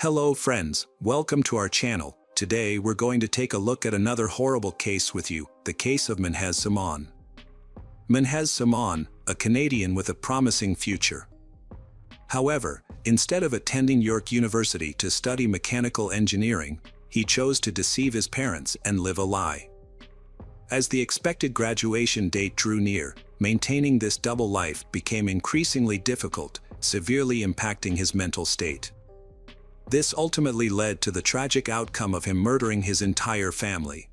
Hello friends, welcome to our channel. Today we're going to take a look at another horrible case with you, the case of Menhaz Zaman. Menhaz Zaman, a Canadian with a promising future. However, instead of attending York University to study mechanical engineering, he chose to deceive his parents and live a lie. As the expected graduation date drew near, maintaining this double life became increasingly difficult, severely impacting his mental state. This ultimately led to the tragic outcome of him murdering his entire family.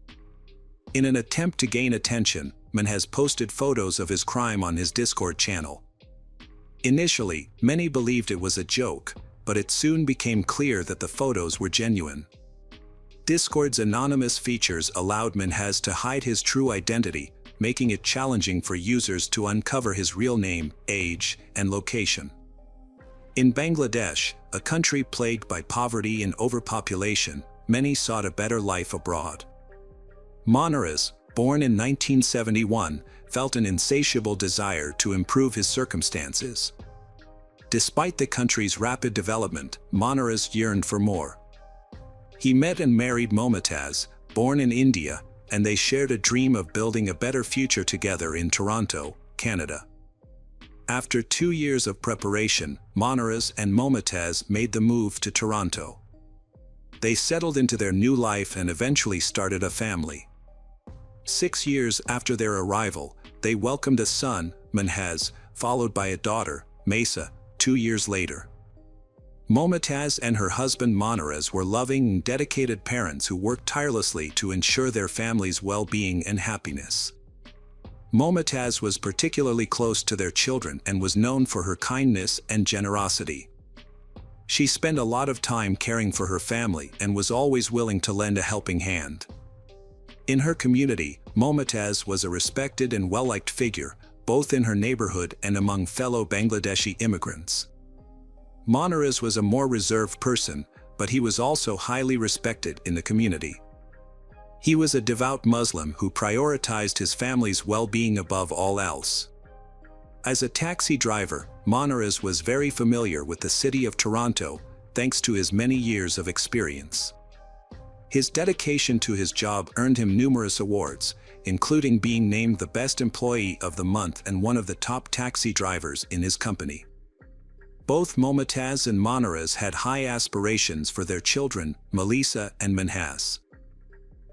In an attempt to gain attention, Menhaz posted photos of his crime on his Discord channel. Initially, many believed it was a joke, but it soon became clear that the photos were genuine. Discord's anonymous features allowed Menhaz to hide his true identity, making it challenging for users to uncover his real name, age, and location. In Bangladesh, a country plagued by poverty and overpopulation, many sought a better life abroad. Moniruz, born in 1971, felt an insatiable desire to improve his circumstances. Despite the country's rapid development, Moniruz yearned for more. He met and married Momotaz, born in India, and they shared a dream of building a better future together in Toronto, Canada. After 2 years of preparation, Moniruz and Momotaz made the move to Toronto. They settled into their new life and eventually started a family. 6 years after their arrival, they welcomed a son, Menhaz, followed by a daughter, Mesa, 2 years later. Momotaz and her husband Moniruz were loving and dedicated parents who worked tirelessly to ensure their family's well-being and happiness. Momotaz was particularly close to their children and was known for her kindness and generosity. She spent a lot of time caring for her family and was always willing to lend a helping hand. In her community, Momotaz was a respected and well-liked figure, both in her neighborhood and among fellow Bangladeshi immigrants. Moniruz was a more reserved person, but he was also highly respected in the community. He was a devout Muslim who prioritized his family's well-being above all else. As a taxi driver, Moniruz was very familiar with the city of Toronto, thanks to his many years of experience. His dedication to his job earned him numerous awards, including being named the Best Employee of the Month and one of the top taxi drivers in his company. Both Momotaz and Moniruz had high aspirations for their children, Melissa and Menhaz.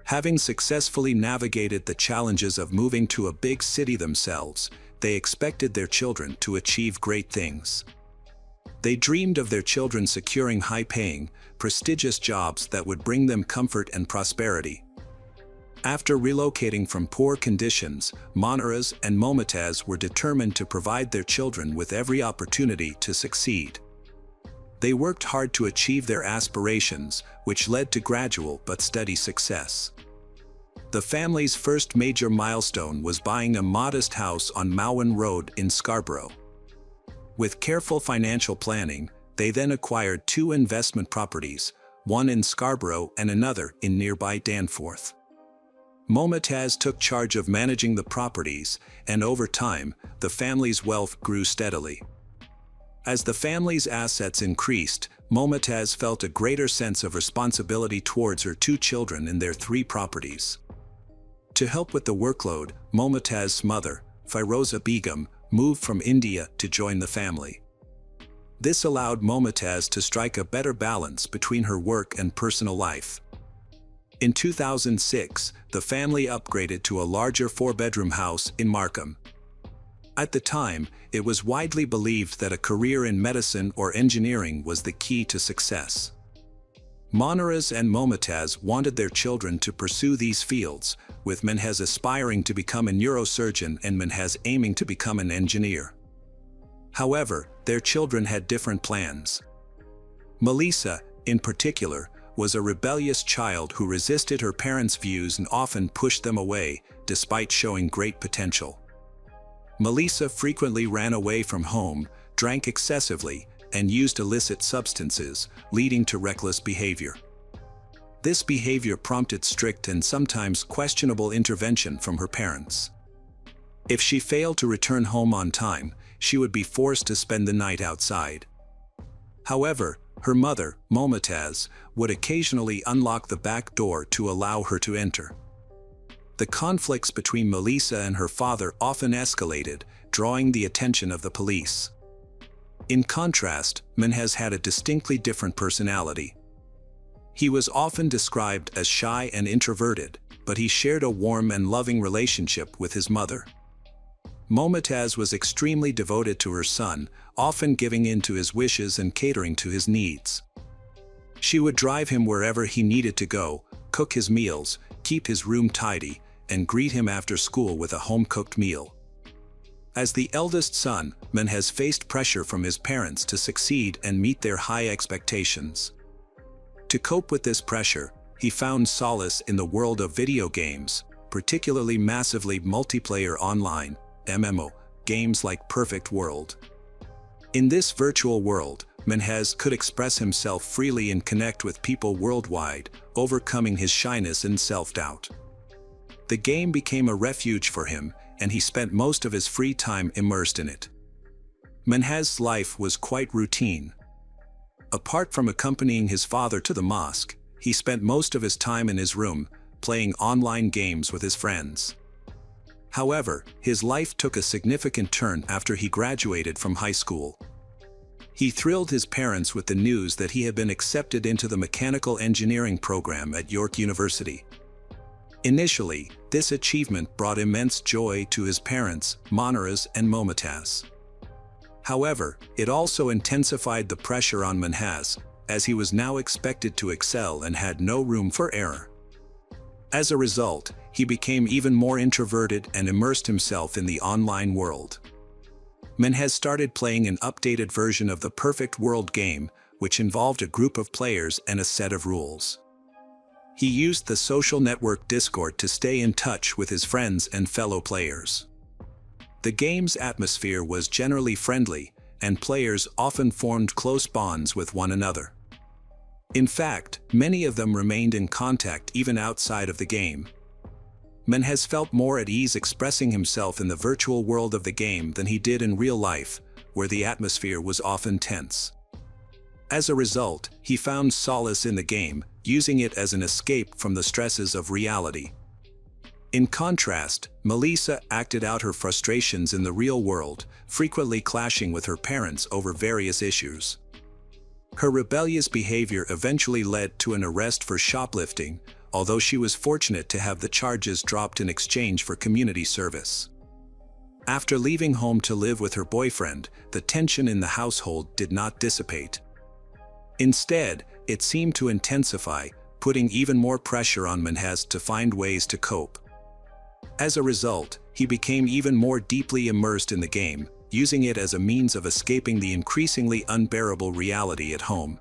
Having successfully navigated the challenges of moving to a big city themselves, they expected their children to achieve great things. They dreamed of their children securing high-paying, prestigious jobs that would bring them comfort and prosperity. After relocating from poor conditions, Moniruz and Momotaz were determined to provide their children with every opportunity to succeed. They worked hard to achieve their aspirations, which led to gradual but steady success. The family's first major milestone was buying a modest house on Mowan Road in Scarborough. With careful financial planning, they then acquired 2 investment properties, one in Scarborough and another in nearby Danforth. Momotaz took charge of managing the properties, and over time, the family's wealth grew steadily. As the family's assets increased, Momotaz felt a greater sense of responsibility towards her 2 children and their 3 properties. To help with the workload, Momotaz's mother, Firoza Begum, moved from India to join the family. This allowed Momotaz to strike a better balance between her work and personal life. In 2006, the family upgraded to a larger 4-bedroom house in Markham. At the time, it was widely believed that a career in medicine or engineering was the key to success. Moniruz and Momotaz wanted their children to pursue these fields, with Menhaz aspiring to become a neurosurgeon and Menhaz aiming to become an engineer. However, their children had different plans. Melissa, in particular, was a rebellious child who resisted her parents' views and often pushed them away, despite showing great potential. Melissa frequently ran away from home, drank excessively, and used illicit substances, leading to reckless behavior. This behavior prompted strict and sometimes questionable intervention from her parents. If she failed to return home on time, she would be forced to spend the night outside. However, Her mother, Momotaz, would occasionally unlock the back door to allow her to enter. The conflicts between Melissa and her father often escalated, drawing the attention of the police. In contrast, Menhaz had a distinctly different personality. He was often described as shy and introverted, but he shared a warm and loving relationship with his mother. Momotaz was extremely devoted to her son, often giving in to his wishes and catering to his needs. She would drive him wherever he needed to go, cook his meals, keep his room tidy, and greet him after school with a home-cooked meal. As the eldest son, Menhaz faced pressure from his parents to succeed and meet their high expectations. To cope with this pressure, he found solace in the world of video games, particularly massively multiplayer online (MMO) games like Perfect World. In this virtual world, Menhaz could express himself freely and connect with people worldwide, overcoming his shyness and self-doubt. The game became a refuge for him, and he spent most of his free time immersed in it. Menhaz's life was quite routine. Apart from accompanying his father to the mosque, he spent most of his time in his room, playing online games with his friends. However, his life took a significant turn after he graduated from high school. He thrilled his parents with the news that he had been accepted into the mechanical engineering program at York University. Initially, this achievement brought immense joy to his parents, Moniruz and Momotaz. However, it also intensified the pressure on Menhaz, as he was now expected to excel and had no room for error. As a result, he became even more introverted and immersed himself in the online world. Menhaz started playing an updated version of the Perfect World game, which involved a group of players and a set of rules. He used the social network Discord to stay in touch with his friends and fellow players. The game's atmosphere was generally friendly, and players often formed close bonds with one another. In fact, many of them remained in contact even outside of the game. Menhaz felt more at ease expressing himself in the virtual world of the game than he did in real life, where the atmosphere was often tense. As a result, he found solace in the game, using it as an escape from the stresses of reality. In contrast, Melissa acted out her frustrations in the real world, frequently clashing with her parents over various issues. Her rebellious behavior eventually led to an arrest for shoplifting, although she was fortunate to have the charges dropped in exchange for community service. After leaving home to live with her boyfriend, the tension in the household did not dissipate. Instead, it seemed to intensify, putting even more pressure on Menhaz to find ways to cope. As a result, he became even more deeply immersed in the game, using it as a means of escaping the increasingly unbearable reality at home.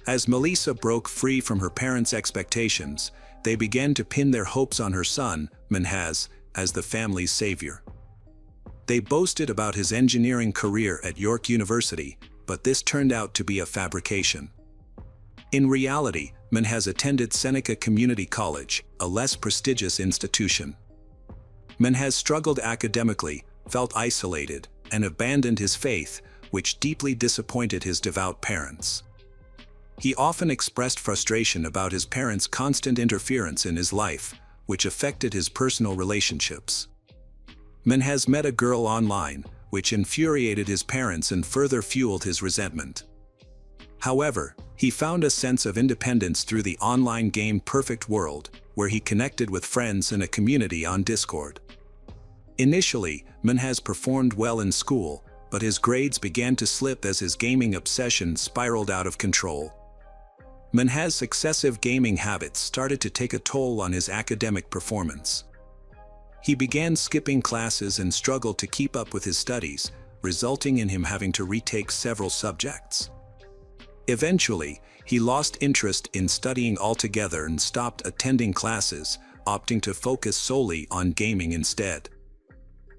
As Melissa broke free from her parents' expectations, they began to pin their hopes on her son, Menhaz, as the family's savior. They boasted about his engineering career at York University, but this turned out to be a fabrication. In reality, Menhaz attended Seneca Community College, a less prestigious institution. Menhaz struggled academically, felt isolated, and abandoned his faith, which deeply disappointed his devout parents. He often expressed frustration about his parents' constant interference in his life, which affected his personal relationships. Menhaz met a girl online, which infuriated his parents and further fueled his resentment. However, he found a sense of independence through the online game Perfect World, where he connected with friends in a community on Discord. Initially, Menhaz performed well in school, but his grades began to slip as his gaming obsession spiraled out of control. Menhaz's excessive gaming habits started to take a toll on his academic performance. He began skipping classes and struggled to keep up with his studies, resulting in him having to retake several subjects. Eventually, he lost interest in studying altogether and stopped attending classes, opting to focus solely on gaming instead.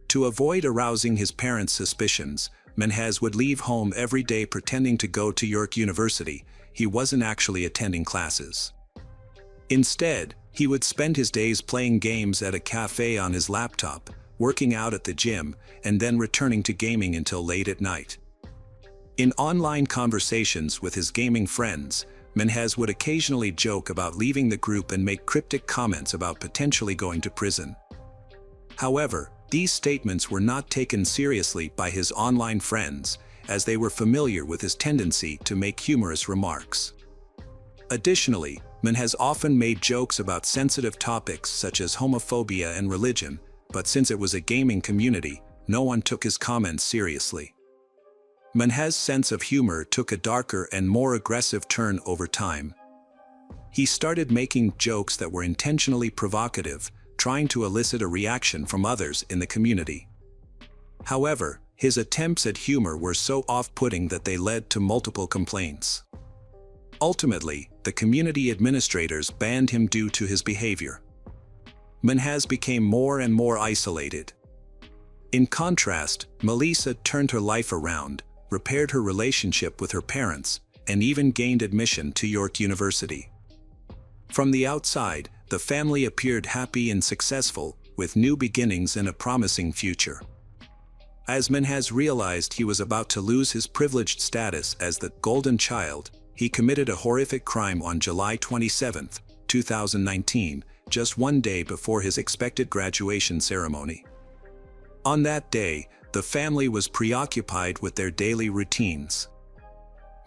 To avoid arousing his parents' suspicions, Menhaz would leave home every day pretending to go to York University. He wasn't actually attending classes. Instead, he would spend his days playing games at a cafe on his laptop, working out at the gym, and then returning to gaming until late at night. In online conversations with his gaming friends, Menhaz would occasionally joke about leaving the group and make cryptic comments about potentially going to prison. However, these statements were not taken seriously by his online friends, as they were familiar with his tendency to make humorous remarks. Additionally, Menhaz often made jokes about sensitive topics such as homophobia and religion, but since it was a gaming community, no one took his comments seriously. Menhaz's sense of humor took a darker and more aggressive turn over time. He started making jokes that were intentionally provocative, trying to elicit a reaction from others in the community. However, his attempts at humor were so off-putting that they led to multiple complaints. Ultimately, the community administrators banned him due to his behavior. Menhaz became more and more isolated. In contrast, Melissa turned her life around, repaired her relationship with her parents, and even gained admission to York University. From the outside, the family appeared happy and successful, with new beginnings and a promising future. As Menhaz realized he was about to lose his privileged status as the golden child, he committed a horrific crime on July 27, 2019, just one day before his expected graduation ceremony. On that day, the family was preoccupied with their daily routines.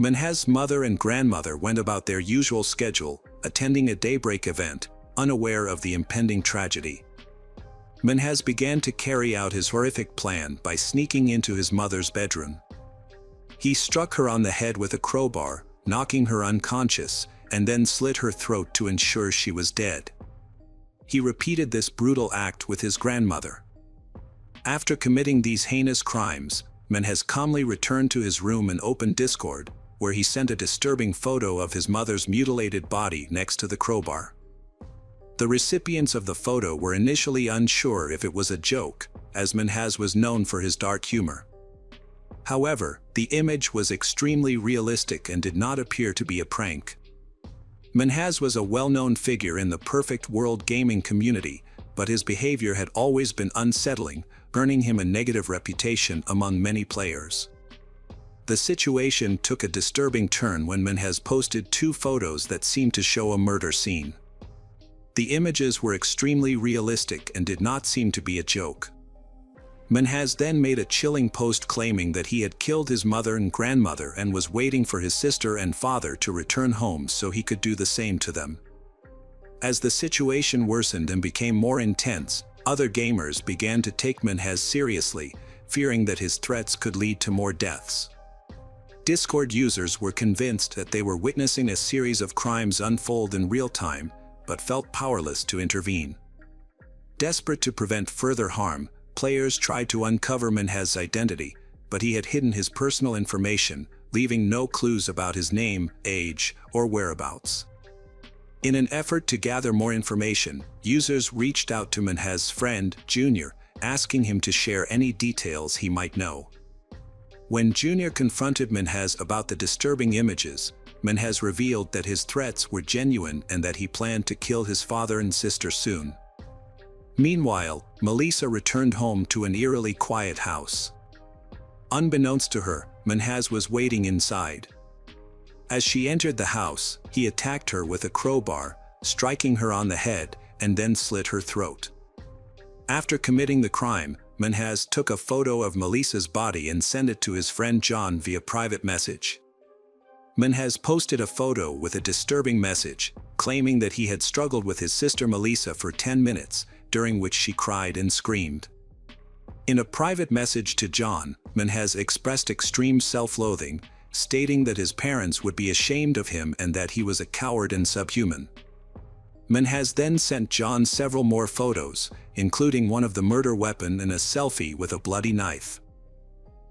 Menhaz's mother and grandmother went about their usual schedule, attending a daybreak event, unaware of the impending tragedy. Menhaz began to carry out his horrific plan by sneaking into his mother's bedroom. He struck her on the head with a crowbar, knocking her unconscious, and then slit her throat to ensure she was dead. He repeated this brutal act with his grandmother. After committing these heinous crimes, Menhaz calmly returned to his room and opened Discord, where he sent a disturbing photo of his mother's mutilated body next to the crowbar. The recipients of the photo were initially unsure if it was a joke, as Menhaz was known for his dark humor. However, the image was extremely realistic and did not appear to be a prank. Menhaz was a well-known figure in the perfect world gaming community, but his behavior had always been unsettling, earning him a negative reputation among many players. The situation took a disturbing turn when Menhaz posted two photos that seemed to show a murder scene. The images were extremely realistic and did not seem to be a joke. Menhaz then made a chilling post claiming that he had killed his mother and grandmother and was waiting for his sister and father to return home so he could do the same to them. As the situation worsened and became more intense, other gamers began to take Menhaz seriously, fearing that his threats could lead to more deaths. Discord users were convinced that they were witnessing a series of crimes unfold in real time, but felt powerless to intervene. Desperate to prevent further harm, players tried to uncover Menhaz's identity, but he had hidden his personal information, leaving no clues about his name, age, or whereabouts. In an effort to gather more information, users reached out to Menhaz's friend, Junior, asking him to share any details he might know. When Junior confronted Menhaz about the disturbing images, Menhaz revealed that his threats were genuine and that he planned to kill his father and sister soon. Meanwhile, Melissa returned home to an eerily quiet house. Unbeknownst to her, Menhaz was waiting inside. As she entered the house, he attacked her with a crowbar, striking her on the head, and then slit her throat. After committing the crime, Menhaz took a photo of Melissa's body and sent it to his friend John via private message. Menhaz posted a photo with a disturbing message, claiming that he had struggled with his sister Melissa for 10 minutes, during which she cried and screamed. In a private message to John, Menhaz expressed extreme self-loathing, stating that his parents would be ashamed of him and that he was a coward and subhuman. Menhaz then sent John several more photos, including one of the murder weapon and a selfie with a bloody knife.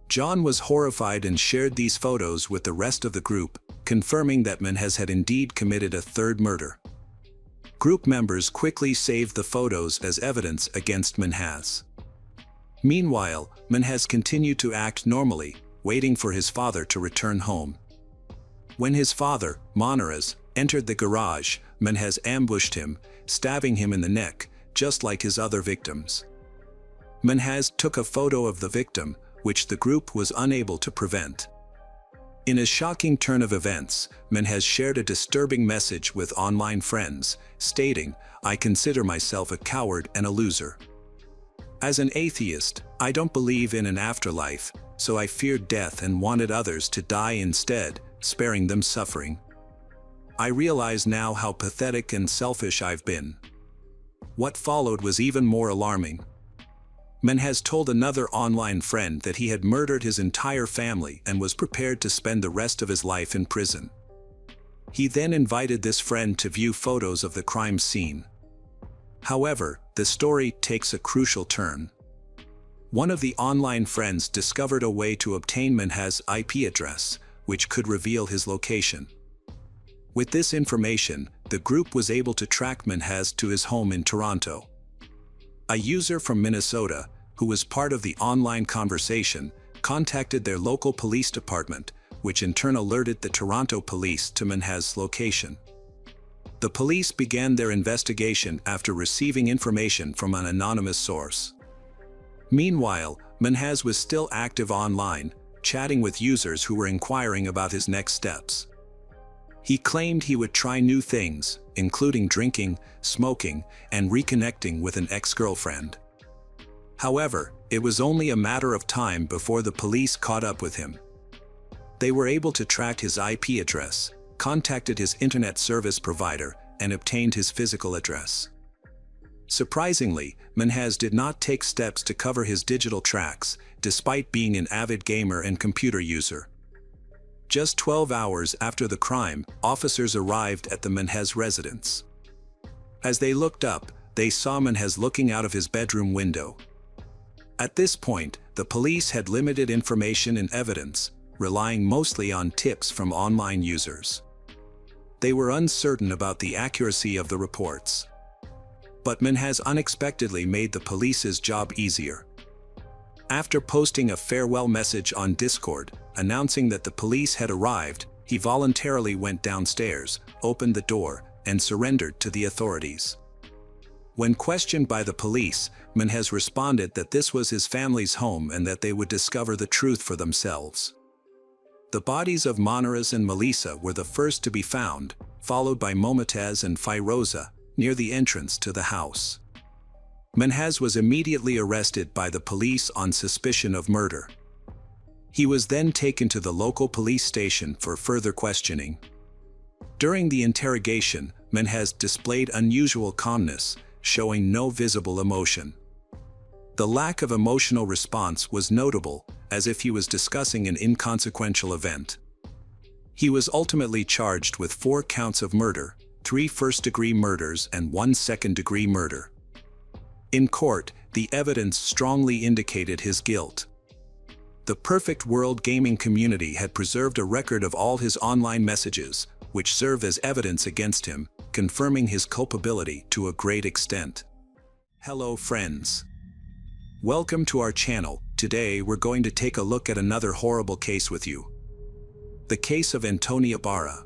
John was horrified and shared these photos with the rest of the group, confirming that Menhaz had indeed committed a third murder. Group members quickly saved the photos as evidence against Menhaz. Meanwhile, Menhaz continued to act normally, waiting for his father to return home. When his father, Moniruz, entered the garage, Menhaz ambushed him, stabbing him in the neck, just like his other victims. Menhaz took a photo of the victim, which the group was unable to prevent. In a shocking turn of events, Menhaz shared a disturbing message with online friends, stating, "I consider myself a coward and a loser. As an atheist, I don't believe in an afterlife, so I feared death and wanted others to die instead, sparing them suffering. I realize now how pathetic and selfish I've been." What followed was even more alarming. Menhaz told another online friend that he had murdered his entire family and was prepared to spend the rest of his life in prison. He then invited this friend to view photos of the crime scene. However, the story takes a crucial turn. One of the online friends discovered a way to obtain Menhaz's IP address, which could reveal his location. With this information, the group was able to track Menhaz to his home in Toronto. A user from Minnesota, who was part of the online conversation, contacted their local police department, which in turn alerted the Toronto police to Menhaz's location. The police began their investigation after receiving information from an anonymous source. Meanwhile, Menhaz was still active online, chatting with users who were inquiring about his next steps. He claimed he would try new things, including drinking, smoking, and reconnecting with an ex-girlfriend. However, it was only a matter of time before the police caught up with him. They were able to track his IP address, contacted his internet service provider, and obtained his physical address. Surprisingly, Menhaz did not take steps to cover his digital tracks, despite being an avid gamer and computer user. Just 12 hours after the crime, officers arrived at the Menhaz residence. As they looked up, they saw Menhaz looking out of his bedroom window. At this point, the police had limited information and evidence, relying mostly on tips from online users. They were uncertain about the accuracy of the reports. But Menhaz unexpectedly made the police's job easier. After posting a farewell message on Discord, announcing that the police had arrived, he voluntarily went downstairs, opened the door, and surrendered to the authorities. When questioned by the police, Menhaz responded that this was his family's home and that they would discover the truth for themselves. The bodies of Moniruz and Melissa were the first to be found, followed by Momotaz and Firoza, near the entrance to the house. Menhaz was immediately arrested by the police on suspicion of murder. He was then taken to the local police station for further questioning. During the interrogation, Menhaz displayed unusual calmness, showing no visible emotion. The lack of emotional response was notable, as if he was discussing an inconsequential event. He was ultimately charged with 4 counts of murder, 3 first-degree murders and 1 second-degree murder. In court, the evidence strongly indicated his guilt. The Perfect World gaming community had preserved a record of all his online messages, which served as evidence against him, confirming his culpability to a great extent. Hello friends. Welcome to our channel. Today we're going to take a look at another horrible case with you. The case of Antonia Barra.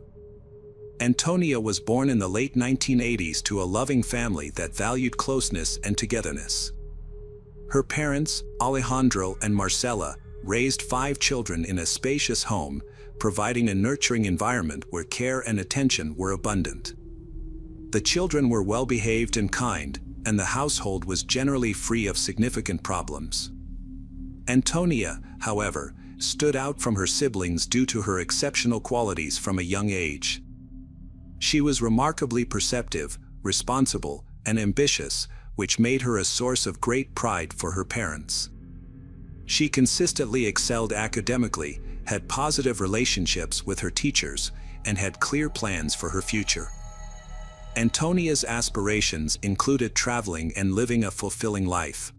Antonia was born in the late 1980s to a loving family that valued closeness and togetherness. Her parents, Alejandro and Marcela, raised 5 children in a spacious home, providing a nurturing environment where care and attention were abundant. The children were well-behaved and kind, and the household was generally free of significant problems. Antonia, however, stood out from her siblings due to her exceptional qualities from a young age. She was remarkably perceptive, responsible, and ambitious, which made her a source of great pride for her parents. She consistently excelled academically, had positive relationships with her teachers, and had clear plans for her future. Antonia's aspirations included traveling and living a fulfilling life.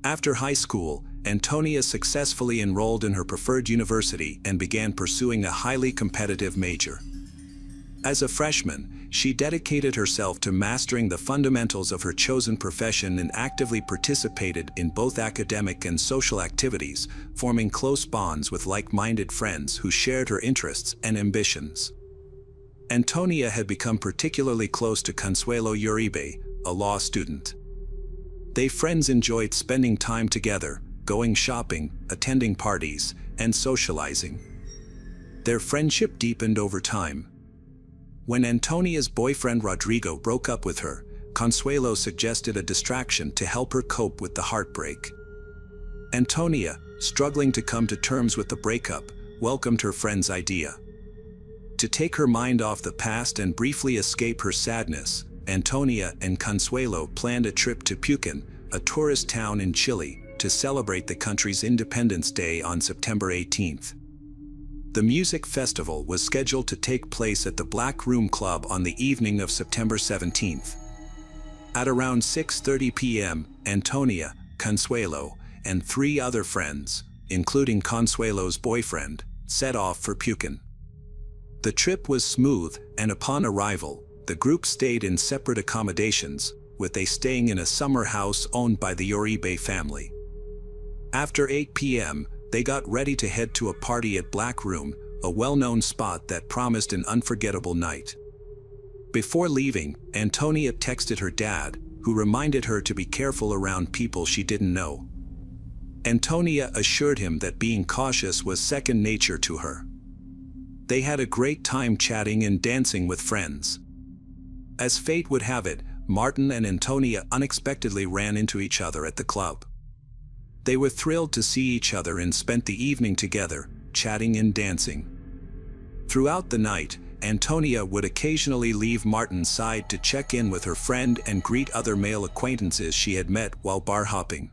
After high school, Antonia successfully enrolled in her preferred university and began pursuing a highly competitive major. As a freshman, she dedicated herself to mastering the fundamentals of her chosen profession and actively participated in both academic and social activities, forming close bonds with like-minded friends who shared her interests and ambitions. Antonia had become particularly close to Consuelo Uribe, a law student. They friends enjoyed spending time together, going shopping, attending parties, and socializing. Their friendship deepened over time. When Antonia's boyfriend Rodrigo broke up with her, Consuelo suggested a distraction to help her cope with the heartbreak. Antonia, struggling to come to terms with the breakup, welcomed her friend's idea. To take her mind off the past and briefly escape her sadness, Antonia and Consuelo planned a trip to Pucón, a tourist town in Chile, to celebrate the country's Independence Day on September 18th. The music festival was scheduled to take place at the Black Room Club on the evening of September 17th. At around 6:30 p.m., Antonia, Consuelo, and 3 other friends, including Consuelo's boyfriend, set off for Pucón. The trip was smooth, and upon arrival, the group stayed in separate accommodations, with they staying in a summer house owned by the Uribe family. After 8 p.m., they got ready to head to a party at Black Room, a well-known spot that promised an unforgettable night. Before leaving, Antonia texted her dad, who reminded her to be careful around people she didn't know. Antonia assured him that being cautious was second nature to her. They had a great time chatting and dancing with friends. As fate would have it, Martin and Antonia unexpectedly ran into each other at the club. They were thrilled to see each other and spent the evening together, chatting and dancing. Throughout the night, Antonia would occasionally leave Martin's side to check in with her friend and greet other male acquaintances she had met while bar hopping.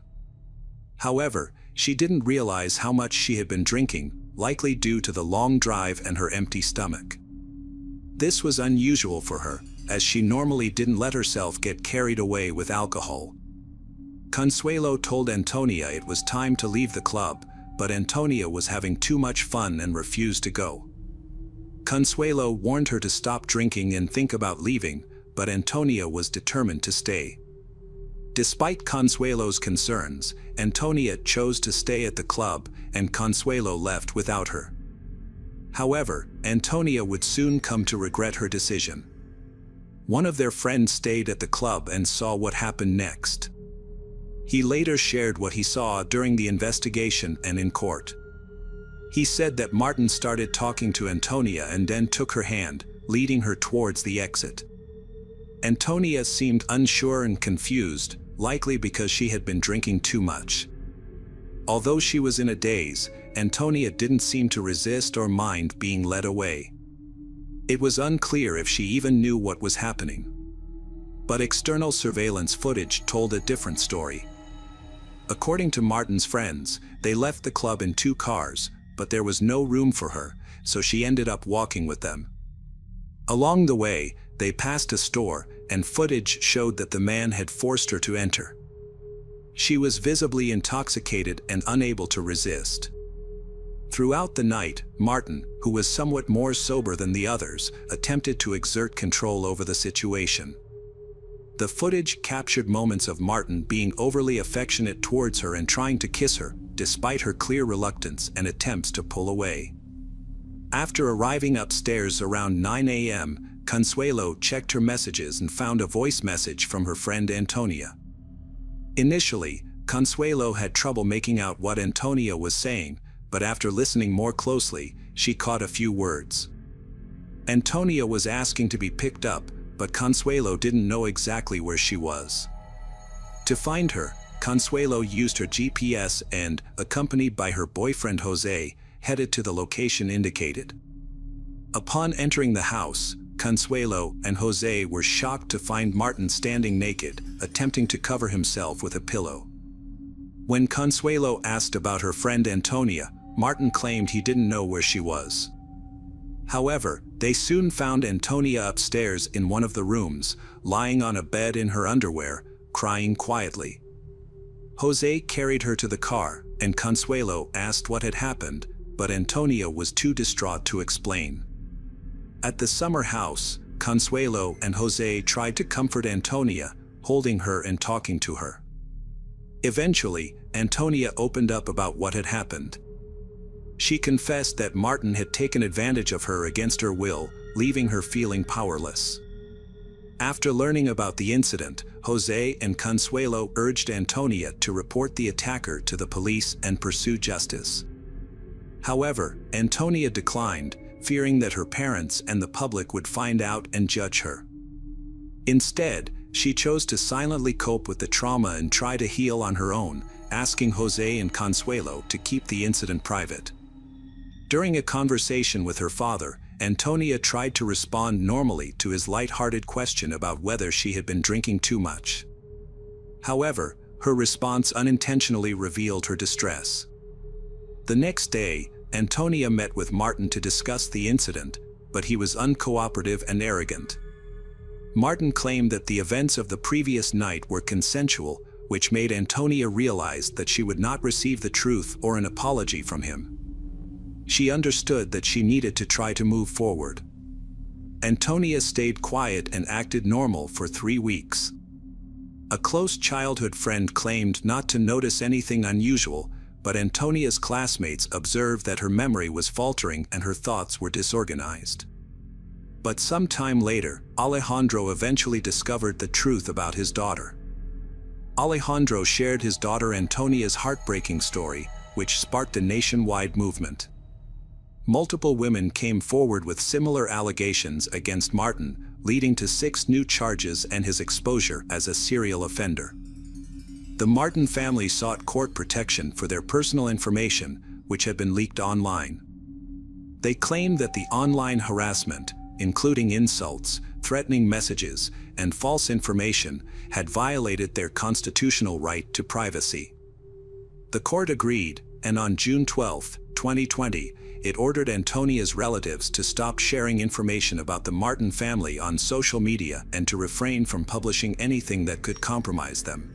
However, she didn't realize how much she had been drinking, likely due to the long drive and her empty stomach. This was unusual for her, as she normally didn't let herself get carried away with alcohol. Consuelo told Antonia it was time to leave the club, but Antonia was having too much fun and refused to go. Consuelo warned her to stop drinking and think about leaving, but Antonia was determined to stay. Despite Consuelo's concerns, Antonia chose to stay at the club, and Consuelo left without her. However, Antonia would soon come to regret her decision. One of their friends stayed at the club and saw what happened next. He later shared what he saw during the investigation and in court. He said that Martin started talking to Antonia and then took her hand, leading her towards the exit. Antonia seemed unsure and confused, likely because she had been drinking too much. Although she was in a daze, Antonia didn't seem to resist or mind being led away. It was unclear if she even knew what was happening. But external surveillance footage told a different story. According to Martin's friends, they left the club in 2 cars, but there was no room for her, so she ended up walking with them. Along the way, they passed a store, and footage showed that the man had forced her to enter. She was visibly intoxicated and unable to resist. Throughout the night, Martin, who was somewhat more sober than the others, attempted to exert control over the situation. The footage captured moments of Martin being overly affectionate towards her and trying to kiss her, despite her clear reluctance and attempts to pull away. After arriving upstairs around 9 a.m., Consuelo checked her messages and found a voice message from her friend Antonia. Initially, Consuelo had trouble making out what Antonia was saying, but after listening more closely, she caught a few words. Antonia was asking to be picked up, but Consuelo didn't know exactly where she was. To find her, Consuelo used her GPS and, accompanied by her boyfriend Jose, headed to the location indicated. Upon entering the house, Consuelo and Jose were shocked to find Martin standing naked, attempting to cover himself with a pillow. When Consuelo asked about her friend Antonia, Martin claimed he didn't know where she was. However, they soon found Antonia upstairs in one of the rooms, lying on a bed in her underwear, crying quietly. Jose carried her to the car, and Consuelo asked what had happened, but Antonia was too distraught to explain. At the summer house, Consuelo and Jose tried to comfort Antonia, holding her and talking to her. Eventually, Antonia opened up about what had happened. She confessed that Martin had taken advantage of her against her will, leaving her feeling powerless. After learning about the incident, Jose and Consuelo urged Antonia to report the attacker to the police and pursue justice. However, Antonia declined, fearing that her parents and the public would find out and judge her. Instead, she chose to silently cope with the trauma and try to heal on her own, asking Jose and Consuelo to keep the incident private. During a conversation with her father, Antonia tried to respond normally to his light-hearted question about whether she had been drinking too much. However, her response unintentionally revealed her distress. The next day, Antonia met with Martin to discuss the incident, but he was uncooperative and arrogant. Martin claimed that the events of the previous night were consensual, which made Antonia realize that she would not receive the truth or an apology from him. She understood that she needed to try to move forward. Antonia stayed quiet and acted normal for 3 weeks. A close childhood friend claimed not to notice anything unusual, but Antonia's classmates observed that her memory was faltering and her thoughts were disorganized. But some time later, Alejandro eventually discovered the truth about his daughter. Alejandro shared his daughter Antonia's heartbreaking story, which sparked a nationwide movement. Multiple women came forward with similar allegations against Martin, leading to 6 new charges and his exposure as a serial offender. The Martin family sought court protection for their personal information, which had been leaked online. They claimed that the online harassment, including insults, threatening messages, and false information, had violated their constitutional right to privacy. The court agreed, and on June 12, 2020, it ordered Antonia's relatives to stop sharing information about the Martin family on social media and to refrain from publishing anything that could compromise them.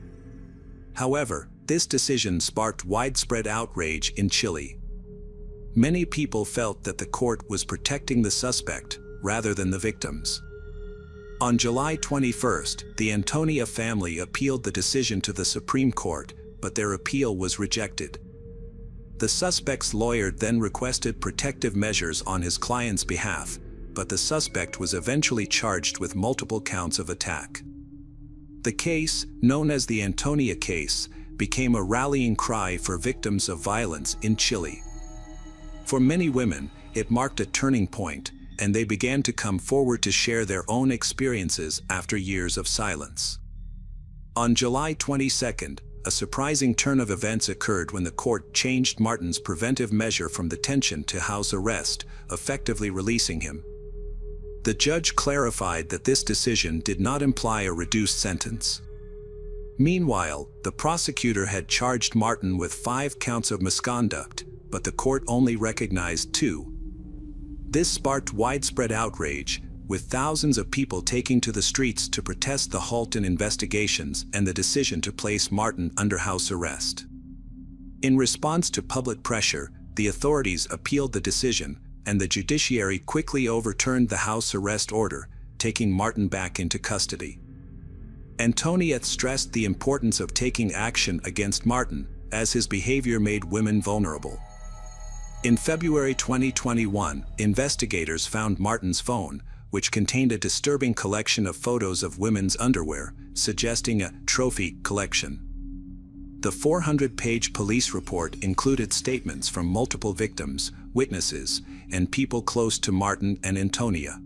However, this decision sparked widespread outrage in Chile. Many people felt that the court was protecting the suspect rather than the victims. On July 21, the Antonia family appealed the decision to the Supreme Court, but their appeal was rejected. The suspect's lawyer then requested protective measures on his client's behalf, but the suspect was eventually charged with multiple counts of attack. The case, known as the Antonia case, became a rallying cry for victims of violence in Chile. For many women, it marked a turning point, and they began to come forward to share their own experiences after years of silence. On July 22, a surprising turn of events occurred when the court changed Martin's preventive measure from detention to house arrest, effectively releasing him. The judge clarified that this decision did not imply a reduced sentence. Meanwhile, the prosecutor had charged Martin with 5 counts of misconduct, but the court only recognized 2. This sparked widespread outrage, with thousands of people taking to the streets to protest the halt in investigations and the decision to place Martin under house arrest. In response to public pressure, the authorities appealed the decision, and the judiciary quickly overturned the house arrest order, taking Martin back into custody. Antonia stressed the importance of taking action against Martin, as his behavior made women vulnerable. In February 2021, investigators found Martin's phone, which contained a disturbing collection of photos of women's underwear, suggesting a trophy collection. The 400-page police report included statements from multiple victims, witnesses, and people close to Martin and Antonia.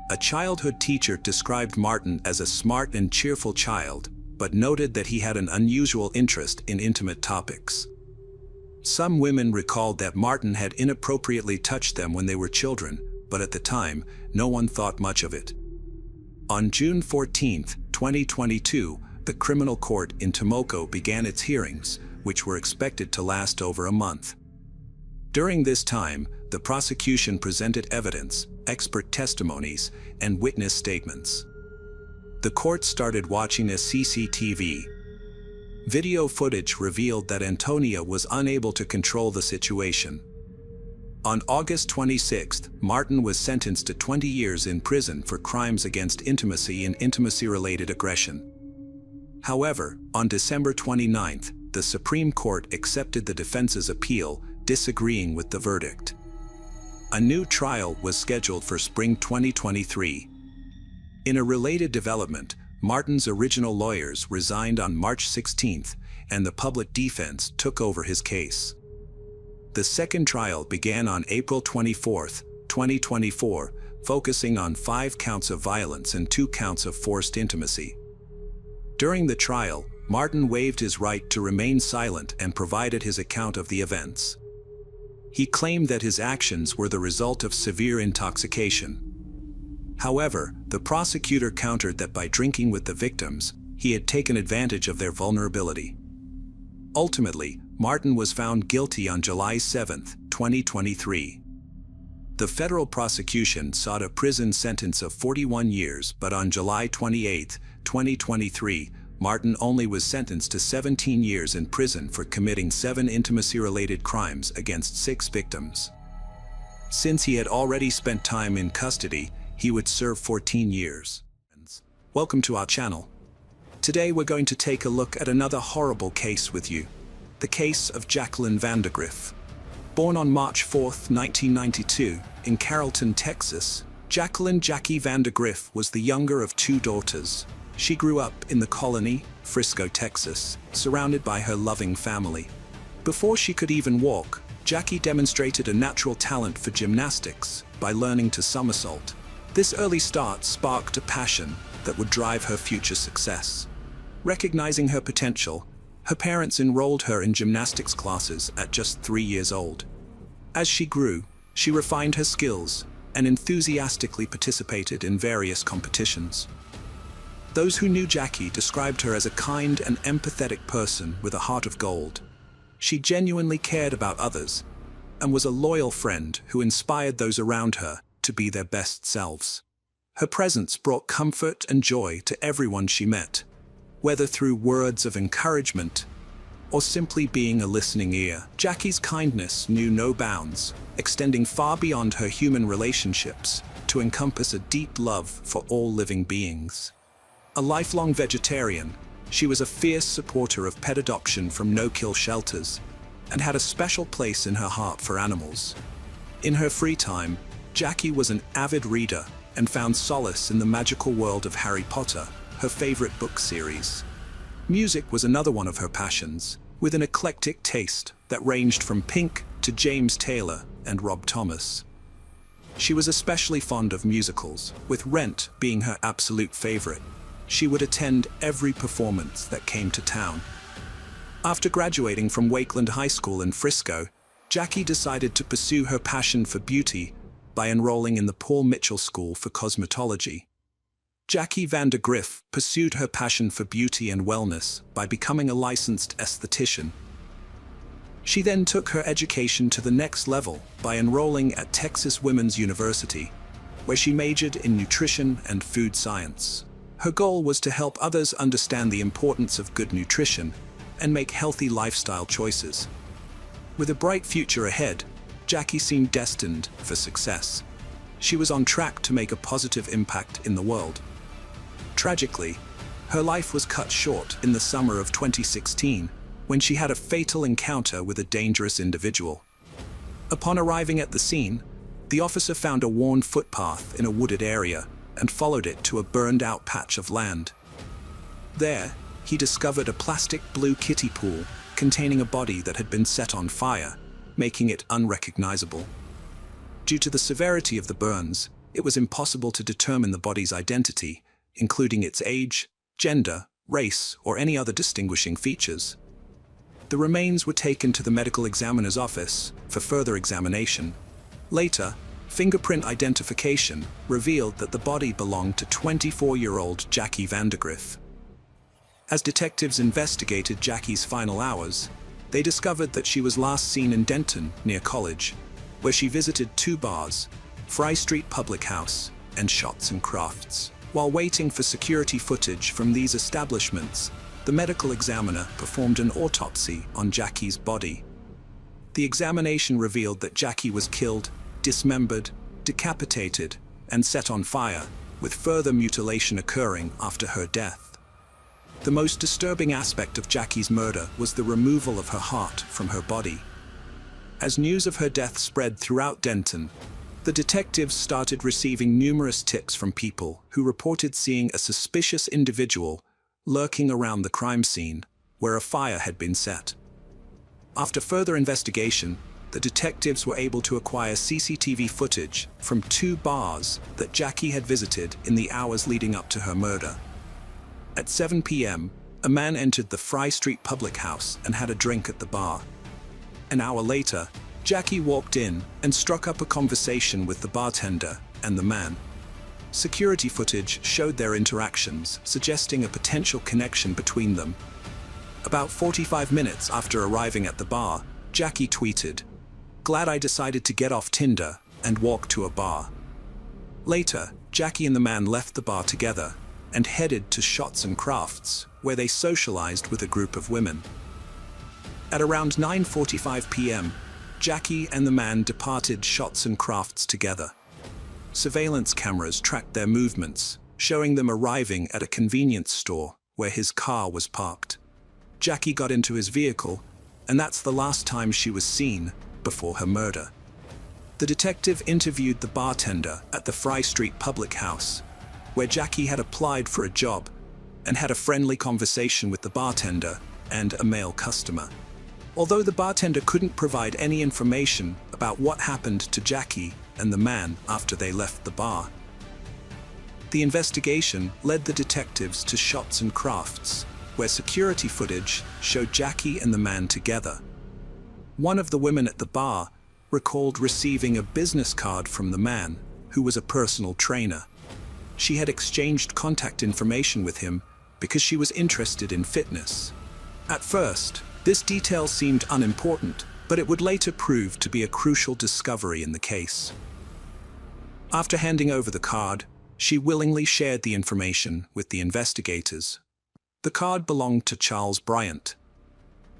A childhood teacher described Martin as a smart and cheerful child, but noted that he had an unusual interest in intimate topics. Some women recalled that Martin had inappropriately touched them when they were children, but at the time, no one thought much of it. On June 14, 2022, the criminal court in Temuco began its hearings, which were expected to last over a month. During this time, the prosecution presented evidence, expert testimonies, and witness statements. The court started watching a CCTV. Video footage revealed that Antonia was unable to control the situation. On August 26, Martin was sentenced to 20 years in prison for crimes against intimacy and intimacy-related aggression. However, on December 29, the Supreme Court accepted the defense's appeal, disagreeing with the verdict. A new trial was scheduled for spring 2023. In a related development, Martin's original lawyers resigned on March 16, and the public defense took over his case. The second trial began on April 24, 2024, focusing on 5 counts of violence and 2 counts of forced intimacy. During the trial, Martin waived his right to remain silent and provided his account of the events. He claimed that his actions were the result of severe intoxication. However, the prosecutor countered that by drinking with the victims, he had taken advantage of their vulnerability. Ultimately, Martin was found guilty on July 7, 2023. The federal prosecution sought a prison sentence of 41 years, but on July 28, 2023, Martin only was sentenced to 17 years in prison for committing 7 intimacy-related crimes against 6 victims. Since he had already spent time in custody, he would serve 14 years. Welcome to our channel. Today we're going to take a look at another horrible case with you. The case of Jacqueline Vandergriff. Born on March 4, 1992, in Carrollton, Texas, Jacqueline "Jackie" Vandergriff was the younger of 2 daughters. She grew up in the colony, Frisco, Texas, surrounded by her loving family. Before she could even walk, Jackie demonstrated a natural talent for gymnastics by learning to somersault. This early start sparked a passion that would drive her future success. Recognizing her potential, her parents enrolled her in gymnastics classes at just 3 years old. As she grew, she refined her skills and enthusiastically participated in various competitions. Those who knew Jackie described her as a kind and empathetic person with a heart of gold. She genuinely cared about others and was a loyal friend who inspired those around her to be their best selves. Her presence brought comfort and joy to everyone she met, whether through words of encouragement or simply being a listening ear. Jackie's kindness knew no bounds, extending far beyond her human relationships to encompass a deep love for all living beings. A lifelong vegetarian, she was a fierce supporter of pet adoption from no-kill shelters and had a special place in her heart for animals. In her free time, Jackie was an avid reader and found solace in the magical world of Harry Potter, her favorite book series. Music was another one of her passions, with an eclectic taste that ranged from Pink to James Taylor and Rob Thomas. She was especially fond of musicals, with Rent being her absolute favorite. She would attend every performance that came to town. After graduating from Wakeland High School in Frisco, Jackie decided to pursue her passion for beauty by enrolling in the Paul Mitchell School for Cosmetology. Jackie Vandergriff pursued her passion for beauty and wellness by becoming a licensed esthetician. She then took her education to the next level by enrolling at Texas Women's University, where she majored in nutrition and food science. Her goal was to help others understand the importance of good nutrition and make healthy lifestyle choices. With a bright future ahead, Jackie seemed destined for success. She was on track to make a positive impact in the world. Tragically, her life was cut short in the summer of 2016 when she had a fatal encounter with a dangerous individual. Upon arriving at the scene, the officer found a worn footpath in a wooded area and followed it to a burned-out patch of land. There, he discovered a plastic blue kiddie pool containing a body that had been set on fire, making it unrecognizable. Due to the severity of the burns, it was impossible to determine the body's identity, including its age, gender, race, or any other distinguishing features. The remains were taken to the medical examiner's office for further examination. Later, fingerprint identification revealed that the body belonged to 24-year-old Jackie Vandergriff. As detectives investigated Jackie's final hours, they discovered that she was last seen in Denton, near College, where she visited 2 bars, Fry Street Public House and Shots and Crafts. While waiting for security footage from these establishments, the medical examiner performed an autopsy on Jackie's body. The examination revealed that Jackie was killed, dismembered, decapitated, and set on fire, with further mutilation occurring after her death. The most disturbing aspect of Jackie's murder was the removal of her heart from her body. As news of her death spread throughout Denton, the detectives started receiving numerous tips from people who reported seeing a suspicious individual lurking around the crime scene where a fire had been set. After further investigation, the detectives were able to acquire CCTV footage from 2 bars that Jackie had visited in the hours leading up to her murder. At 7 p.m., a man entered the Fry Street public house and had a drink at the bar. An hour later, Jackie walked in and struck up a conversation with the bartender and the man. Security footage showed their interactions, suggesting a potential connection between them. About 45 minutes after arriving at the bar, Jackie tweeted, "Glad I decided to get off Tinder and walk to a bar." Later, Jackie and the man left the bar together and headed to Shots and Crafts, where they socialized with a group of women. At around 9:45 p.m., Jackie and the man departed Shots and Crafts together. Surveillance cameras tracked their movements, showing them arriving at a convenience store where his car was parked. Jackie got into his vehicle, and that's the last time she was seen before her murder. The detective interviewed the bartender at the Fry Street public house, where Jackie had applied for a job, and had a friendly conversation with the bartender and a male customer. Although the bartender couldn't provide any information about what happened to Jackie and the man after they left the bar. The investigation led the detectives to Shots and Crafts, where security footage showed Jackie and the man together. One of the women at the bar recalled receiving a business card from the man, who was a personal trainer. She had exchanged contact information with him because she was interested in fitness. At first, this detail seemed unimportant, but it would later prove to be a crucial discovery in the case. After handing over the card, she willingly shared the information with the investigators. The card belonged to Charles Bryant.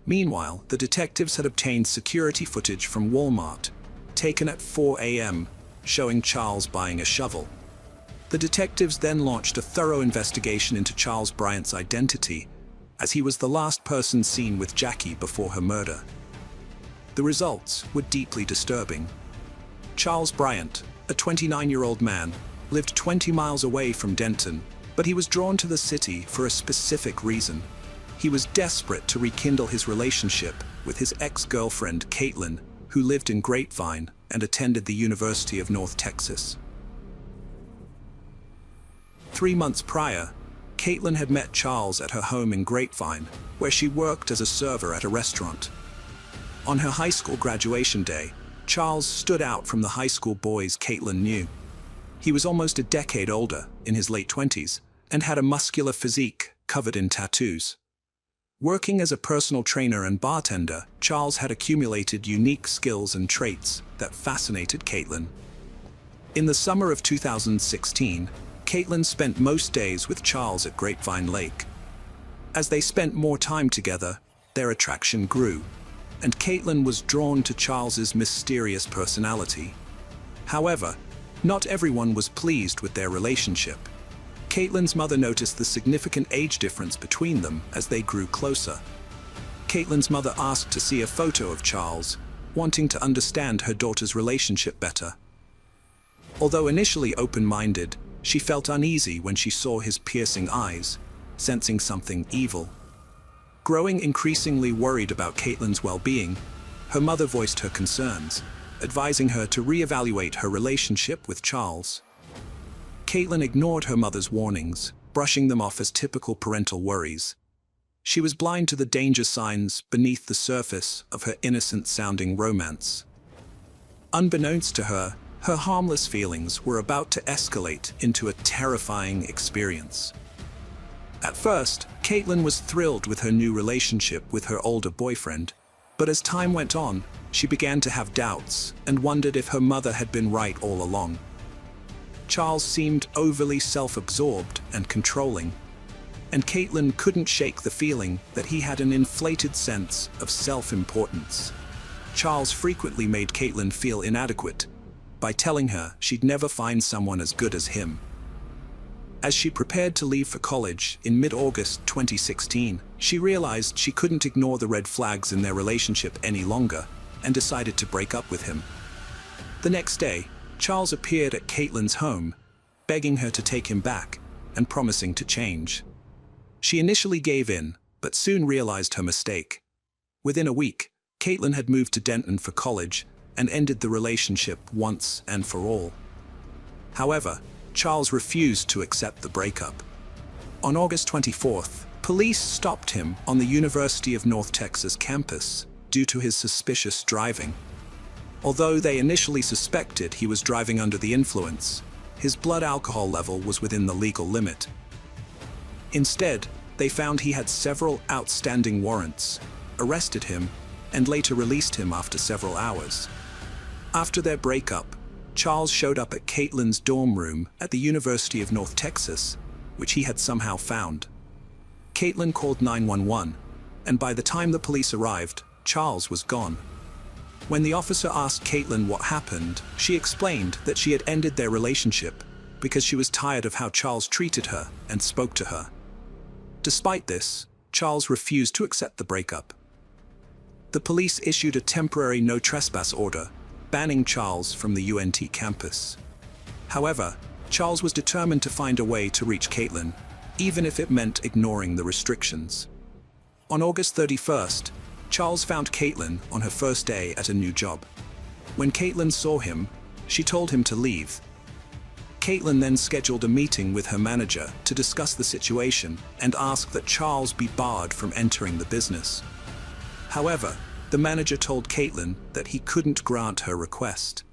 Meanwhile, the detectives had obtained security footage from Walmart, taken at 4 a.m., showing Charles buying a shovel. The detectives then launched a thorough investigation into Charles Bryant's identity, as he was the last person seen with Jackie before her murder. The results were deeply disturbing. Charles Bryant, a 29-year-old man, lived 20 miles away from Denton, but he was drawn to the city for a specific reason. He was desperate to rekindle his relationship with his ex-girlfriend, Caitlin, who lived in Grapevine and attended the University of North Texas. 3 months prior, Caitlin had met Charles at her home in Grapevine, where she worked as a server at a restaurant. On her high school graduation day, Charles stood out from the high school boys Caitlin knew. He was almost a decade older, in his late 20s, and had a muscular physique covered in tattoos. Working as a personal trainer and bartender, Charles had accumulated unique skills and traits that fascinated Caitlin. In the summer of 2016, Caitlin spent most days with Charles at Grapevine Lake. As they spent more time together, their attraction grew, and Caitlin was drawn to Charles's mysterious personality. However, not everyone was pleased with their relationship. Caitlin's mother noticed the significant age difference between them as they grew closer. Caitlin's mother asked to see a photo of Charles, wanting to understand her daughter's relationship better. Although initially open-minded, she felt uneasy when she saw his piercing eyes, sensing something evil. Growing increasingly worried about Caitlin's well-being, her mother voiced her concerns, advising her to reevaluate her relationship with Charles. Caitlin ignored her mother's warnings, brushing them off as typical parental worries. She was blind to the danger signs beneath the surface of her innocent-sounding romance. Unbeknownst to her, her harmless feelings were about to escalate into a terrifying experience. At first, Caitlin was thrilled with her new relationship with her older boyfriend, but as time went on, she began to have doubts and wondered if her mother had been right all along. Charles seemed overly self-absorbed and controlling, and Caitlin couldn't shake the feeling that he had an inflated sense of self-importance. Charles frequently made Caitlin feel inadequate by telling her she'd never find someone as good as him. As she prepared to leave for college in mid-August 2016, she realized she couldn't ignore the red flags in their relationship any longer and decided to break up with him. The next day, Charles appeared at Caitlin's home, begging her to take him back and promising to change. She initially gave in, but soon realized her mistake. Within a week, Caitlin had moved to Denton for college and ended the relationship once and for all. However, Charles refused to accept the breakup. On August 24th, police stopped him on the University of North Texas campus due to his suspicious driving. Although they initially suspected he was driving under the influence, his blood alcohol level was within the legal limit. Instead, they found he had several outstanding warrants, arrested him, and later released him after several hours. After their breakup, Charles showed up at Caitlin's dorm room at the University of North Texas, which he had somehow found. Caitlin called 911, and by the time the police arrived, Charles was gone. When the officer asked Caitlin what happened, she explained that she had ended their relationship because she was tired of how Charles treated her and spoke to her. Despite this, Charles refused to accept the breakup. The police issued a temporary no trespass order, banning Charles from the UNT campus. However, Charles was determined to find a way to reach Caitlin, even if it meant ignoring the restrictions. On August 31st, Charles found Caitlin on her first day at a new job. When Caitlin saw him, she told him to leave. Caitlin then scheduled a meeting with her manager to discuss the situation and ask that Charles be barred from entering the business. However, the manager told Caitlin that he couldn't grant her request.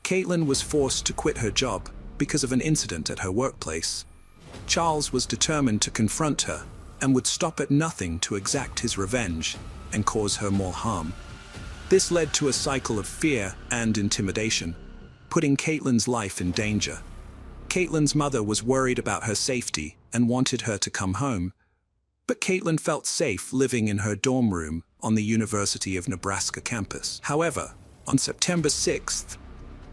Caitlin was forced to quit her job because of an incident at her workplace. Charles was determined to confront her and would stop at nothing to exact his revenge and cause her more harm. This led to a cycle of fear and intimidation, putting Caitlin's life in danger. Caitlin's mother was worried about her safety and wanted her to come home, but Caitlin felt safe living in her dorm room on the University of Nebraska campus. However, on September 6th,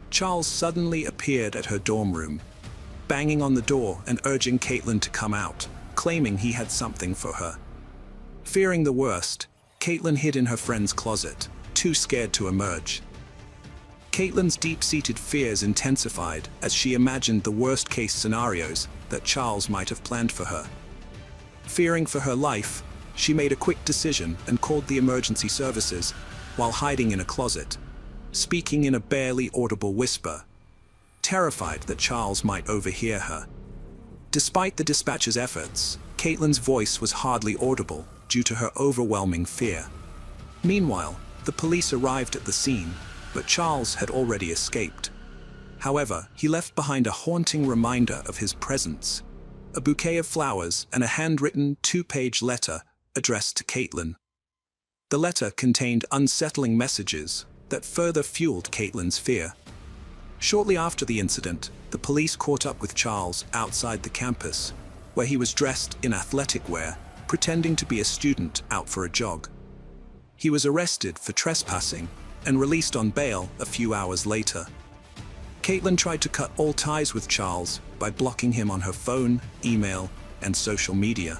Charles suddenly appeared at her dorm room, banging on the door and urging Caitlin to come out, claiming he had something for her. Fearing the worst, Caitlin hid in her friend's closet, too scared to emerge. Caitlin's deep-seated fears intensified as she imagined the worst-case scenarios that Charles might have planned for her. Fearing for her life, she made a quick decision and called the emergency services while hiding in a closet, speaking in a barely audible whisper, terrified that Charles might overhear her. Despite the dispatcher's efforts, Caitlin's voice was hardly audible due to her overwhelming fear. Meanwhile, the police arrived at the scene, but Charles had already escaped. However, he left behind a haunting reminder of his presence, a bouquet of flowers and a handwritten 2-page letter addressed to Caitlin. The letter contained unsettling messages that further fueled Caitlin's fear. Shortly after the incident, the police caught up with Charles outside the campus, where he was dressed in athletic wear, pretending to be a student out for a jog. He was arrested for trespassing and released on bail a few hours later. Caitlin tried to cut all ties with Charles by blocking him on her phone, email, and social media.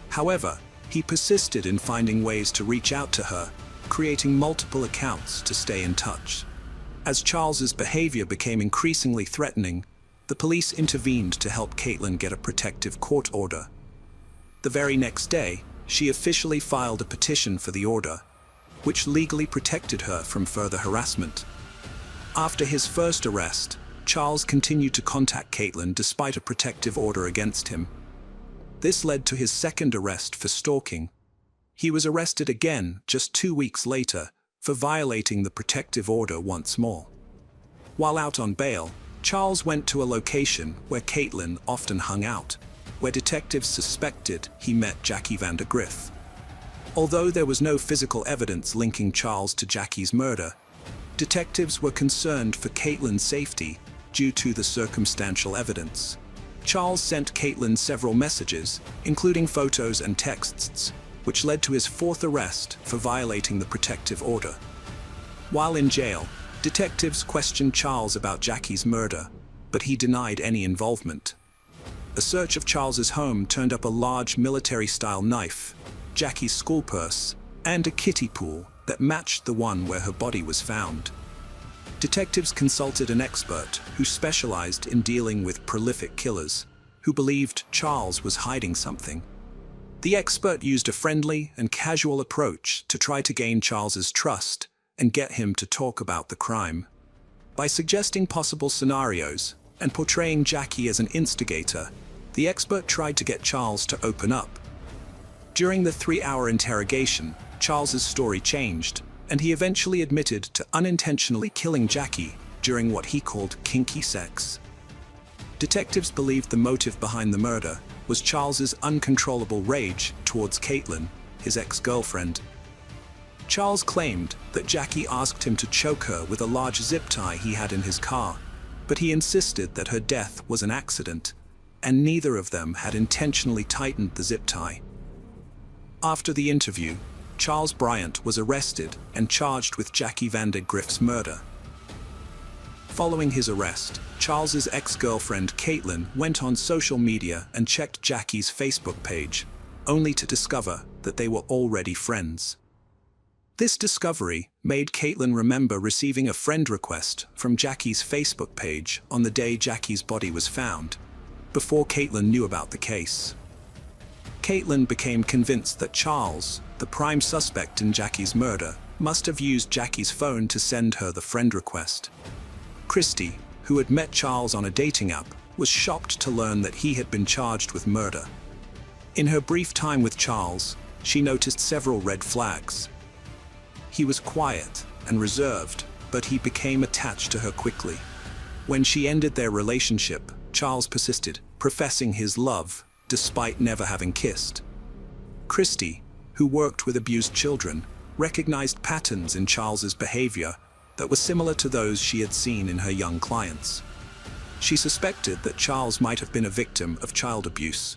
However, he persisted in finding ways to reach out to her, creating multiple accounts to stay in touch. As Charles's behavior became increasingly threatening, the police intervened to help Caitlin get a protective court order. The very next day, she officially filed a petition for the order, which legally protected her from further harassment. After his first arrest, Charles continued to contact Caitlin despite a protective order against him. This led to his second arrest for stalking. He was arrested again just 2 weeks later for violating the protective order once more. While out on bail, Charles went to a location where Caitlin often hung out, where detectives suspected he met Jackie Vandergriff. Although there was no physical evidence linking Charles to Jackie's murder, detectives were concerned for Caitlin's safety due to the circumstantial evidence. Charles sent Caitlin several messages, including photos and texts, which led to his fourth arrest for violating the protective order. While in jail, detectives questioned Charles about Jackie's murder, but he denied any involvement. A search of Charles's home turned up a large military-style knife, Jackie's school purse, and a kiddie pool that matched the one where her body was found. Detectives consulted an expert who specialized in dealing with prolific killers, who believed Charles was hiding something. The expert used a friendly and casual approach to try to gain Charles's trust and get him to talk about the crime. By suggesting possible scenarios and portraying Jackie as an instigator, the expert tried to get Charles to open up. During the 3-hour interrogation, Charles's story changed, and he eventually admitted to unintentionally killing Jackie during what he called kinky sex. Detectives believed the motive behind the murder was Charles's uncontrollable rage towards Caitlin, his ex-girlfriend. Charles claimed that Jackie asked him to choke her with a large zip tie he had in his car, but he insisted that her death was an accident, and neither of them had intentionally tightened the zip tie. After the interview, Charles Bryant was arrested and charged with Jackie Vandergrift's murder. Following his arrest, Charles's ex-girlfriend Caitlin went on social media and checked Jackie's Facebook page, only to discover that they were already friends. This discovery made Caitlin remember receiving a friend request from Jackie's Facebook page on the day Jackie's body was found, before Caitlin knew about the case. Caitlin became convinced that Charles, the prime suspect in Jackie's murder, must have used Jackie's phone to send her the friend request. Christy, who had met Charles on a dating app, was shocked to learn that he had been charged with murder. In her brief time with Charles, she noticed several red flags. He was quiet and reserved, but he became attached to her quickly. When she ended their relationship, Charles persisted, professing his love despite never having kissed. Christy, who worked with abused children, recognized patterns in Charles's behavior that were similar to those she had seen in her young clients. She suspected that Charles might have been a victim of child abuse.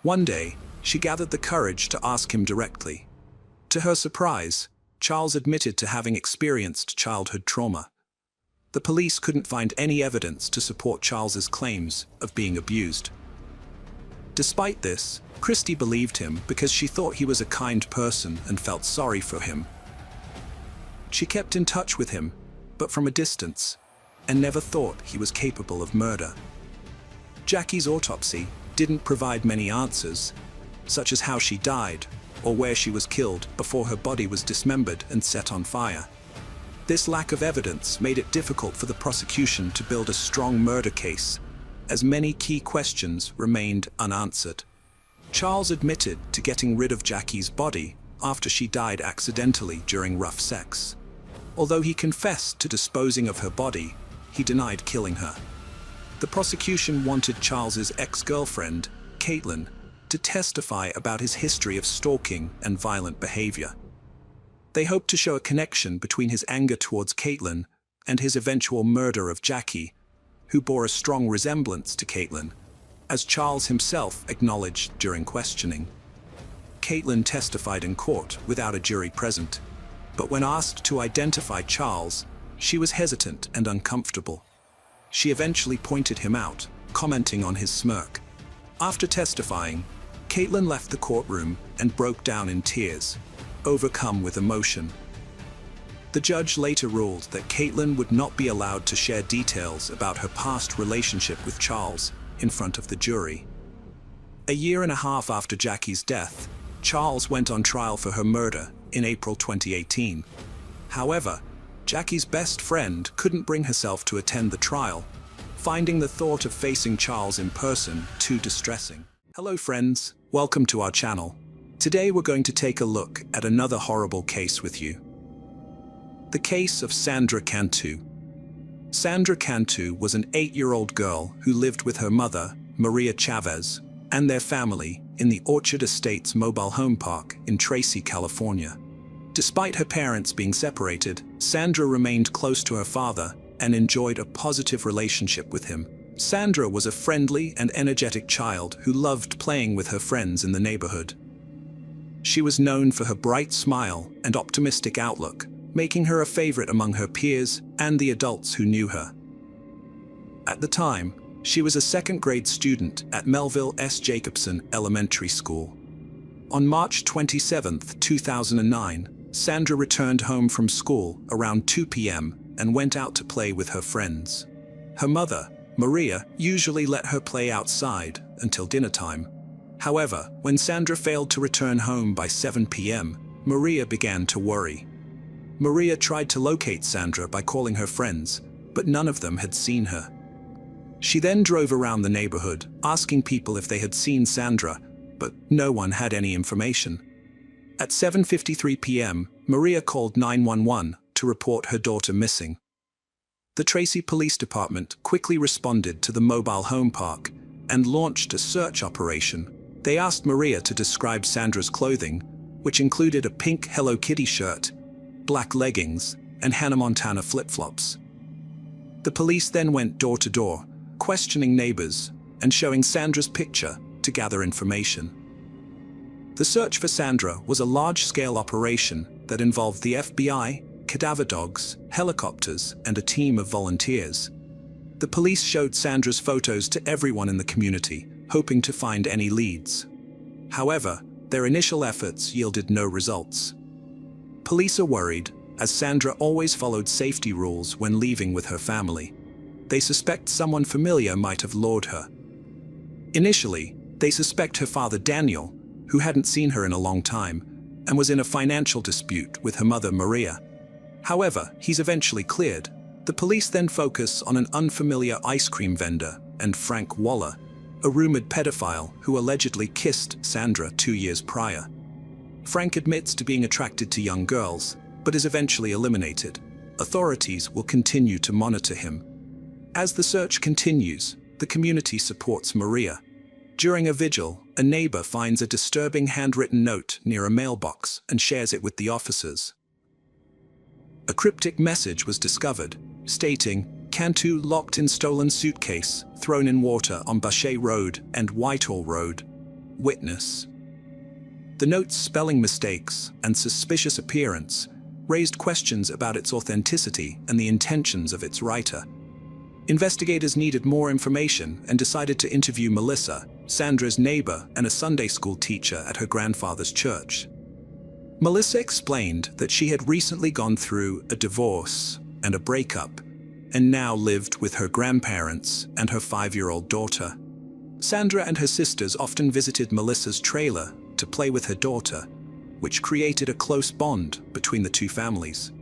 One day, she gathered the courage to ask him directly. To her surprise, Charles admitted to having experienced childhood trauma. The police couldn't find any evidence to support Charles's claims of being abused. Despite this, Christy believed him because she thought he was a kind person and felt sorry for him. She kept in touch with him, but from a distance, and never thought he was capable of murder. Jackie's autopsy didn't provide many answers, such as how she died or where she was killed before her body was dismembered and set on fire. This lack of evidence made it difficult for the prosecution to build a strong murder case, as many key questions remained unanswered. Charles admitted to getting rid of Jackie's body after she died accidentally during rough sex. Although he confessed to disposing of her body, he denied killing her. The prosecution wanted Charles's ex-girlfriend, Caitlin, to testify about his history of stalking and violent behavior. They hoped to show a connection between his anger towards Caitlin and his eventual murder of Jackie, who bore a strong resemblance to Caitlin, as Charles himself acknowledged during questioning. Caitlin testified in court without a jury present, but when asked to identify Charles, she was hesitant and uncomfortable. She eventually pointed him out, commenting on his smirk. After testifying, Caitlin left the courtroom and broke down in tears, overcome with emotion. The judge later ruled that Caitlin would not be allowed to share details about her past relationship with Charles in front of the jury. A year and a half after Jackie's death, Charles went on trial for her murder in April 2018. However, Jackie's best friend couldn't bring herself to attend the trial, finding the thought of facing Charles in person too distressing. Hello friends, welcome to our channel. Today we're going to take a look at another horrible case with you. The case of Sandra Cantu. Sandra Cantu was an 8-year-old girl who lived with her mother, Maria Chavez, and their family in the Orchard Estates mobile home park in Tracy, California. Despite her parents being separated, Sandra remained close to her father and enjoyed a positive relationship with him. Sandra was a friendly and energetic child who loved playing with her friends in the neighborhood. She was known for her bright smile and optimistic outlook, making her a favorite among her peers and the adults who knew her. At the time, she was a second-grade student at Melville S. Jacobson Elementary School. On March 27, 2009, Sandra returned home from school around 2 p.m. and went out to play with her friends. Her mother, Maria, usually let her play outside until dinner time. However, when Sandra failed to return home by 7 p.m., Maria began to worry. Maria tried to locate Sandra by calling her friends, but none of them had seen her. She then drove around the neighborhood, asking people if they had seen Sandra, but no one had any information. At 7:53 p.m., Maria called 911 to report her daughter missing. The Tracy Police Department quickly responded to the mobile home park and launched a search operation. They asked Maria to describe Sandra's clothing, which included a pink Hello Kitty shirt, black leggings, and Hannah Montana flip-flops. The police then went door to door, questioning neighbors and showing Sandra's picture to gather information. The search for Sandra was a large-scale operation that involved the FBI, cadaver dogs, helicopters, and a team of volunteers. The police showed Sandra's photos to everyone in the community, hoping to find any leads. However, their initial efforts yielded no results. Police are worried, as Sandra always followed safety rules when leaving with her family. They suspect someone familiar might have lured her. Initially, they suspect her father Daniel, who hadn't seen her in a long time, and was in a financial dispute with her mother Maria. However, he's eventually cleared. The police then focus on an unfamiliar ice cream vendor and Frank Waller, a rumored pedophile who allegedly kissed Sandra 2 years prior. Frank admits to being attracted to young girls, but is eventually eliminated. Authorities will continue to monitor him. As the search continues, the community supports Maria. During a vigil, a neighbor finds a disturbing handwritten note near a mailbox and shares it with the officers. A cryptic message was discovered, stating, "Cantu locked in stolen suitcase, thrown in water on Bachet Road and Whitehall Road. Witness." The note's spelling mistakes and suspicious appearance raised questions about its authenticity and the intentions of its writer. Investigators needed more information and decided to interview Melissa, Sandra's neighbor and a Sunday school teacher at her grandfather's church. Melissa explained that she had recently gone through a divorce and a breakup, and now lived with her grandparents and her 5-year-old daughter. Sandra and her sisters often visited Melissa's trailer to play with her daughter, which created a close bond between the two families.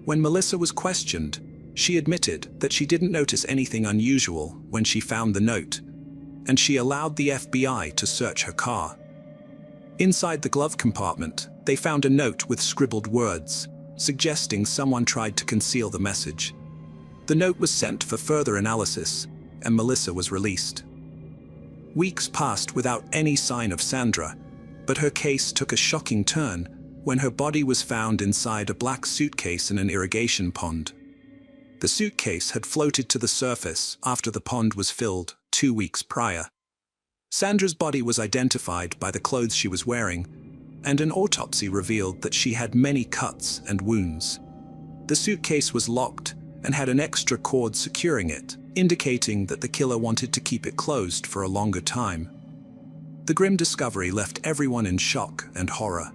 When Melissa was questioned, she admitted that she didn't notice anything unusual when she found the note, and she allowed the FBI to search her car. Inside the glove compartment, they found a note with scribbled words, suggesting someone tried to conceal the message. The note was sent for further analysis, and Melissa was released. Weeks passed without any sign of Sandra, but her case took a shocking turn when her body was found inside a black suitcase in an irrigation pond. The suitcase had floated to the surface after the pond was filled 2 weeks prior. Sandra's body was identified by the clothes she was wearing, and an autopsy revealed that she had many cuts and wounds. The suitcase was locked and had an extra cord securing it, indicating that the killer wanted to keep it closed for a longer time. The grim discovery left everyone in shock and horror.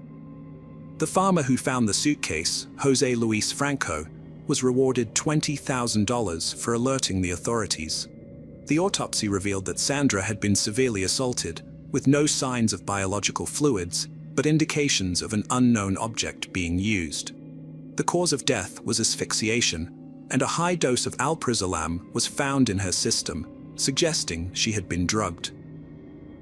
The farmer who found the suitcase, Jose Luis Franco, was rewarded $20,000 for alerting the authorities. The autopsy revealed that Sandra had been severely assaulted, with no signs of biological fluids, but indications of an unknown object being used. The cause of death was asphyxiation, and a high dose of alprazolam was found in her system, suggesting she had been drugged.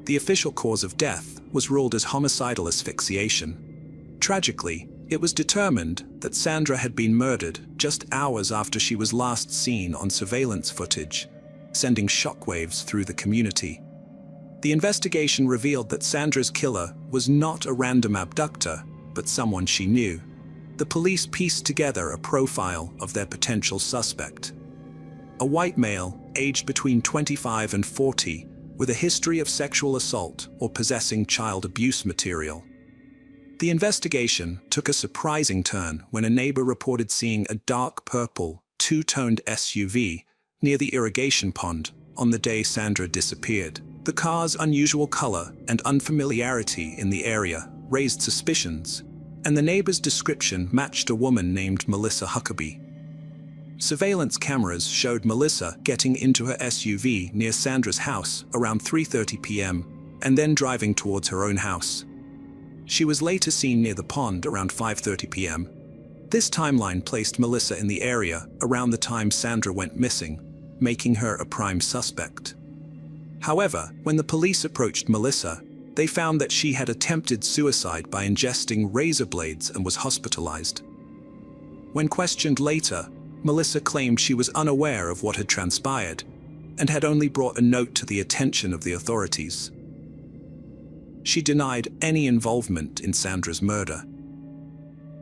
The official cause of death was ruled as homicidal asphyxiation. Tragically, it was determined that Sandra had been murdered just hours after she was last seen on surveillance footage, sending shockwaves through the community. The investigation revealed that Sandra's killer was not a random abductor, but someone she knew. The police pieced together a profile of their potential suspect. A white male, aged between 25 and 40, with a history of sexual assault or possessing child abuse material. The investigation took a surprising turn when a neighbor reported seeing a dark purple, two-toned SUV near the irrigation pond on the day Sandra disappeared. The car's unusual color and unfamiliarity in the area raised suspicions, and the neighbor's description matched a woman named Melissa Huckabee. Surveillance cameras showed Melissa getting into her SUV near Sandra's house around 3:30 p.m., and then driving towards her own house. She was later seen near the pond around 5:30 p.m. This timeline placed Melissa in the area around the time Sandra went missing, making her a prime suspect. However, when the police approached Melissa, they found that she had attempted suicide by ingesting razor blades and was hospitalized. When questioned later, Melissa claimed she was unaware of what had transpired and had only brought a note to the attention of the authorities. She denied any involvement in Sandra's murder.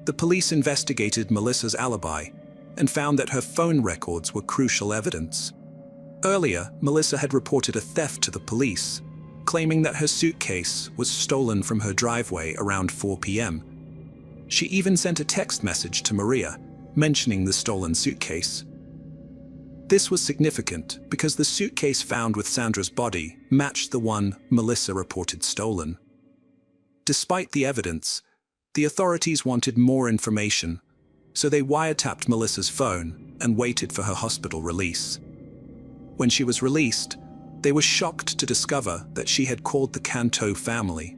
The police investigated Melissa's alibi and found that her phone records were crucial evidence. Earlier, Melissa had reported a theft to the police, claiming that her suitcase was stolen from her driveway around 4 p.m. She even sent a text message to Maria, mentioning the stolen suitcase. This was significant because the suitcase found with Sandra's body matched the one Melissa reported stolen. Despite the evidence, the authorities wanted more information, so they wiretapped Melissa's phone and waited for her hospital release. When she was released, they were shocked to discover that she had called the Canto family.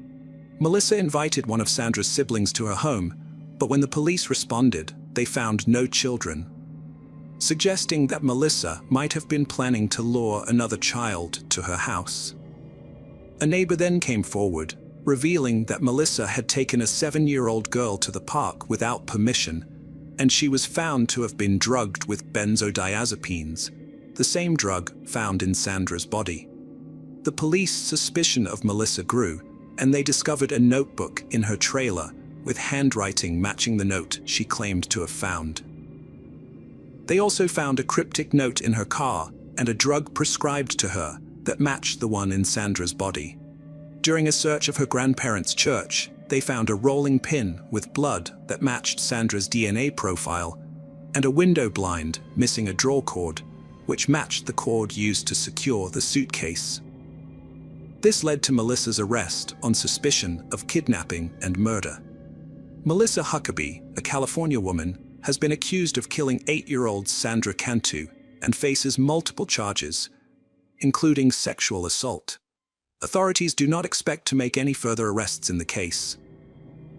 Melissa invited one of Sandra's siblings to her home, but when the police responded, they found no children, suggesting that Melissa might have been planning to lure another child to her house. A neighbor then came forward, revealing that Melissa had taken a 7-year-old girl to the park without permission, and she was found to have been drugged with benzodiazepines, the same drug found in Sandra's body. The police suspicion of Melissa grew, and they discovered a notebook in her trailer with handwriting matching the note she claimed to have found. They also found a cryptic note in her car and a drug prescribed to her that matched the one in Sandra's body. During a search of her grandparents' church, they found a rolling pin with blood that matched Sandra's DNA profile and a window blind missing a drawer cord, which matched the cord used to secure the suitcase. This led to Melissa's arrest on suspicion of kidnapping and murder. Melissa Huckabee, a California woman, has been accused of killing 8-year-old Sandra Cantu and faces multiple charges, including sexual assault. Authorities do not expect to make any further arrests in the case.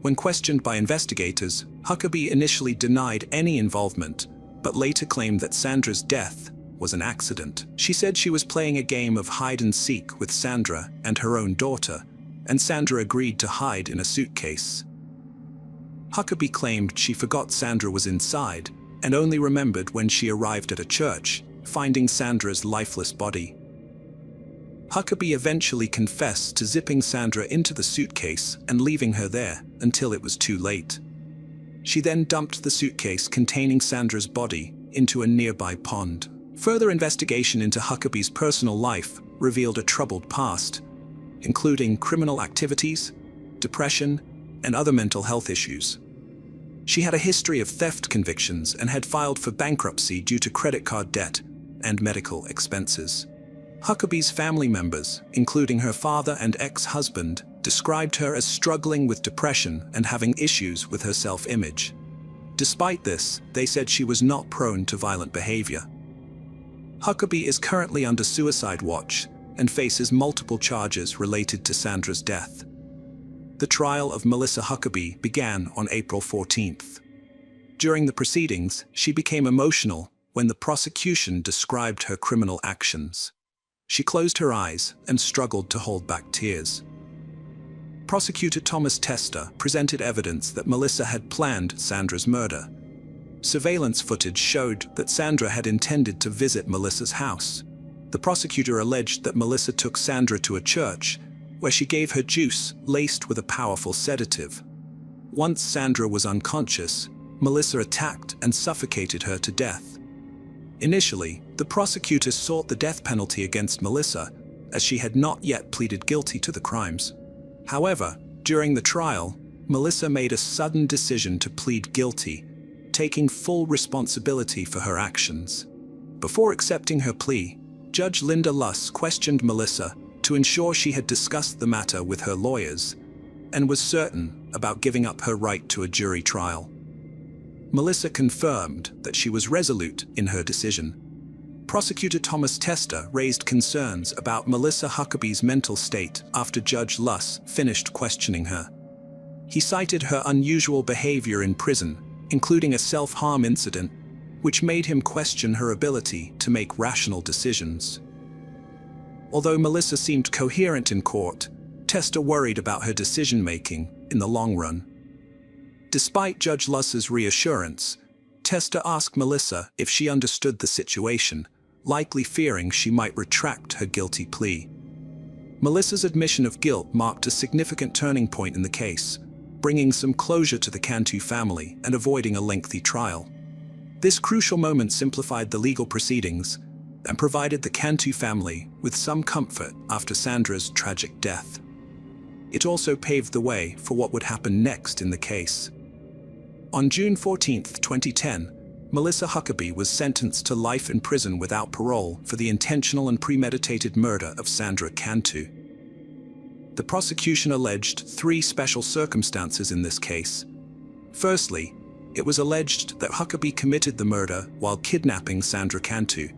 When questioned by investigators, Huckabee initially denied any involvement, but later claimed that Sandra's death was an accident. She said she was playing a game of hide-and-seek with Sandra and her own daughter, and Sandra agreed to hide in a suitcase. Huckabee claimed she forgot Sandra was inside and only remembered when she arrived at a church, finding Sandra's lifeless body. Huckabee eventually confessed to zipping Sandra into the suitcase and leaving her there until it was too late. She then dumped the suitcase containing Sandra's body into a nearby pond. Further investigation into Huckabee's personal life revealed a troubled past, including criminal activities, depression, and other mental health issues. She had a history of theft convictions and had filed for bankruptcy due to credit card debt and medical expenses. Huckabee's family members, including her father and ex-husband, described her as struggling with depression and having issues with her self-image. Despite this, they said she was not prone to violent behavior. Huckabee is currently under suicide watch and faces multiple charges related to Sandra's death. The trial of Melissa Huckabee began on April 14th. During the proceedings, she became emotional when the prosecution described her criminal actions. She closed her eyes and struggled to hold back tears. Prosecutor Thomas Tester presented evidence that Melissa had planned Sandra's murder. Surveillance footage showed that Sandra had intended to visit Melissa's house. The prosecutor alleged that Melissa took Sandra to a church, where she gave her juice laced with a powerful sedative. Once Sandra was unconscious, Melissa attacked and suffocated her to death. Initially, the prosecutor sought the death penalty against Melissa, as she had not yet pleaded guilty to the crimes. However, during the trial, Melissa made a sudden decision to plead guilty, taking full responsibility for her actions. Before accepting her plea, Judge Linda Luss questioned Melissa to ensure she had discussed the matter with her lawyers and was certain about giving up her right to a jury trial. Melissa confirmed that she was resolute in her decision. Prosecutor Thomas Tester raised concerns about Melissa Huckabee's mental state after Judge Luss finished questioning her. He cited her unusual behavior in prison, including a self-harm incident, which made him question her ability to make rational decisions. Although Melissa seemed coherent in court, Tester worried about her decision-making in the long run. Despite Judge Luss's reassurance, Tester asked Melissa if she understood the situation, likely fearing she might retract her guilty plea. Melissa's admission of guilt marked a significant turning point in the case, bringing some closure to the Cantu family and avoiding a lengthy trial. This crucial moment simplified the legal proceedings and provided the Cantu family with some comfort after Sandra's tragic death. It also paved the way for what would happen next in the case. On June 14, 2010, Melissa Huckabee was sentenced to life in prison without parole for the intentional and premeditated murder of Sandra Cantu. The prosecution alleged three special circumstances in this case. Firstly, it was alleged that Huckabee committed the murder while kidnapping Sandra Cantu,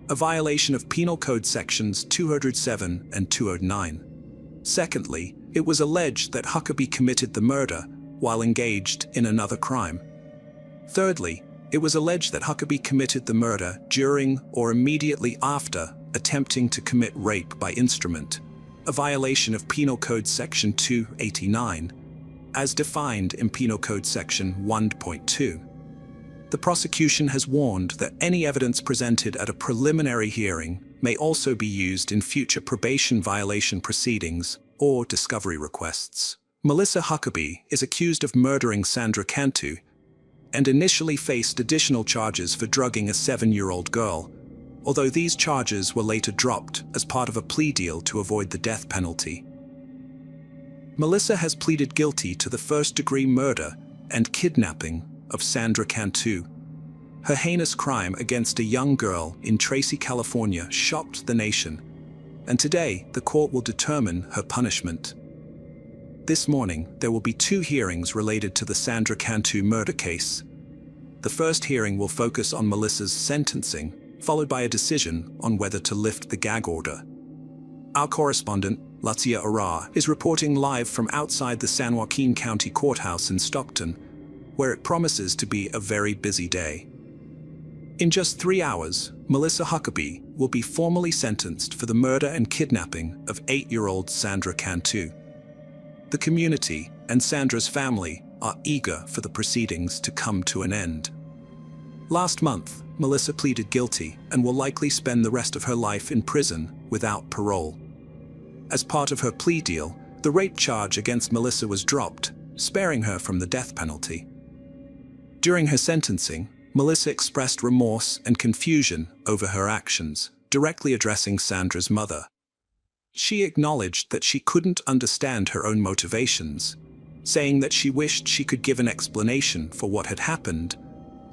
a violation of Penal Code Sections 207 and 209. Secondly, it was alleged that Huckabee committed the murder while engaged in another crime. Thirdly, it was alleged that Huckabee committed the murder during or immediately after attempting to commit rape by instrument, a violation of Penal Code Section 289, as defined in Penal Code Section 1.2. The prosecution has warned that any evidence presented at a preliminary hearing may also be used in future probation violation proceedings or discovery requests. Melissa Huckabee is accused of murdering Sandra Cantu and initially faced additional charges for drugging a 7-year-old girl, although these charges were later dropped as part of a plea deal to avoid the death penalty. Melissa has pleaded guilty to the first-degree murder and kidnapping of Sandra Cantu. Her heinous crime against a young girl in Tracy, California shocked the nation, and today the court will determine her punishment. This morning, there will be 2 hearings related to the Sandra Cantu murder case. The first hearing will focus on Melissa's sentencing, followed by a decision on whether to lift the gag order. Our correspondent, Latia Ara, is reporting live from outside the San Joaquin County Courthouse in Stockton, where it promises to be a very busy day. In just 3 hours, Melissa Huckabee will be formally sentenced for the murder and kidnapping of 8-year-old Sandra Cantu. The community and Sandra's family are eager for the proceedings to come to an end. Last month, Melissa pleaded guilty and will likely spend the rest of her life in prison without parole. As part of her plea deal, the rape charge against Melissa was dropped, sparing her from the death penalty. During her sentencing, Melissa expressed remorse and confusion over her actions, directly addressing Sandra's mother. She acknowledged that she couldn't understand her own motivations, saying that she wished she could give an explanation for what had happened,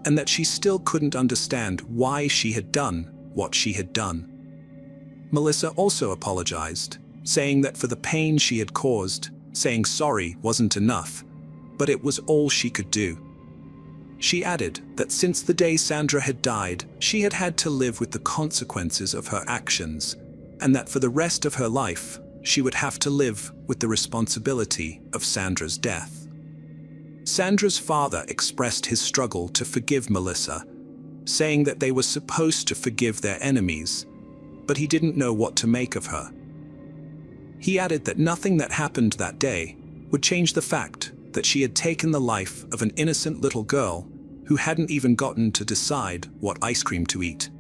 and that she still couldn't understand why she had done what she had done. Melissa also apologized, saying that for the pain she had caused, saying sorry wasn't enough, but it was all she could do. She added that since the day Sandra had died, she had had to live with the consequences of her actions, and that for the rest of her life, she would have to live with the responsibility of Sandra's death. Sandra's father expressed his struggle to forgive Melissa, saying that they were supposed to forgive their enemies, but he didn't know what to make of her. He added that nothing that happened that day would change the fact that she had taken the life of an innocent little girl who hadn't even gotten to decide what ice cream to eat.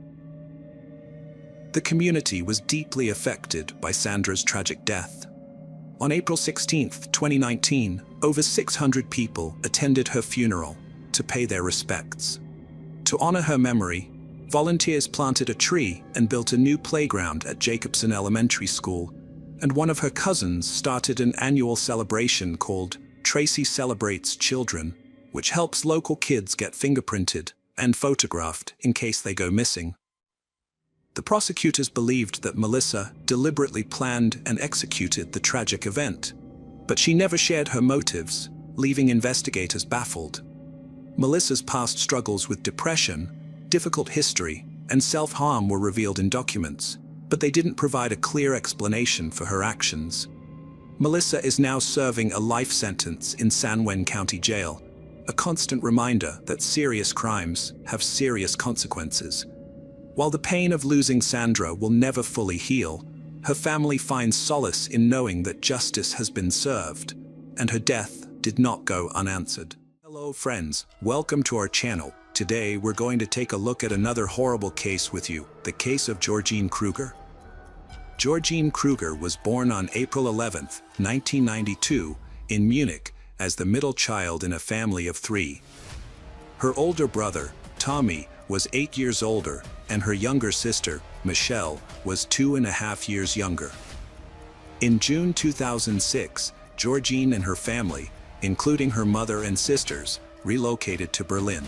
The community was deeply affected by Sandra's tragic death. On April 16, 2019, over 600 people attended her funeral to pay their respects. To honor her memory, volunteers planted a tree and built a new playground at Jacobson Elementary School, and one of her cousins started an annual celebration called Tracy Celebrates Children, which helps local kids get fingerprinted and photographed in case they go missing. The prosecutors believed that Melissa deliberately planned and executed the tragic event, but she never shared her motives, leaving investigators baffled. Melissa's past struggles with depression, difficult history, and self-harm were revealed in documents, but they didn't provide a clear explanation for her actions. Melissa is now serving a life sentence in San Juan County Jail, a constant reminder that serious crimes have serious consequences. While the pain of losing Sandra will never fully heal, her family finds solace in knowing that justice has been served, and her death did not go unanswered. Hello friends, welcome to our channel. Today we're going to take a look at another horrible case with you, the case of Georgine Kruger. Georgine Kruger was born on April 11, 1992, in Munich, as the middle child in a family of 3. Her older brother, Tommy, was 8 years older, and her younger sister, Michelle, was 2.5 years younger. In June 2006, Georgine and her family, including her mother and sisters, relocated to Berlin.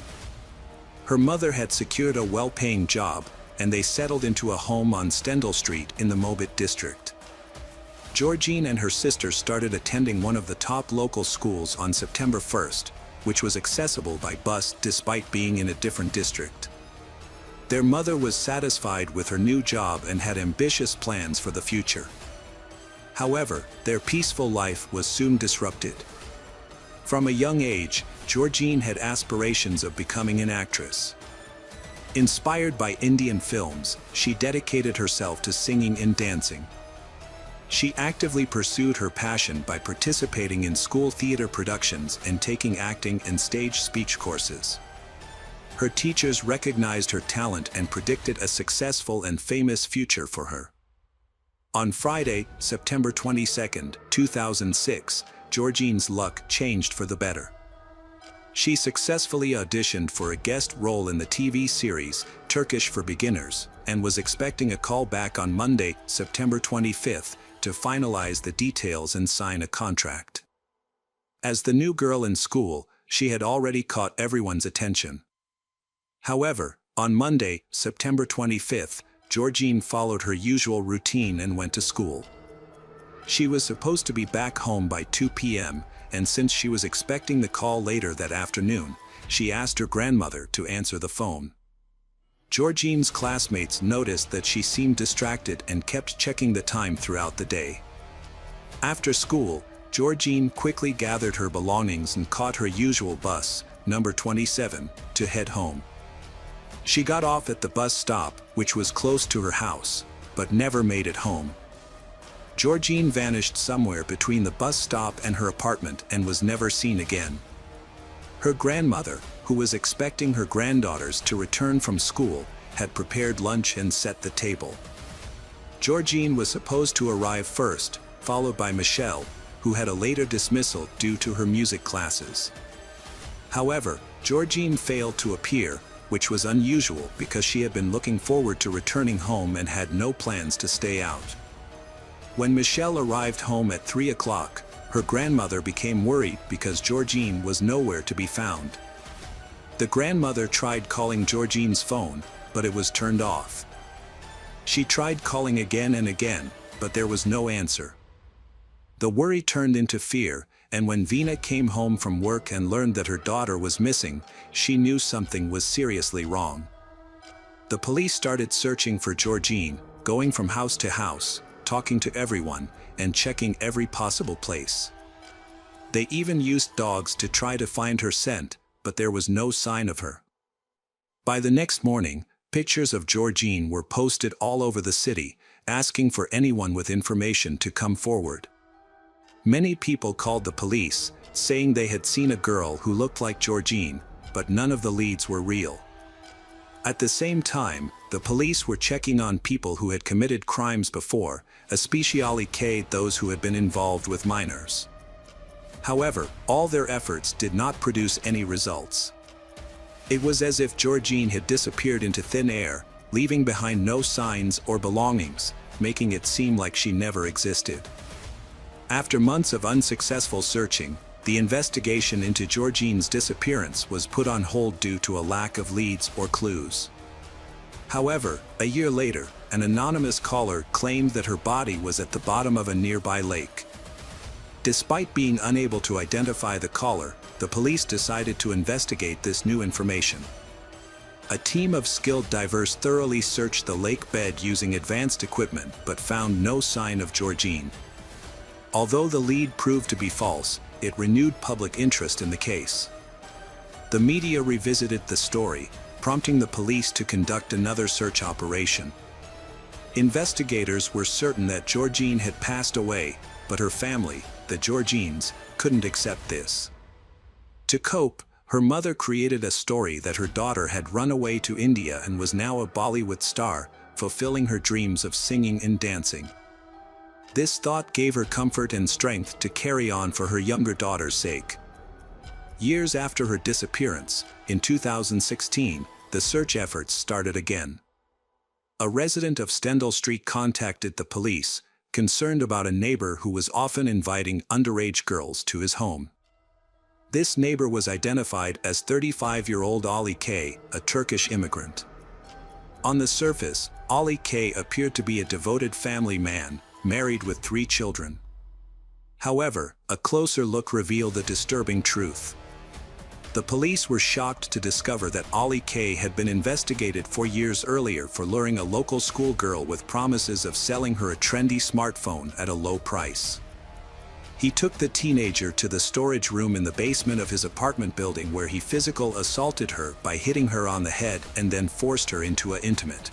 Her mother had secured a well-paying job, and they settled into a home on Stendal Street in the Mobit district. Georgine and her sister started attending one of the top local schools on September 1st, which was accessible by bus despite being in a different district. Their mother was satisfied with her new job and had ambitious plans for the future. However, their peaceful life was soon disrupted. From a young age, Georgine had aspirations of becoming an actress. Inspired by Indian films, she dedicated herself to singing and dancing. She actively pursued her passion by participating in school theater productions and taking acting and stage speech courses. Her teachers recognized her talent and predicted a successful and famous future for her. On Friday, September 22, 2006, Georgine's luck changed for the better. She successfully auditioned for a guest role in the TV series Turkish for Beginners and was expecting a call back on Monday, September 25th, to finalize the details and sign a contract. As the new girl in school, she had already caught everyone's attention. However, on Monday, September 25th, Georgine followed her usual routine and went to school. She was supposed to be back home by 2 p.m., and since she was expecting the call later that afternoon, she asked her grandmother to answer the phone. Georgine's classmates noticed that she seemed distracted and kept checking the time throughout the day. After school, Georgine quickly gathered her belongings and caught her usual bus, number 27, to head home. She got off at the bus stop, which was close to her house, but never made it home. Georgine vanished somewhere between the bus stop and her apartment and was never seen again. Her grandmother, who was expecting her granddaughters to return from school, had prepared lunch and set the table. Georgine was supposed to arrive first, followed by Michelle, who had a later dismissal due to her music classes. However, Georgine failed to appear, which was unusual because she had been looking forward to returning home and had no plans to stay out. When Michelle arrived home at 3 o'clock, her grandmother became worried because Georgine was nowhere to be found. The grandmother tried calling Georgine's phone, but it was turned off. She tried calling again and again, but there was no answer. The worry turned into fear, and when Vina came home from work and learned that her daughter was missing, she knew something was seriously wrong. The police started searching for Georgine, going from house to house, talking to everyone, and checking every possible place. They even used dogs to try to find her scent, but there was no sign of her. By the next morning, pictures of Georgine were posted all over the city, asking for anyone with information to come forward. Many people called the police, saying they had seen a girl who looked like Georgine, but none of the leads were real. At the same time, the police were checking on people who had committed crimes before, especially those who had been involved with minors. However, all their efforts did not produce any results. It was as if Georgine had disappeared into thin air, leaving behind no signs or belongings, making it seem like she never existed. After months of unsuccessful searching, the investigation into Georgine's disappearance was put on hold due to a lack of leads or clues. However, a year later, an anonymous caller claimed that her body was at the bottom of a nearby lake. Despite being unable to identify the caller, the police decided to investigate this new information. A team of skilled divers thoroughly searched the lake bed using advanced equipment but found no sign of Georgine. Although the lead proved to be false, it renewed public interest in the case. The media revisited the story, prompting the police to conduct another search operation. Investigators were certain that Georgine had passed away, but her family, the Georgines, couldn't accept this. To cope, her mother created a story that her daughter had run away to India and was now a Bollywood star, fulfilling her dreams of singing and dancing. This thought gave her comfort and strength to carry on for her younger daughter's sake. Years after her disappearance, in 2016, the search efforts started again. A resident of Stendhal Street contacted the police, concerned about a neighbor who was often inviting underage girls to his home. This neighbor was identified as 35-year-old Ali K., a Turkish immigrant. On the surface, Ali K. appeared to be a devoted family man, married with 3 children. However, a closer look revealed the disturbing truth. The police were shocked to discover that Ali K. had been investigated 4 years earlier for luring a local schoolgirl with promises of selling her a trendy smartphone at a low price. He took the teenager to the storage room in the basement of his apartment building where he physically assaulted her by hitting her on the head and then forced her into an intimate.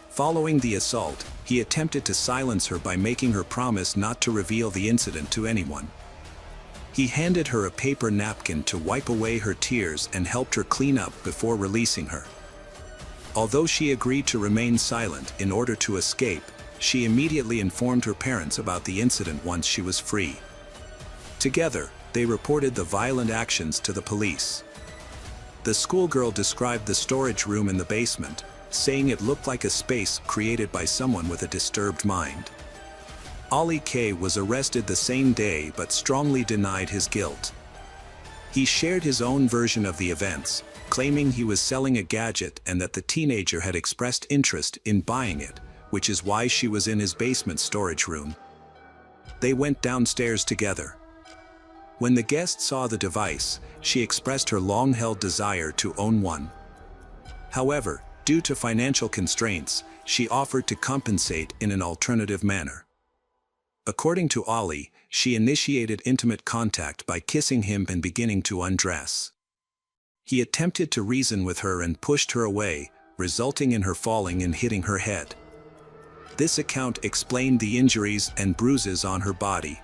Following the assault, he attempted to silence her by making her promise not to reveal the incident to anyone. He handed her a paper napkin to wipe away her tears and helped her clean up before releasing her. Although she agreed to remain silent in order to escape, she immediately informed her parents about the incident once she was free. Together, they reported the violent actions to the police. The schoolgirl described the storage room in the basement, saying it looked like a space created by someone with a disturbed mind. Ali K. was arrested the same day but strongly denied his guilt. He shared his own version of the events, claiming he was selling a gadget and that the teenager had expressed interest in buying it, which is why she was in his basement storage room. They went downstairs together. When the guest saw the device, she expressed her long-held desire to own one. However, due to financial constraints, she offered to compensate in an alternative manner. According to Ali, she initiated intimate contact by kissing him and beginning to undress. He attempted to reason with her and pushed her away, resulting in her falling and hitting her head. This account explained the injuries and bruises on her body.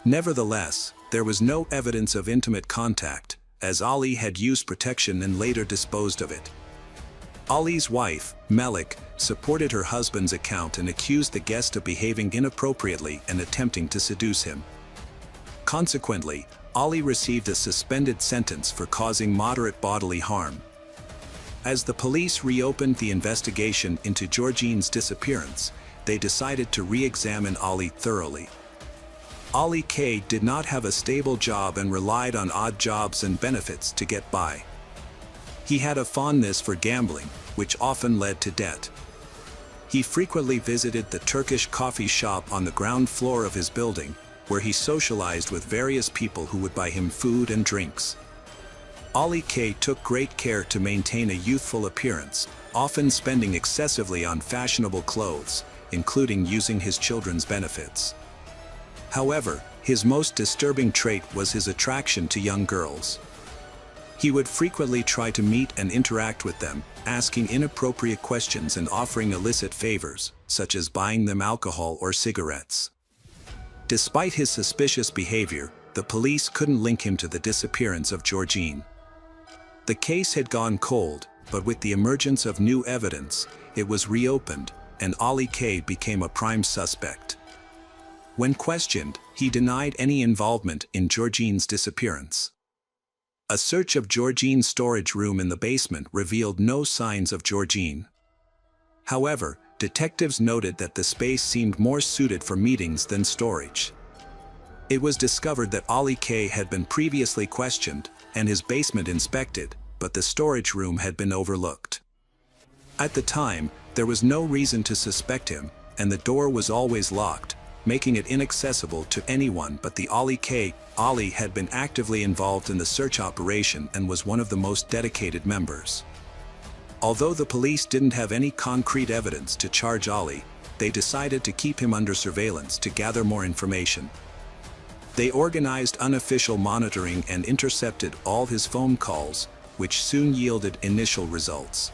Nevertheless, there was no evidence of intimate contact, as Ali had used protection and later disposed of it. Ali's wife, Melik, supported her husband's account and accused the guest of behaving inappropriately and attempting to seduce him. Consequently, Ali received a suspended sentence for causing moderate bodily harm. As the police reopened the investigation into Georgine's disappearance, they decided to re-examine Ali thoroughly. Ali K. did not have a stable job and relied on odd jobs and benefits to get by. He had a fondness for gambling, which often led to debt. He frequently visited the Turkish coffee shop on the ground floor of his building, where he socialized with various people who would buy him food and drinks. Ali K. took great care to maintain a youthful appearance, often spending excessively on fashionable clothes, including using his children's benefits. However, his most disturbing trait was his attraction to young girls. He would frequently try to meet and interact with them, asking inappropriate questions and offering illicit favors, such as buying them alcohol or cigarettes. Despite his suspicious behavior, the police couldn't link him to the disappearance of Georgine. The case had gone cold, but with the emergence of new evidence, it was reopened, and Ali K. became a prime suspect. When questioned, he denied any involvement in Georgine's disappearance. A search of Georgine's storage room in the basement revealed no signs of Georgine. However, detectives noted that the space seemed more suited for meetings than storage. It was discovered that Ali K. had been previously questioned and his basement inspected, but the storage room had been overlooked. At the time, there was no reason to suspect him, and the door was always locked, making it inaccessible to anyone but the Ali K. Ali had been actively involved in the search operation and was one of the most dedicated members. Although the police didn't have any concrete evidence to charge Ali, they decided to keep him under surveillance to gather more information. They organized unofficial monitoring and intercepted all his phone calls, which soon yielded initial results.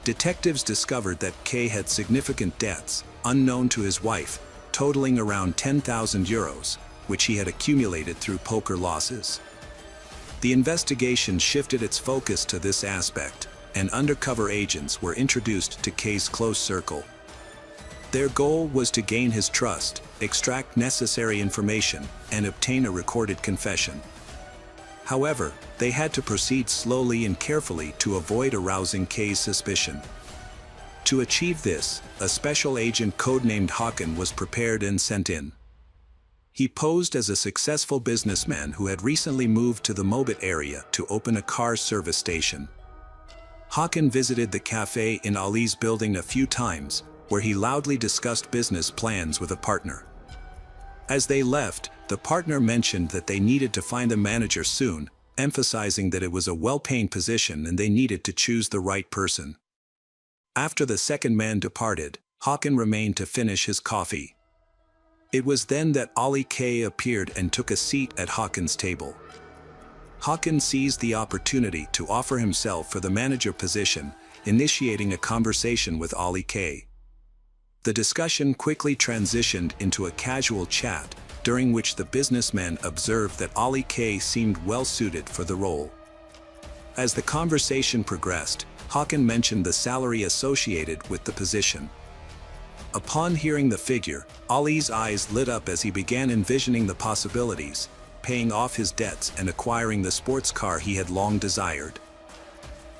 Detectives discovered that K had significant debts, unknown to his wife, totaling around 10,000 euros, which he had accumulated through poker losses. The investigation shifted its focus to this aspect, and undercover agents were introduced to K's close circle. Their goal was to gain his trust, extract necessary information, and obtain a recorded confession. However, they had to proceed slowly and carefully to avoid arousing K's suspicion. To achieve this, a special agent codenamed Hakan was prepared and sent in. He posed as a successful businessman who had recently moved to the Mobit area to open a car service station. Hakan visited the cafe in Ali's building a few times, where he loudly discussed business plans with a partner. As they left, the partner mentioned that they needed to find a manager soon, emphasizing that it was a well-paying position and they needed to choose the right person. After the second man departed, Hakan remained to finish his coffee. It was then that Ali K appeared and took a seat at Hakan's table. Hakan seized the opportunity to offer himself for the manager position, initiating a conversation with Ali K. The discussion quickly transitioned into a casual chat, during which the businessman observed that Ali K seemed well suited for the role. As the conversation progressed, Hakan mentioned the salary associated with the position. Upon hearing the figure, Ali's eyes lit up as he began envisioning the possibilities, paying off his debts and acquiring the sports car he had long desired.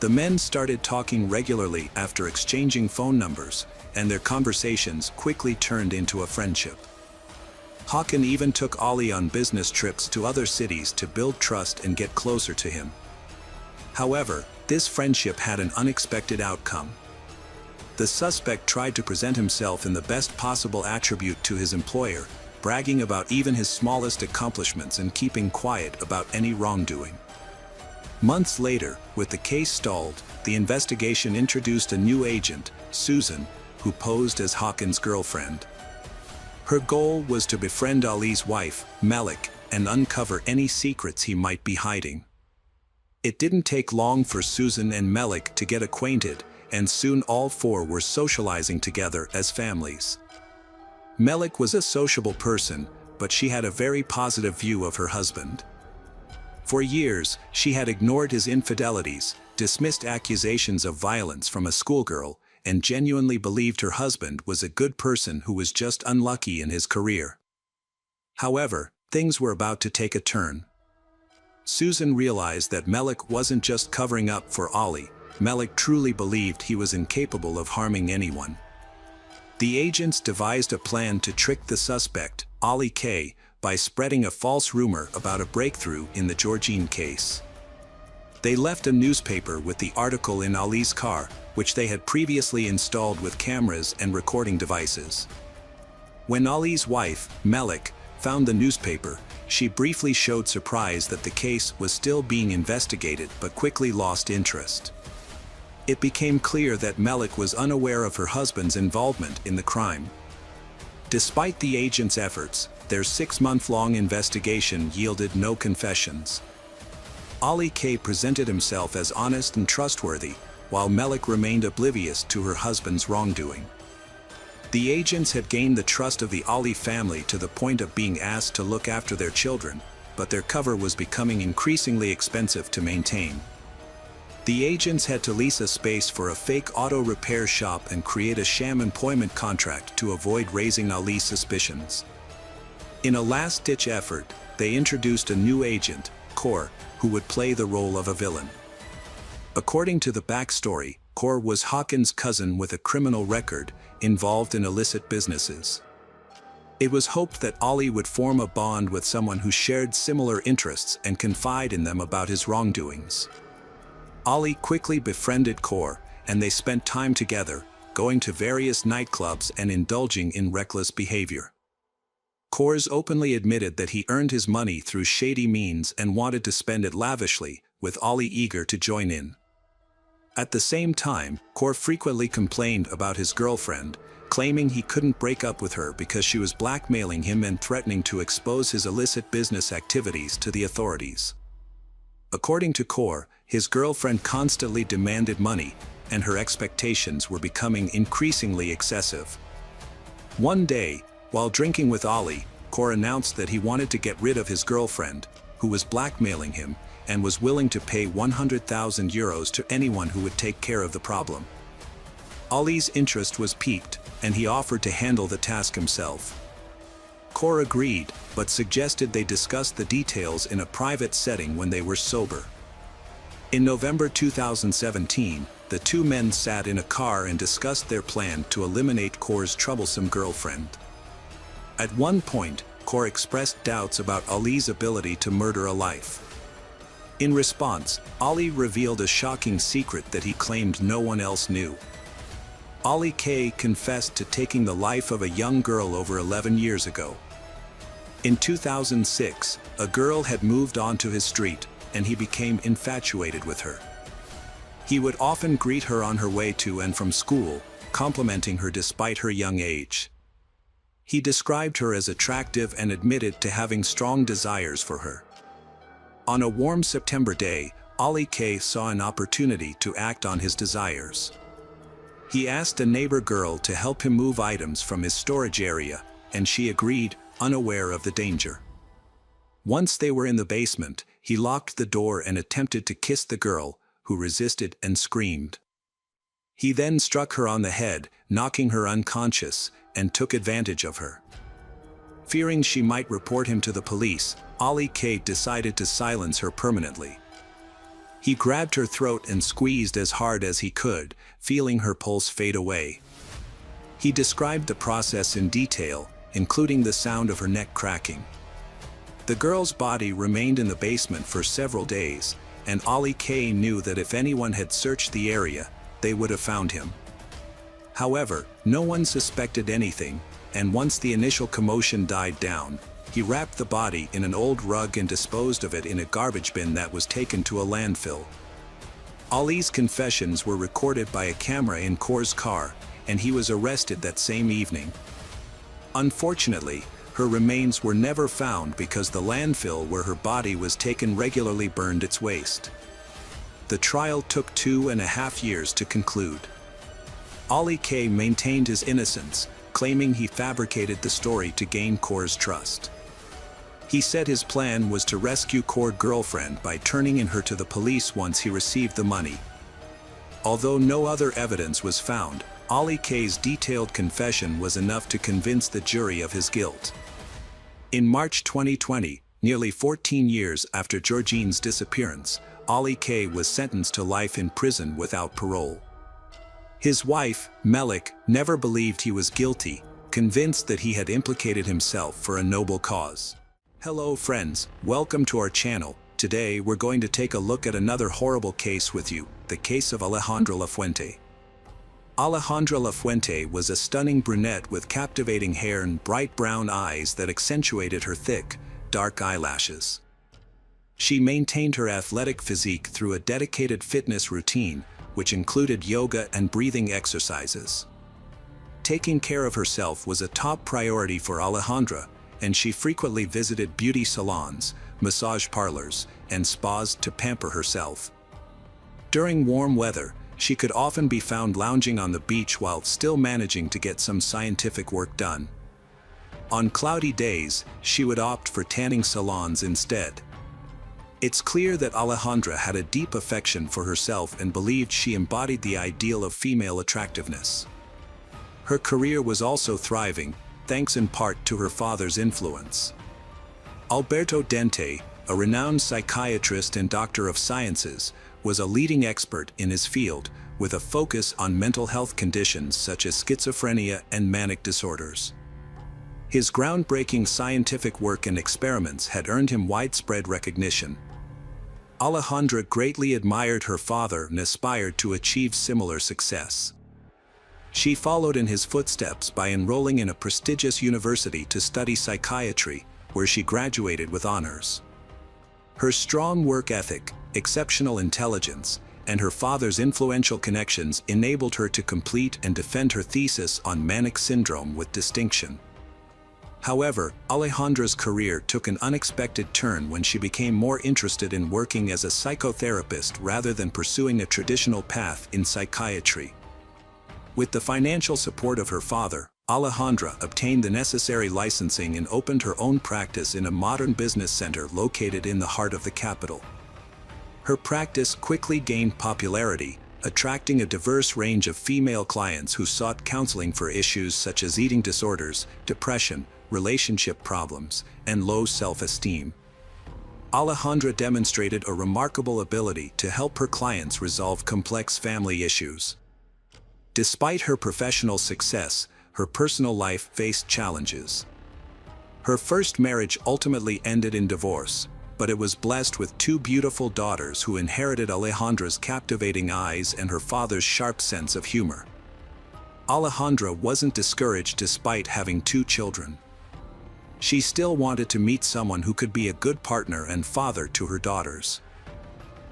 The men started talking regularly after exchanging phone numbers, and their conversations quickly turned into a friendship. Hakan even took Ali on business trips to other cities to build trust and get closer to him. However, this friendship had an unexpected outcome. The suspect tried to present himself in the best possible attribute to his employer, bragging about even his smallest accomplishments and keeping quiet about any wrongdoing. Months later, with the case stalled, the investigation introduced a new agent, Susan, who posed as Hakan's girlfriend. Her goal was to befriend Ali's wife, Melik, and uncover any secrets he might be hiding. It didn't take long for Susan and Melik to get acquainted, and soon all four were socializing together as families. Melik was a sociable person, but she had a very positive view of her husband. For years, she had ignored his infidelities, dismissed accusations of violence from a schoolgirl, and genuinely believed her husband was a good person who was just unlucky in his career. However, things were about to take a turn. Susan realized that Melik wasn't just covering up for Ali. Melik truly believed he was incapable of harming anyone. The agents devised a plan to trick the suspect, Ali K, by spreading a false rumor about a breakthrough in the Georgine case. They left a newspaper with the article in Ali's car, which they had previously installed with cameras and recording devices. When Ali's wife, Melik, found the newspaper, she briefly showed surprise that the case was still being investigated but quickly lost interest. It became clear that Melik was unaware of her husband's involvement in the crime. Despite the agents' efforts, their 6-month-long investigation yielded no confessions. Ali K presented himself as honest and trustworthy, while Melik remained oblivious to her husband's wrongdoing. The agents had gained the trust of the Ali family to the point of being asked to look after their children, but their cover was becoming increasingly expensive to maintain. The agents had to lease a space for a fake auto repair shop and create a sham employment contract to avoid raising Ali's suspicions. In a last-ditch effort, they introduced a new agent, Kaur, who would play the role of a villain. According to the backstory, Kaur was Hakan's cousin with a criminal record, involved in illicit businesses. It was hoped that Ali would form a bond with someone who shared similar interests and confide in them about his wrongdoings. Ali quickly befriended Kaur, and they spent time together, going to various nightclubs and indulging in reckless behavior. Kaur openly admitted that he earned his money through shady means and wanted to spend it lavishly, with Ali eager to join in. At the same time, Kor frequently complained about his girlfriend, claiming he couldn't break up with her because she was blackmailing him and threatening to expose his illicit business activities to the authorities. According to Kor, his girlfriend constantly demanded money, and her expectations were becoming increasingly excessive. One day, while drinking with Ali, Kor announced that he wanted to get rid of his girlfriend, who was blackmailing him, and was willing to pay 100,000 euros to anyone who would take care of the problem. Ali's interest was piqued, and he offered to handle the task himself. Kor agreed, but suggested they discuss the details in a private setting when they were sober. In November 2017, the two men sat in a car and discussed their plan to eliminate Kor's troublesome girlfriend. At one point, Kor expressed doubts about Ali's ability to murder a life. In response, Ali revealed a shocking secret that he claimed no one else knew. Ali K confessed to taking the life of a young girl over 11 years ago. In 2006, a girl had moved onto his street, and he became infatuated with her. He would often greet her on her way to and from school, complimenting her despite her young age. He described her as attractive and admitted to having strong desires for her. On a warm September day, Ali K saw an opportunity to act on his desires. He asked a neighbor girl to help him move items from his storage area, and she agreed, unaware of the danger. Once they were in the basement, he locked the door and attempted to kiss the girl, who resisted and screamed. He then struck her on the head, knocking her unconscious, and took advantage of her. Fearing she might report him to the police, Ali K decided to silence her permanently. He grabbed her throat and squeezed as hard as he could, feeling her pulse fade away. He described the process in detail, including the sound of her neck cracking. The girl's body remained in the basement for several days, and Ali K knew that if anyone had searched the area, they would have found him. However, no one suspected anything, and once the initial commotion died down, he wrapped the body in an old rug and disposed of it in a garbage bin that was taken to a landfill. Ali's confessions were recorded by a camera in Kor's car, and he was arrested that same evening. Unfortunately, her remains were never found because the landfill where her body was taken regularly burned its waste. The trial took 2.5 years to conclude. Ali K maintained his innocence, claiming he fabricated the story to gain Kor's trust. He said his plan was to rescue Kor's girlfriend by turning in her to the police once he received the money. Although no other evidence was found, Ali K's detailed confession was enough to convince the jury of his guilt. In March 2020, nearly 14 years after Georgine's disappearance, Ali K was sentenced to life in prison without parole. His wife, Melik, never believed he was guilty, convinced that he had implicated himself for a noble cause. Hello friends, welcome to our channel. Today we're going to take a look at another horrible case with you, the case of Alejandra Lafuente. Alejandra Lafuente was a stunning brunette with captivating hair and bright brown eyes that accentuated her thick, dark eyelashes. She maintained her athletic physique through a dedicated fitness routine, which included yoga and breathing exercises. Taking care of herself was a top priority for Alejandra, and she frequently visited beauty salons, massage parlors, and spas to pamper herself. During warm weather, she could often be found lounging on the beach while still managing to get some scientific work done. On cloudy days, she would opt for tanning salons instead. It's clear that Alejandra had a deep affection for herself and believed she embodied the ideal of female attractiveness. Her career was also thriving, thanks in part to her father's influence. Alberto Dente, a renowned psychiatrist and doctor of sciences, was a leading expert in his field, with a focus on mental health conditions such as schizophrenia and manic disorders. His groundbreaking scientific work and experiments had earned him widespread recognition. Alejandra greatly admired her father and aspired to achieve similar success. She followed in his footsteps by enrolling in a prestigious university to study psychiatry, where she graduated with honors. Her strong work ethic, exceptional intelligence, and her father's influential connections enabled her to complete and defend her thesis on manic syndrome with distinction. However, Alejandra's career took an unexpected turn when she became more interested in working as a psychotherapist rather than pursuing a traditional path in psychiatry. With the financial support of her father, Alejandra obtained the necessary licensing and opened her own practice in a modern business center located in the heart of the capital. Her practice quickly gained popularity, attracting a diverse range of female clients who sought counseling for issues such as eating disorders, depression, relationship problems, and low self-esteem. Alejandra demonstrated a remarkable ability to help her clients resolve complex family issues. Despite her professional success, her personal life faced challenges. Her first marriage ultimately ended in divorce, but it was blessed with two beautiful daughters who inherited Alejandra's captivating eyes and her father's sharp sense of humor. Alejandra wasn't discouraged despite having two children. She still wanted to meet someone who could be a good partner and father to her daughters.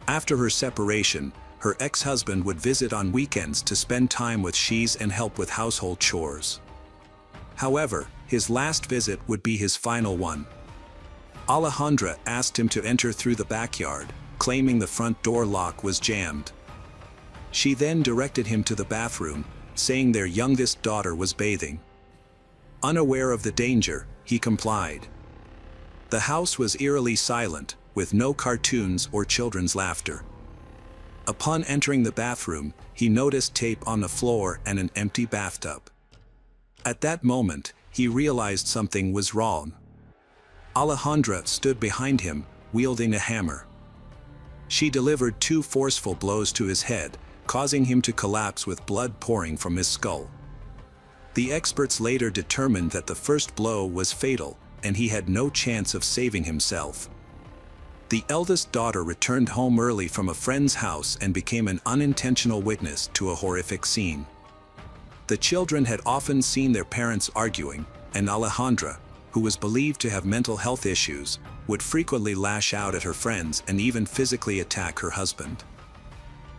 After her separation, her ex-husband would visit on weekends to spend time with Shees and help with household chores. However, his last visit would be his final one. Alejandra asked him to enter through the backyard, claiming the front door lock was jammed. She then directed him to the bathroom, saying their youngest daughter was bathing. Unaware of the danger, he complied. The house was eerily silent, with no cartoons or children's laughter. Upon entering the bathroom, he noticed tape on the floor and an empty bathtub. At that moment, he realized something was wrong. Alejandra stood behind him, wielding a hammer. She delivered two forceful blows to his head, causing him to collapse with blood pouring from his skull. The experts later determined that the first blow was fatal, and he had no chance of saving himself. The eldest daughter returned home early from a friend's house and became an unintentional witness to a horrific scene. The children had often seen their parents arguing, and Alejandra, who was believed to have mental health issues, would frequently lash out at her friends and even physically attack her husband.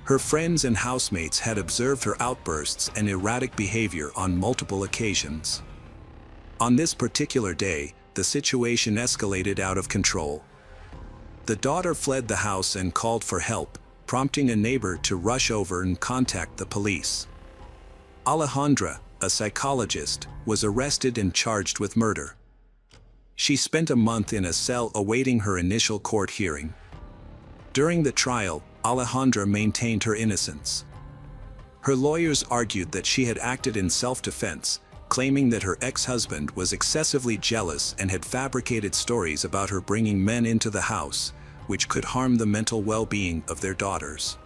Her friends and housemates had observed her outbursts and erratic behavior on multiple occasions. On this particular day, the situation escalated out of control. The daughter fled the house and called for help, prompting a neighbor to rush over and contact the police. Alejandra, a psychologist, was arrested and charged with murder. She spent a month in a cell awaiting her initial court hearing. During the trial, Alejandra maintained her innocence. Her lawyers argued that she had acted in self-defense, claiming that her ex-husband was excessively jealous and had fabricated stories about her bringing men into the house, which could harm the mental well-being of their daughters.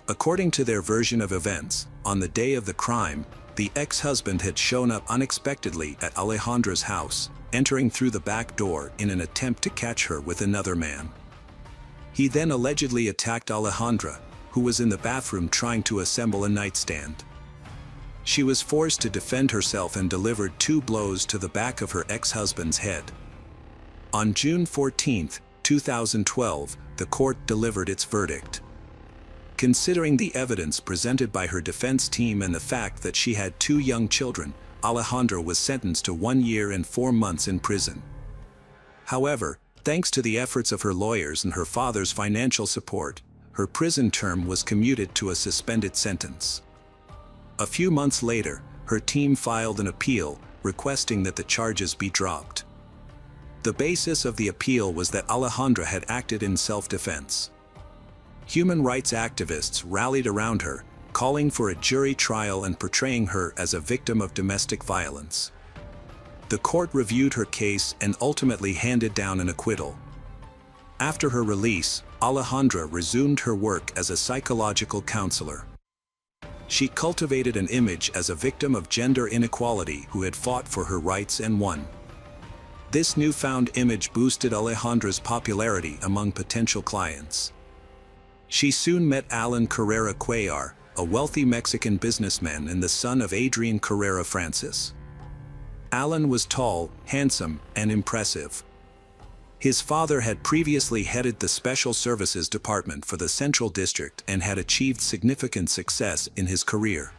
According to their version of events, on the day of the crime, the ex-husband had shown up unexpectedly at Alejandra's house, entering through the back door in an attempt to catch her with another man. He then allegedly attacked Alejandra, who was in the bathroom trying to assemble a nightstand. She was forced to defend herself and delivered two blows to the back of her ex-husband's head. On June 14, 2012, the court delivered its verdict. Considering the evidence presented by her defense team and the fact that she had two young children, Alejandra was sentenced to 1 year and 4 months in prison. However, thanks to the efforts of her lawyers and her father's financial support, her prison term was commuted to a suspended sentence. A few months later, her team filed an appeal, requesting that the charges be dropped. The basis of the appeal was that Alejandra had acted in self-defense. Human rights activists rallied around her, calling for a jury trial and portraying her as a victim of domestic violence. The court reviewed her case and ultimately handed down an acquittal. After her release, Alejandra resumed her work as a psychological counselor. She cultivated an image as a victim of gender inequality who had fought for her rights and won. This newfound image boosted Alejandra's popularity among potential clients. She soon met Alan Carrera Cuellar, a wealthy Mexican businessman and the son of Adrian Carrera Francis. Alan was tall, handsome, and impressive. His father had previously headed the Special Services Department for the Central District and had achieved significant success in his career.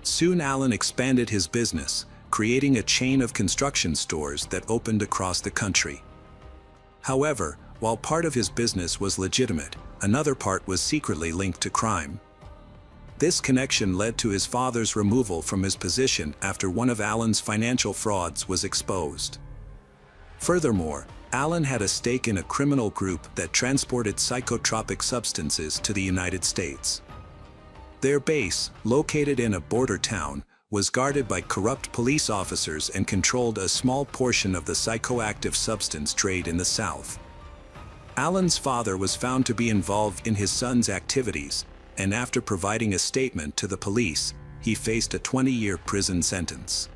Soon Alan expanded his business, creating a chain of construction stores that opened across the country. However, while part of his business was legitimate, another part was secretly linked to crime. This connection led to his father's removal from his position after one of Alan's financial frauds was exposed. Furthermore, Alan had a stake in a criminal group that transported psychotropic substances to the United States. Their base, located in a border town, was guarded by corrupt police officers and controlled a small portion of the psychoactive substance trade in the South. Alan's father was found to be involved in his son's activities, and after providing a statement to the police, he faced a 20-year prison sentence.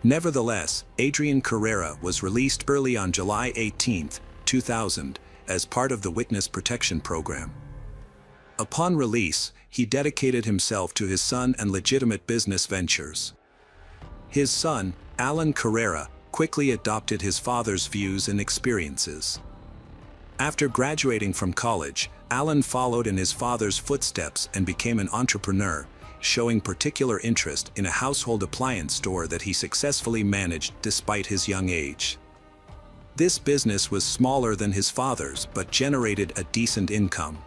Nevertheless, Adrian Carrera was released early on July 18, 2000, as part of the Witness Protection Program. Upon release, he dedicated himself to his son and legitimate business ventures. His son, Alan Carrera, quickly adopted his father's views and experiences. After graduating from college, Alan followed in his father's footsteps and became an entrepreneur, showing particular interest in a household appliance store that he successfully managed despite his young age. This business was smaller than his father's but generated a decent income.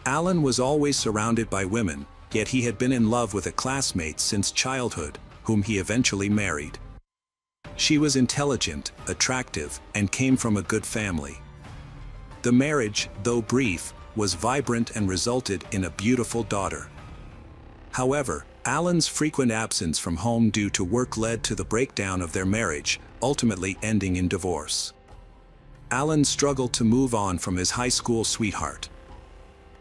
Alan was always surrounded by women, yet he had been in love with a classmate since childhood, whom he eventually married. She was intelligent, attractive, and came from a good family. The marriage, though brief, was vibrant and resulted in a beautiful daughter. However, Alan's frequent absence from home due to work led to the breakdown of their marriage, ultimately ending in divorce. Alan struggled to move on from his high school sweetheart.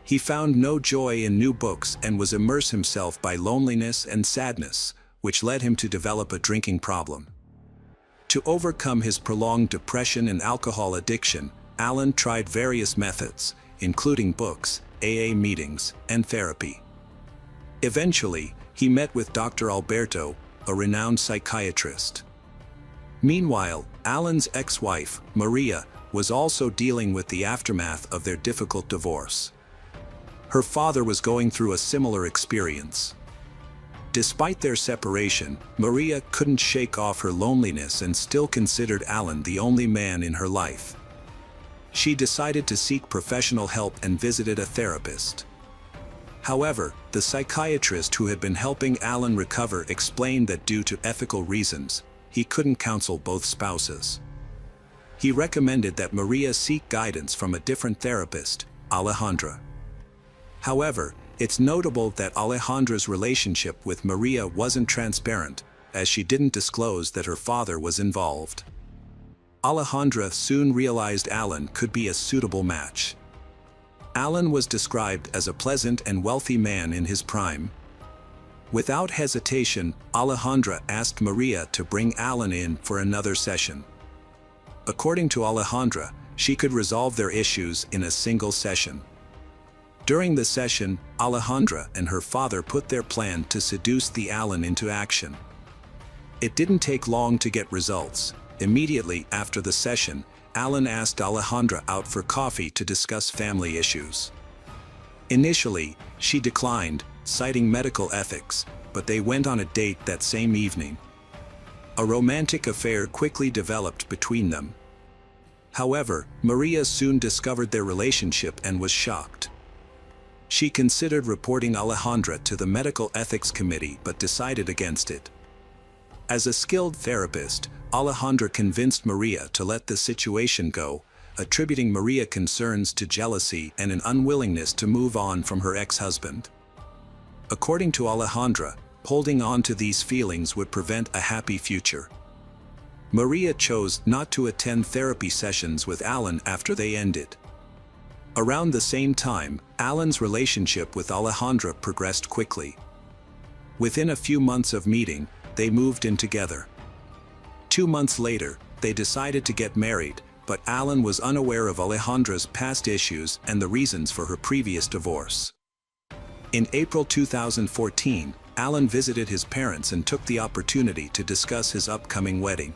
He found no joy in new books and was immersed himself by loneliness and sadness, which led him to develop a drinking problem. To overcome his prolonged depression and alcohol addiction, Alan tried various methods, including books, AA meetings, and therapy. Eventually, he met with Dr. Alberto, a renowned psychiatrist. Meanwhile, Alan's ex-wife, Maria, was also dealing with the aftermath of their difficult divorce. Her father was going through a similar experience. Despite their separation, Maria couldn't shake off her loneliness and still considered Alan the only man in her life. She decided to seek professional help and visited a therapist. However, the psychiatrist who had been helping Alan recover explained that due to ethical reasons, he couldn't counsel both spouses. He recommended that Maria seek guidance from a different therapist, Alejandra. However, it's notable that Alejandra's relationship with Maria wasn't transparent, as she didn't disclose that her father was involved. Alejandra soon realized Alan could be a suitable match. Alan was described as a pleasant and wealthy man in his prime. Without hesitation, Alejandra asked Maria to bring Alan in for another session. According to Alejandra, she could resolve their issues in a single session. During the session, Alejandra and her father put their plan to seduce the Alan into action. It didn't take long to get results. Immediately after the session, Alan asked Alejandra out for coffee to discuss family issues. Initially, she declined, citing medical ethics, but they went on a date that same evening. A romantic affair quickly developed between them. However, Maria soon discovered their relationship and was shocked. She considered reporting Alejandra to the Medical Ethics Committee but decided against it. As a skilled therapist, Alejandra convinced Maria to let the situation go, attributing Maria concerns to jealousy and an unwillingness to move on from her ex-husband. According to Alejandra, holding on to these feelings would prevent a happy future. Maria chose not to attend therapy sessions with Alan after they ended. Around the same time, Alan's relationship with Alejandra progressed quickly. Within a few months of meeting, they moved in together. 2 months later, they decided to get married, but Alan was unaware of Alejandra's past issues and the reasons for her previous divorce. In April 2014, Alan visited his parents and took the opportunity to discuss his upcoming wedding.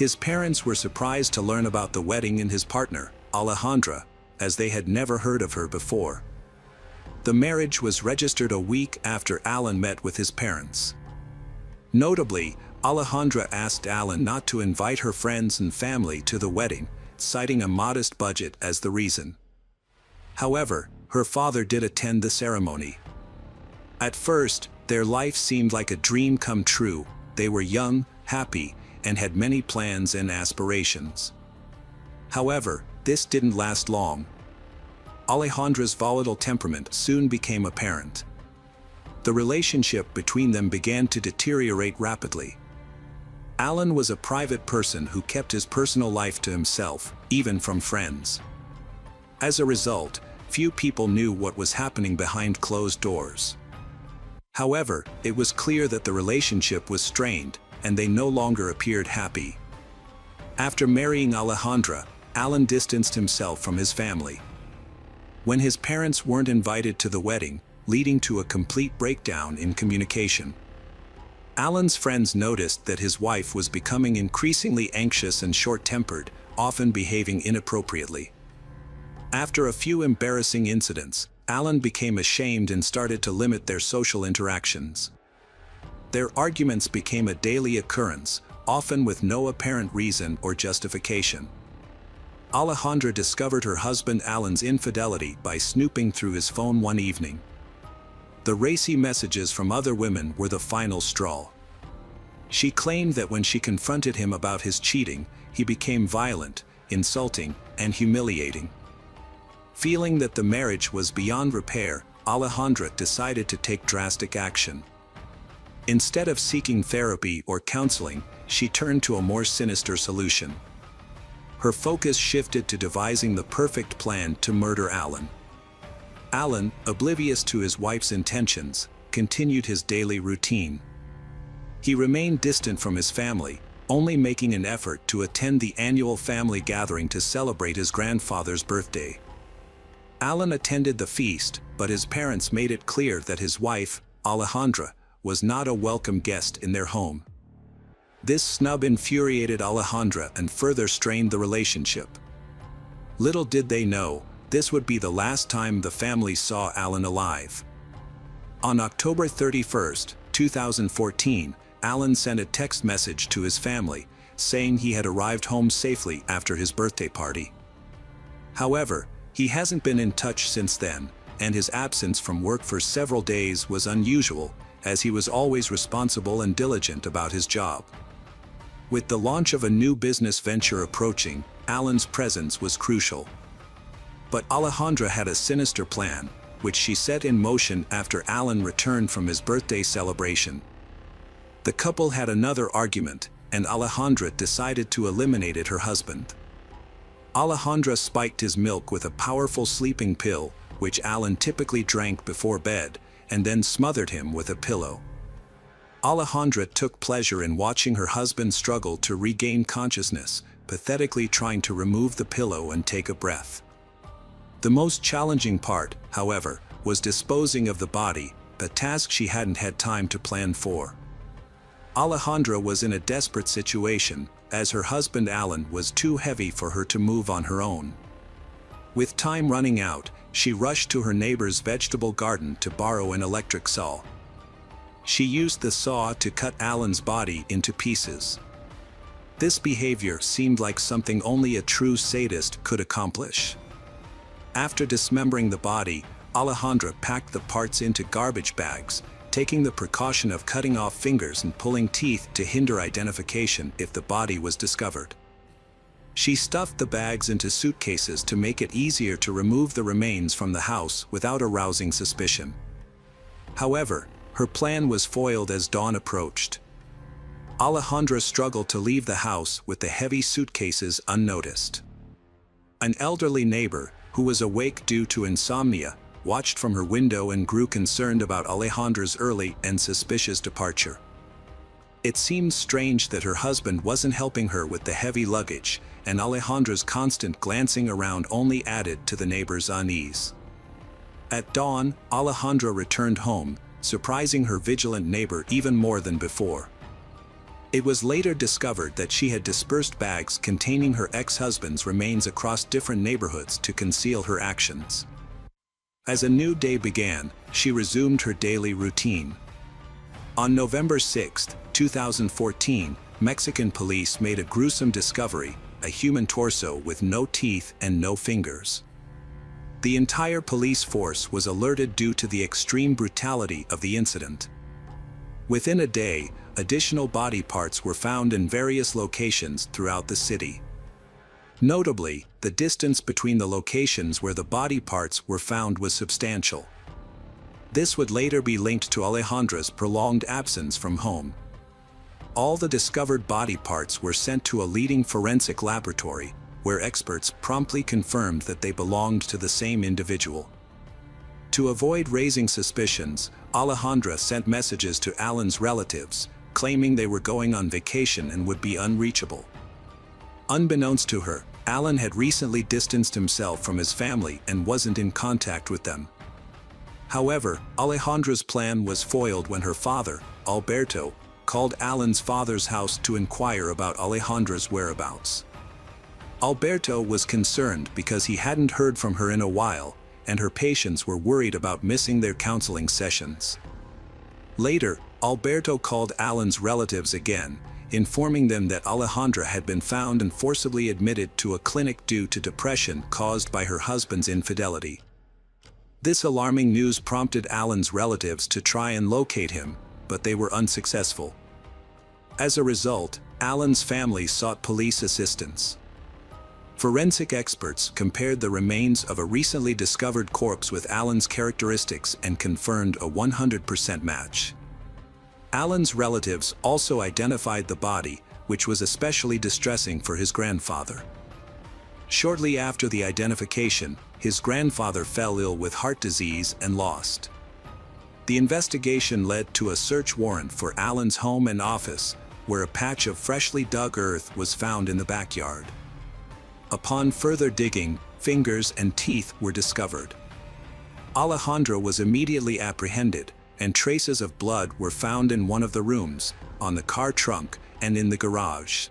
His parents were surprised to learn about the wedding and his partner, Alejandra, as they had never heard of her before. The marriage was registered a week after Alan met with his parents. Notably, Alejandra asked Alan not to invite her friends and family to the wedding, citing a modest budget as the reason. However, her father did attend the ceremony. At first, their life seemed like a dream come true. They were young, happy, and had many plans and aspirations. However, this didn't last long. Alejandra's volatile temperament soon became apparent. The relationship between them began to deteriorate rapidly. Alan was a private person who kept his personal life to himself, even from friends. As a result, few people knew what was happening behind closed doors. However, it was clear that the relationship was strained, and they no longer appeared happy. After marrying Alejandra, Alan distanced himself from his family. When his parents weren't invited to the wedding, leading to a complete breakdown in communication. Alan's friends noticed that his wife was becoming increasingly anxious and short-tempered, often behaving inappropriately. After a few embarrassing incidents, Alan became ashamed and started to limit their social interactions. Their arguments became a daily occurrence, often with no apparent reason or justification. Alejandra discovered her husband Alan's infidelity by snooping through his phone one evening. The racy messages from other women were the final straw. She claimed that when she confronted him about his cheating, he became violent, insulting, and humiliating. Feeling that the marriage was beyond repair, Alejandra decided to take drastic action. Instead of seeking therapy or counseling, she turned to a more sinister solution. Her focus shifted to devising the perfect plan to murder Alan. Alan, oblivious to his wife's intentions, continued his daily routine. He remained distant from his family, only making an effort to attend the annual family gathering to celebrate his grandfather's birthday. Alan attended the feast, but his parents made it clear that his wife, Alejandra, was not a welcome guest in their home. This snub infuriated Alejandra and further strained the relationship. Little did they know, this would be the last time the family saw Alan alive. On October 31, 2014, Alan sent a text message to his family, saying he had arrived home safely after his birthday party. However, he hasn't been in touch since then, and his absence from work for several days was unusual, as he was always responsible and diligent about his job. With the launch of a new business venture approaching, Alan's presence was crucial. But Alejandra had a sinister plan, which she set in motion after Alan returned from his birthday celebration. The couple had another argument, and Alejandra decided to eliminate her husband. Alejandra spiked his milk with a powerful sleeping pill, which Alan typically drank before bed, and then smothered him with a pillow. Alejandra took pleasure in watching her husband struggle to regain consciousness, pathetically trying to remove the pillow and take a breath. The most challenging part, however, was disposing of the body, a task she hadn't had time to plan for. Alejandra was in a desperate situation, as her husband Alan was too heavy for her to move on her own. With time running out, she rushed to her neighbor's vegetable garden to borrow an electric saw. She used the saw to cut Alan's body into pieces. This behavior seemed like something only a true sadist could accomplish. After dismembering the body, Alejandra packed the parts into garbage bags, taking the precaution of cutting off fingers and pulling teeth to hinder identification if the body was discovered. She stuffed the bags into suitcases to make it easier to remove the remains from the house without arousing suspicion. However, her plan was foiled as dawn approached. Alejandra struggled to leave the house with the heavy suitcases unnoticed. An elderly neighbor, who was awake due to insomnia, watched from her window and grew concerned about Alejandra's early and suspicious departure. It seemed strange that her husband wasn't helping her with the heavy luggage, and Alejandra's constant glancing around only added to the neighbor's unease. At dawn, Alejandra returned home, surprising her vigilant neighbor even more than before. It was later discovered that she had dispersed bags containing her ex-husband's remains across different neighborhoods to conceal her actions. As a new day began, she resumed her daily routine. On November 6, 2014, Mexican police made a gruesome discovery: a human torso with no teeth and no fingers. The entire police force was alerted due to the extreme brutality of the incident. Within a day, additional body parts were found in various locations throughout the city. Notably, the distance between the locations where the body parts were found was substantial. This would later be linked to Alejandra's prolonged absence from home. All the discovered body parts were sent to a leading forensic laboratory, where experts promptly confirmed that they belonged to the same individual. To avoid raising suspicions, Alejandra sent messages to Alan's relatives, claiming they were going on vacation and would be unreachable. Unbeknownst to her, Alan had recently distanced himself from his family and wasn't in contact with them. However, Alejandra's plan was foiled when her father, Alberto, called Alan's father's house to inquire about Alejandra's whereabouts. Alberto was concerned because he hadn't heard from her in a while, and her patients were worried about missing their counseling sessions. Later, Alberto called Alan's relatives again, informing them that Alejandra had been found and forcibly admitted to a clinic due to depression caused by her husband's infidelity. This alarming news prompted Alan's relatives to try and locate him, but they were unsuccessful. As a result, Alan's family sought police assistance. Forensic experts compared the remains of a recently discovered corpse with Alan's characteristics and confirmed a 100% match. Alan's relatives also identified the body, which was especially distressing for his grandfather. Shortly after the identification, his grandfather fell ill with heart disease and lost. The investigation led to a search warrant for Alan's home and office, where a patch of freshly dug earth was found in the backyard. Upon further digging, fingers and teeth were discovered. Alejandra was immediately apprehended, and traces of blood were found in one of the rooms, on the car trunk, and in the garage.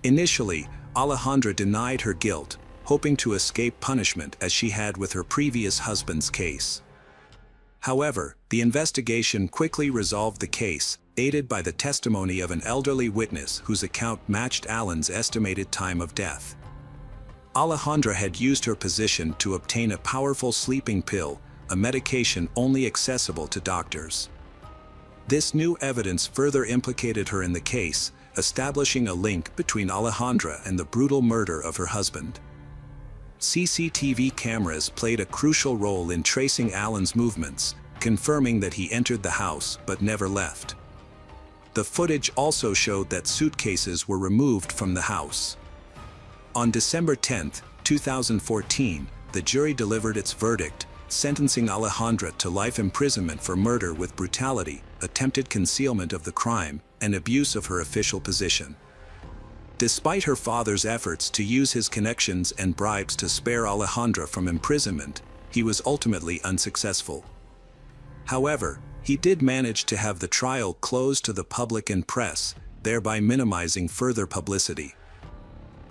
Initially, Alejandra denied her guilt, hoping to escape punishment as she had with her previous husband's case. However, the investigation quickly resolved the case, aided by the testimony of an elderly witness whose account matched Alan's estimated time of death. Alejandra had used her position to obtain a powerful sleeping pill, a medication only accessible to doctors. This new evidence further implicated her in the case, establishing a link between Alejandra and the brutal murder of her husband. CCTV cameras played a crucial role in tracing Alan's movements, confirming that he entered the house but never left. The footage also showed that suitcases were removed from the house. On December 10, 2014, the jury delivered its verdict, sentencing Alejandra to life imprisonment for murder with brutality, attempted concealment of the crime, and abuse of her official position. Despite her father's efforts to use his connections and bribes to spare Alejandra from imprisonment, he was ultimately unsuccessful. However, he did manage to have the trial closed to the public and press, thereby minimizing further publicity.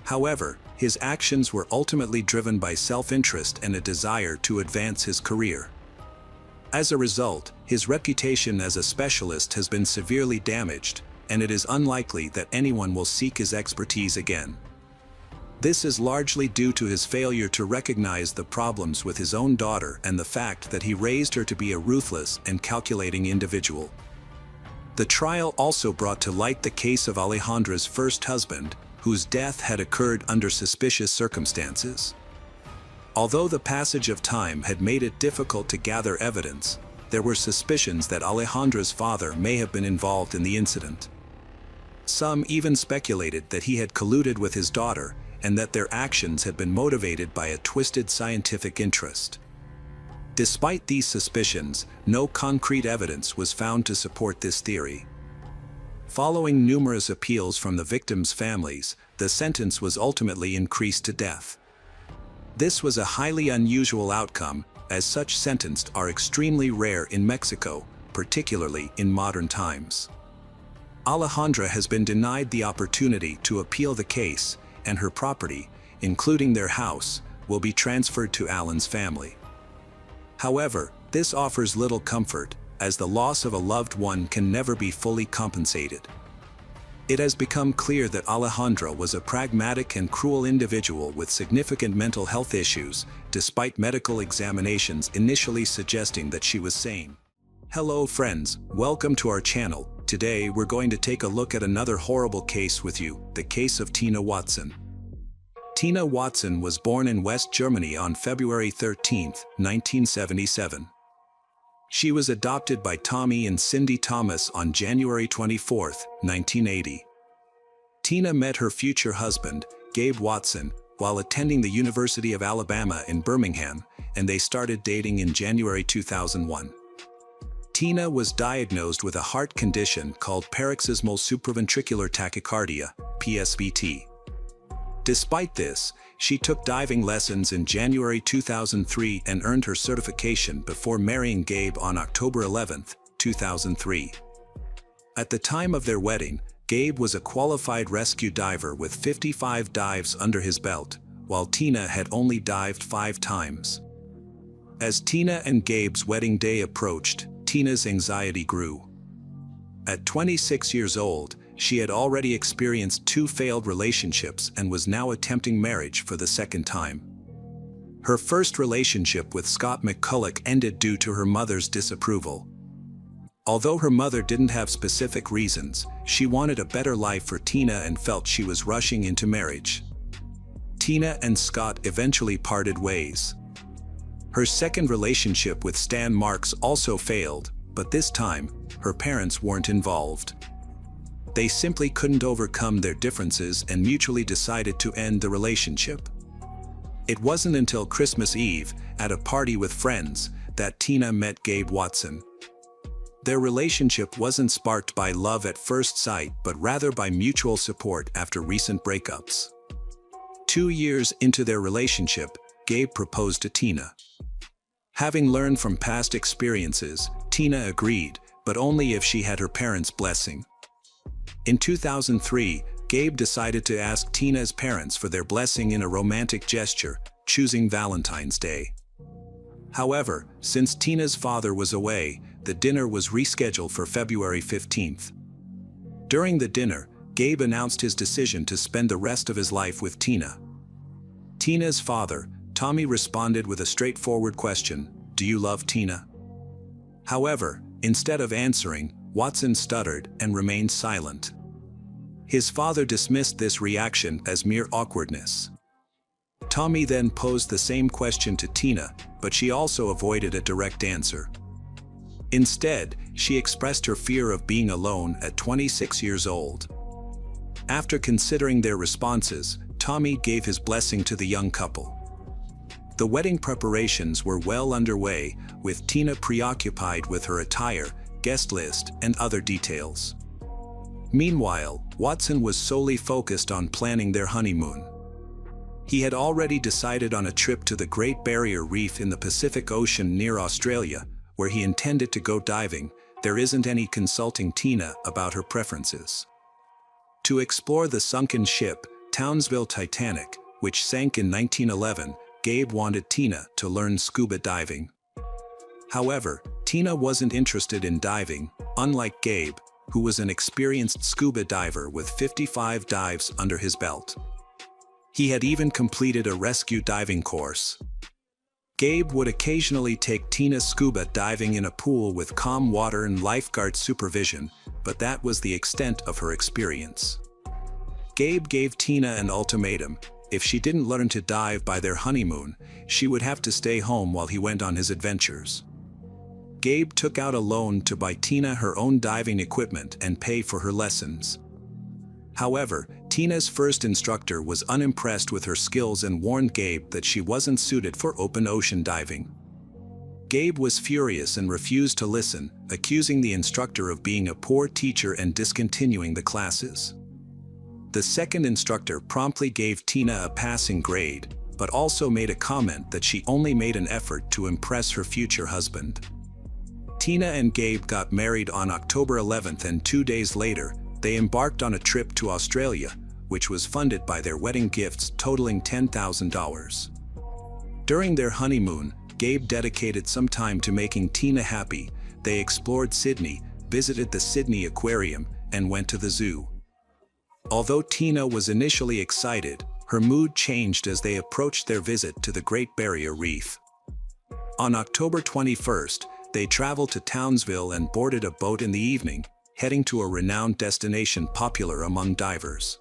However, his actions were ultimately driven by self-interest and a desire to advance his career. As a result, his reputation as a specialist has been severely damaged, and it is unlikely that anyone will seek his expertise again. This is largely due to his failure to recognize the problems with his own daughter and the fact that he raised her to be a ruthless and calculating individual. The trial also brought to light the case of Alejandra's first husband, whose death had occurred under suspicious circumstances. Although the passage of time had made it difficult to gather evidence, there were suspicions that Alejandra's father may have been involved in the incident. Some even speculated that he had colluded with his daughter and that their actions had been motivated by a twisted scientific interest. Despite these suspicions, no concrete evidence was found to support this theory. Following numerous appeals from the victims' families, the sentence was ultimately increased to death. This was a highly unusual outcome, as such sentenced are extremely rare in Mexico, particularly in modern times. Alejandra has been denied the opportunity to appeal the case, and her property, including their house, will be transferred to Alan's family. However, this offers little comfort, as the loss of a loved one can never be fully compensated. It has become clear that Alejandra was a pragmatic and cruel individual with significant mental health issues, despite medical examinations initially suggesting that she was sane. Hello friends, welcome to our channel. Today we're going to take a look at another horrible case with you, the case of Tina Watson. Tina Watson was born in West Germany on February 13, 1977. She was adopted by Tommy and Cindy Thomas on January 24, 1980. Tina met her future husband, Gabe Watson, while attending the University of Alabama in Birmingham, and they started dating in January 2001. Tina was diagnosed with a heart condition called paroxysmal supraventricular tachycardia, PSVT. Despite this, she took diving lessons in January 2003 and earned her certification before marrying Gabe on October 11, 2003. At the time of their wedding, Gabe was a qualified rescue diver with 55 dives under his belt, while Tina had only dived 5 times. As Tina and Gabe's wedding day approached, Tina's anxiety grew. At 26 years old, she had already experienced 2 failed relationships and was now attempting marriage for the second time. Her first relationship with Scott McCulloch ended due to her mother's disapproval. Although her mother didn't have specific reasons, she wanted a better life for Tina and felt she was rushing into marriage. Tina and Scott eventually parted ways. Her second relationship with Stan Marks also failed, but this time, her parents weren't involved. They simply couldn't overcome their differences and mutually decided to end the relationship. It wasn't until Christmas Eve, at a party with friends, that Tina met Gabe Watson. Their relationship wasn't sparked by love at first sight but rather by mutual support after recent breakups. 2 years into their relationship, Gabe proposed to Tina. Having learned from past experiences, Tina agreed, but only if she had her parents' blessing. In 2003, Gabe decided to ask Tina's parents for their blessing in a romantic gesture, choosing Valentine's Day. However, since Tina's father was away, the dinner was rescheduled for February 15th. During the dinner, Gabe announced his decision to spend the rest of his life with Tina. Tina's father, Tommy, responded with a straightforward question, "Do you love Tina?" However, instead of answering, Watson stuttered and remained silent. His father dismissed this reaction as mere awkwardness. Tommy then posed the same question to Tina, but she also avoided a direct answer. Instead, she expressed her fear of being alone at 26 years old. After considering their responses, Tommy gave his blessing to the young couple. The wedding preparations were well underway, with Tina preoccupied with her attire, guest list, and other details. Meanwhile, Watson was solely focused on planning their honeymoon. He had already decided on a trip to the Great Barrier Reef in the Pacific Ocean near Australia, where he intended to go diving. There isn't any consulting Tina about her preferences. To explore the sunken ship, Townsville Titanic, which sank in 1911, Gabe wanted Tina to learn scuba diving. However, Tina wasn't interested in diving, unlike Gabe, who was an experienced scuba diver with 55 dives under his belt. He had even completed a rescue diving course. Gabe would occasionally take Tina scuba diving in a pool with calm water and lifeguard supervision, but that was the extent of her experience. Gabe gave Tina an ultimatum: if she didn't learn to dive by their honeymoon, she would have to stay home while he went on his adventures. Gabe took out a loan to buy Tina her own diving equipment and pay for her lessons. However, Tina's first instructor was unimpressed with her skills and warned Gabe that she wasn't suited for open ocean diving. Gabe was furious and refused to listen, accusing the instructor of being a poor teacher and discontinuing the classes. The second instructor promptly gave Tina a passing grade, but also made a comment that she only made an effort to impress her future husband. Tina and Gabe got married on October 11th, and 2 days later, they embarked on a trip to Australia, which was funded by their wedding gifts totaling $10,000. During their honeymoon, Gabe dedicated some time to making Tina happy. They explored Sydney, visited the Sydney Aquarium, and went to the zoo. Although Tina was initially excited, her mood changed as they approached their visit to the Great Barrier Reef. On October 21st, they traveled to Townsville and boarded a boat in the evening, heading to a renowned destination popular among divers.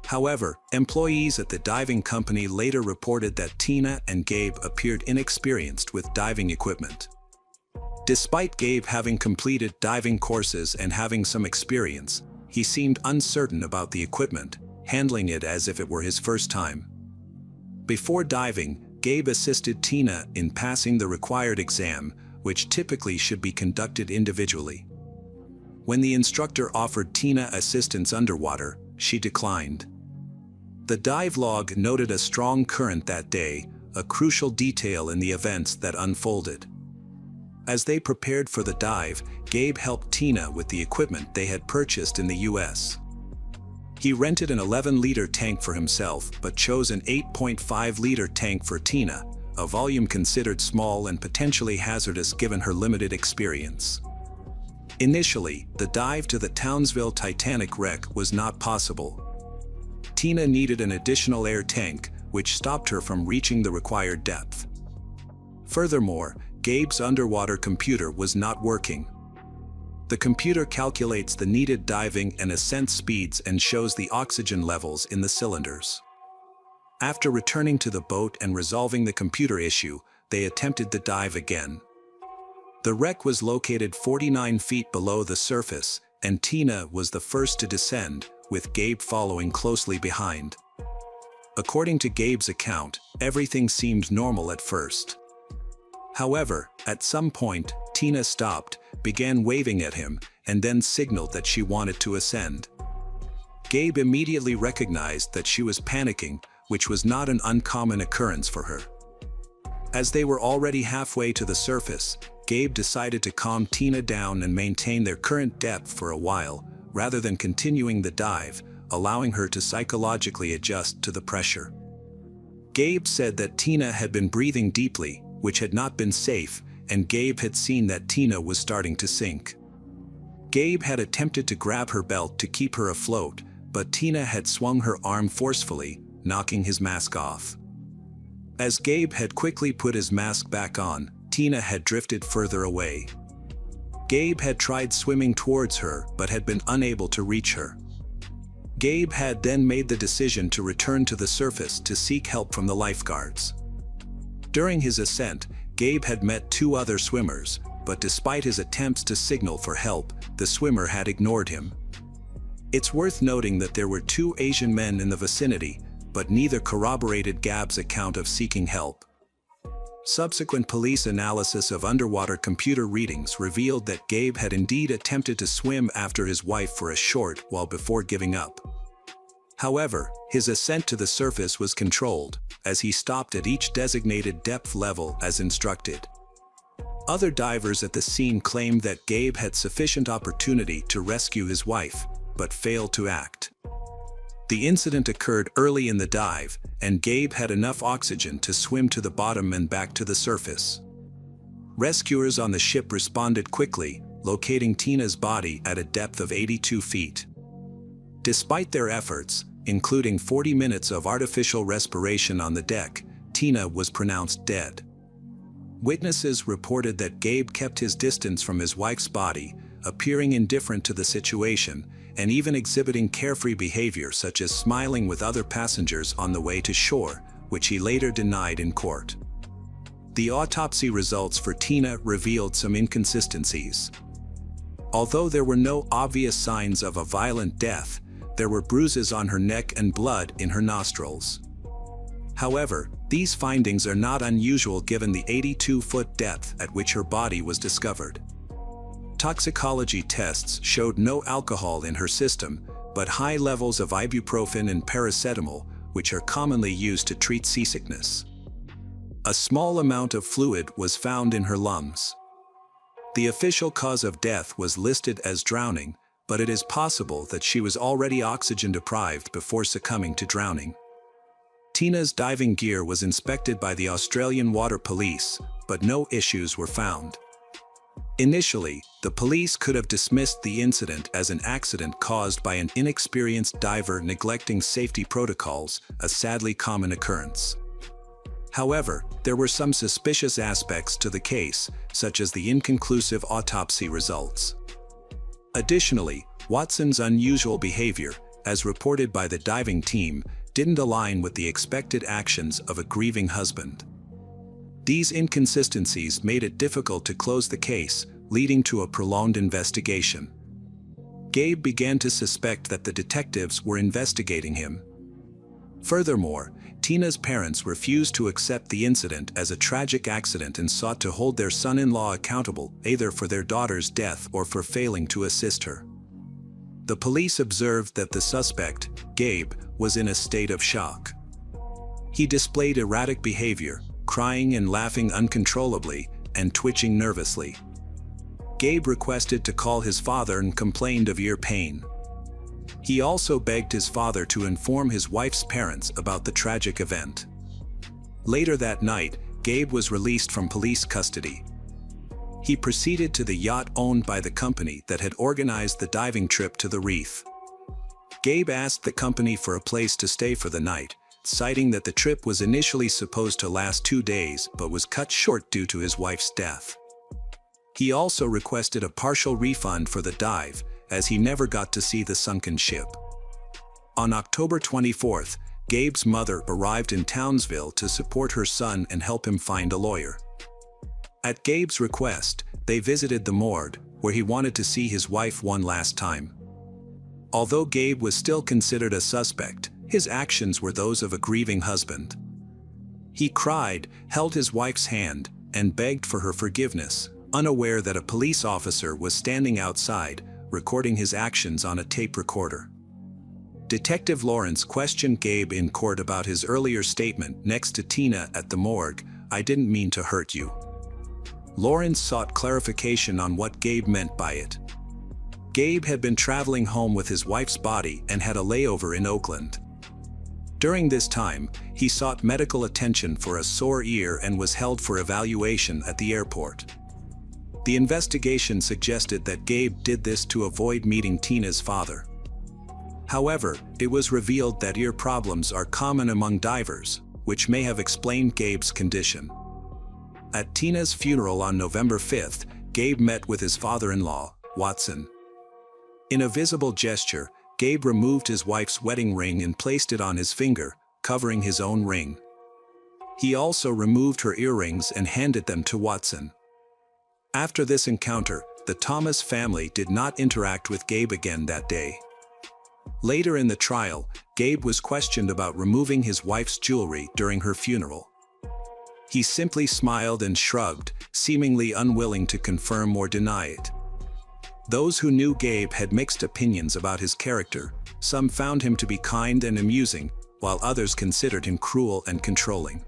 However, employees at the diving company later reported that Tina and Gabe appeared inexperienced with diving equipment. Despite Gabe having completed diving courses and having some experience, he seemed uncertain about the equipment, handling it as if it were his first time. Before diving, Gabe assisted Tina in passing the required exam, which typically should be conducted individually. When the instructor offered Tina assistance underwater, she declined. The dive log noted a strong current that day, a crucial detail in the events that unfolded. As they prepared for the dive, Gabe helped Tina with the equipment they had purchased in the US. He rented an 11-liter tank for himself but chose an 8.5-liter tank for Tina, a volume considered small and potentially hazardous given her limited experience. Initially, the dive to the Townsville Titanic wreck was not possible. Tina needed an additional air tank, which stopped her from reaching the required depth. Furthermore, Gabe's underwater computer was not working. The computer calculates the needed diving and ascent speeds and shows the oxygen levels in the cylinders. After returning to the boat and resolving the computer issue, they attempted the dive again. The wreck was located 49 feet below the surface, and Tina was the first to descend, with Gabe following closely behind. According to Gabe's account, everything seemed normal at first. However, at some point, Tina stopped, began waving at him, and then signaled that she wanted to ascend. Gabe immediately recognized that she was panicking, which was not an uncommon occurrence for her. As they were already halfway to the surface, Gabe decided to calm Tina down and maintain their current depth for a while, rather than continuing the dive, allowing her to psychologically adjust to the pressure. Gabe said that Tina had been breathing deeply, which had not been safe, and Gabe had seen that Tina was starting to sink. Gabe had attempted to grab her belt to keep her afloat, but Tina had swung her arm forcefully, knocking his mask off. As Gabe had quickly put his mask back on, Tina had drifted further away. Gabe had tried swimming towards her but had been unable to reach her. Gabe had then made the decision to return to the surface to seek help from the lifeguards. During his ascent, Gabe had met two other swimmers, but despite his attempts to signal for help, the swimmer had ignored him. It's worth noting that there were two Asian men in the vicinity, but neither corroborated Gabe's account of seeking help. Subsequent police analysis of underwater computer readings revealed that Gabe had indeed attempted to swim after his wife for a short while before giving up. However, his ascent to the surface was controlled, as he stopped at each designated depth level as instructed. Other divers at the scene claimed that Gabe had sufficient opportunity to rescue his wife, but failed to act. The incident occurred early in the dive, and Gabe had enough oxygen to swim to the bottom and back to the surface. Rescuers on the ship responded quickly, locating Tina's body at a depth of 82 feet. Despite their efforts, including 40 minutes of artificial respiration on the deck, Tina was pronounced dead. Witnesses reported that Gabe kept his distance from his wife's body, appearing indifferent to the situation, and even exhibiting carefree behavior such as smiling with other passengers on the way to shore, which he later denied in court. The autopsy results for Tina revealed some inconsistencies. Although there were no obvious signs of a violent death, there were bruises on her neck and blood in her nostrils. However, these findings are not unusual given the 82-foot depth at which her body was discovered. Toxicology tests showed no alcohol in her system, but high levels of ibuprofen and paracetamol, which are commonly used to treat seasickness. A small amount of fluid was found in her lungs. The official cause of death was listed as drowning, but it is possible that she was already oxygen deprived before succumbing to drowning. Tina's diving gear was inspected by the Australian Water Police, but no issues were found. Initially, the police could have dismissed the incident as an accident caused by an inexperienced diver neglecting safety protocols, a sadly common occurrence. However, there were some suspicious aspects to the case, such as the inconclusive autopsy results. Additionally, Watson's unusual behavior, as reported by the diving team, didn't align with the expected actions of a grieving husband. These inconsistencies made it difficult to close the case, leading to a prolonged investigation. Gabe began to suspect that the detectives were investigating him. Furthermore, Tina's parents refused to accept the incident as a tragic accident and sought to hold their son-in-law accountable either for their daughter's death or for failing to assist her. The police observed that the suspect, Gabe, was in a state of shock. He displayed erratic behavior, crying and laughing uncontrollably, and twitching nervously. Gabe requested to call his father and complained of ear pain. He also begged his father to inform his wife's parents about the tragic event. Later that night, Gabe was released from police custody. He proceeded to the yacht owned by the company that had organized the diving trip to the reef. Gabe asked the company for a place to stay for the night, citing that the trip was initially supposed to last 2 days but was cut short due to his wife's death. He also requested a partial refund for the dive, as he never got to see the sunken ship. On October 24th, Gabe's mother arrived in Townsville to support her son and help him find a lawyer. At Gabe's request, they visited the morgue, where he wanted to see his wife one last time. Although Gabe was still considered a suspect, his actions were those of a grieving husband. He cried, held his wife's hand, and begged for her forgiveness, unaware that a police officer was standing outside, recording his actions on a tape recorder. Detective Lawrence questioned Gabe in court about his earlier statement next to Tina at the morgue, "I didn't mean to hurt you." Lawrence sought clarification on what Gabe meant by it. Gabe had been traveling home with his wife's body and had a layover in Oakland. During this time, he sought medical attention for a sore ear and was held for evaluation at the airport. The investigation suggested that Gabe did this to avoid meeting Tina's father. However, it was revealed that ear problems are common among divers, which may have explained Gabe's condition. At Tina's funeral on November 5th, Gabe met with his father-in-law, Watson. In a visible gesture, Gabe removed his wife's wedding ring and placed it on his finger, covering his own ring. He also removed her earrings and handed them to Watson. After this encounter, the Thomas family did not interact with Gabe again that day. Later in the trial, Gabe was questioned about removing his wife's jewelry during her funeral. He simply smiled and shrugged, seemingly unwilling to confirm or deny it. Those who knew Gabe had mixed opinions about his character. Some found him to be kind and amusing, while others considered him cruel and controlling.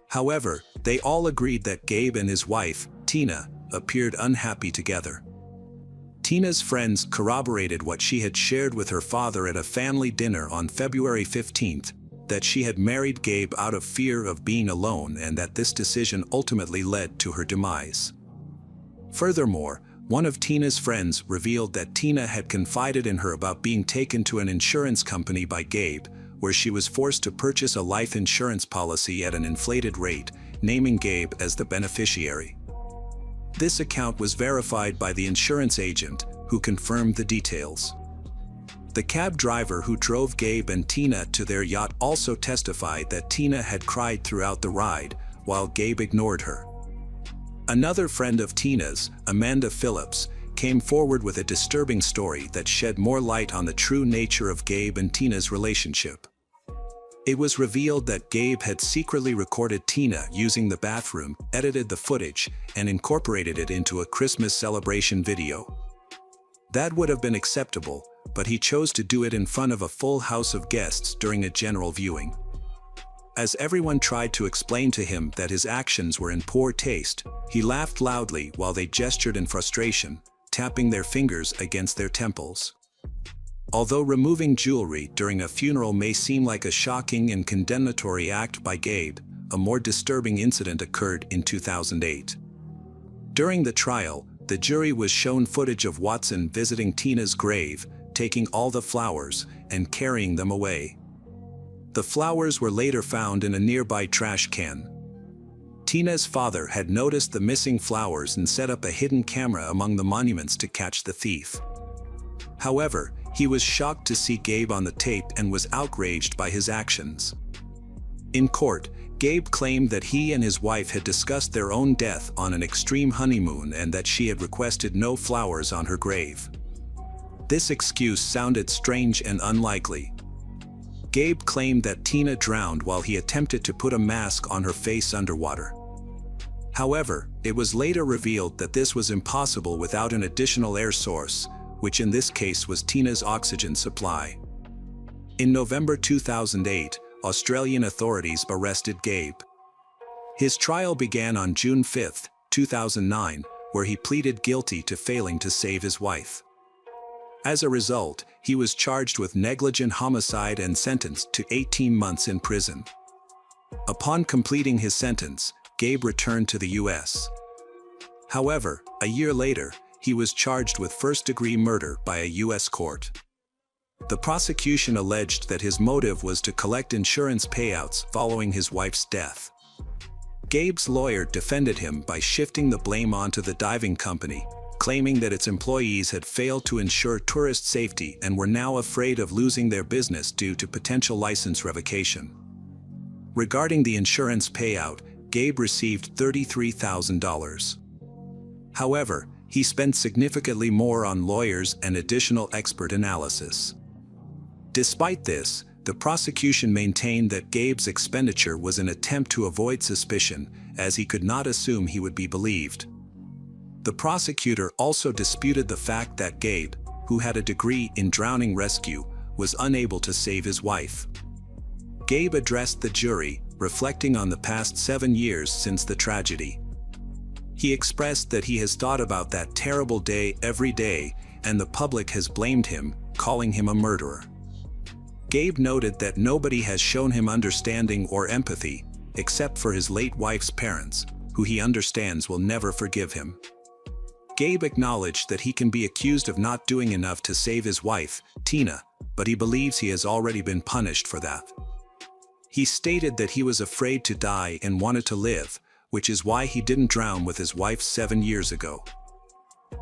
However, they all agreed that Gabe and his wife, Tina, appeared unhappy together. Tina's friends corroborated what she had shared with her father at a family dinner on February 15th, that she had married Gabe out of fear of being alone and that this decision ultimately led to her demise. Furthermore, one of Tina's friends revealed that Tina had confided in her about being taken to an insurance company by Gabe, where she was forced to purchase a life insurance policy at an inflated rate, naming Gabe as the beneficiary. This account was verified by the insurance agent, who confirmed the details. The cab driver who drove Gabe and Tina to their yacht also testified that Tina had cried throughout the ride, while Gabe ignored her. Another friend of Tina's, Amanda Phillips, came forward with a disturbing story that shed more light on the true nature of Gabe and Tina's relationship. It was revealed that Gabe had secretly recorded Tina using the bathroom, edited the footage, and incorporated it into a Christmas celebration video. That would have been acceptable, but he chose to do it in front of a full house of guests during a general viewing. As everyone tried to explain to him that his actions were in poor taste, he laughed loudly while they gestured in frustration, tapping their fingers against their temples. Although removing jewelry during a funeral may seem like a shocking and condemnatory act by Gabe, a more disturbing incident occurred in 2008. During the trial, the jury was shown footage of Watson visiting Tina's grave, taking all the flowers, and carrying them away. The flowers were later found in a nearby trash can. Tina's father had noticed the missing flowers and set up a hidden camera among the monuments to catch the thief. However, he was shocked to see Gabe on the tape and was outraged by his actions. In court, Gabe claimed that he and his wife had discussed their own death on an extreme honeymoon and that she had requested no flowers on her grave. This excuse sounded strange and unlikely. Gabe claimed that Tina drowned while he attempted to put a mask on her face underwater. However, it was later revealed that this was impossible without an additional air source, which in this case was Tina's oxygen supply. In November 2008, Australian authorities arrested Gabe. His trial began on June 5, 2009, where he pleaded guilty to failing to save his wife. As a result, he was charged with negligent homicide and sentenced to 18 months in prison. Upon completing his sentence, Gabe returned to the U.S. However, a year later, he was charged with first-degree murder by a U.S. court. The prosecution alleged that his motive was to collect insurance payouts following his wife's death. Gabe's lawyer defended him by shifting the blame onto the diving company, claiming that its employees had failed to ensure tourist safety and were now afraid of losing their business due to potential license revocation. Regarding the insurance payout, Gabe received $33,000. However, he spent significantly more on lawyers and additional expert analysis. Despite this, the prosecution maintained that Gabe's expenditure was an attempt to avoid suspicion, as he could not assume he would be believed. The prosecutor also disputed the fact that Gabe, who had a degree in drowning rescue, was unable to save his wife. Gabe addressed the jury, reflecting on the past 7 years since the tragedy. He expressed that he has thought about that terrible day every day, and the public has blamed him, calling him a murderer. Gabe noted that nobody has shown him understanding or empathy, except for his late wife's parents, who he understands will never forgive him. Gabe acknowledged that he can be accused of not doing enough to save his wife, Tina, but he believes he has already been punished for that. He stated that he was afraid to die and wanted to live, which is why he didn't drown with his wife 7 years ago.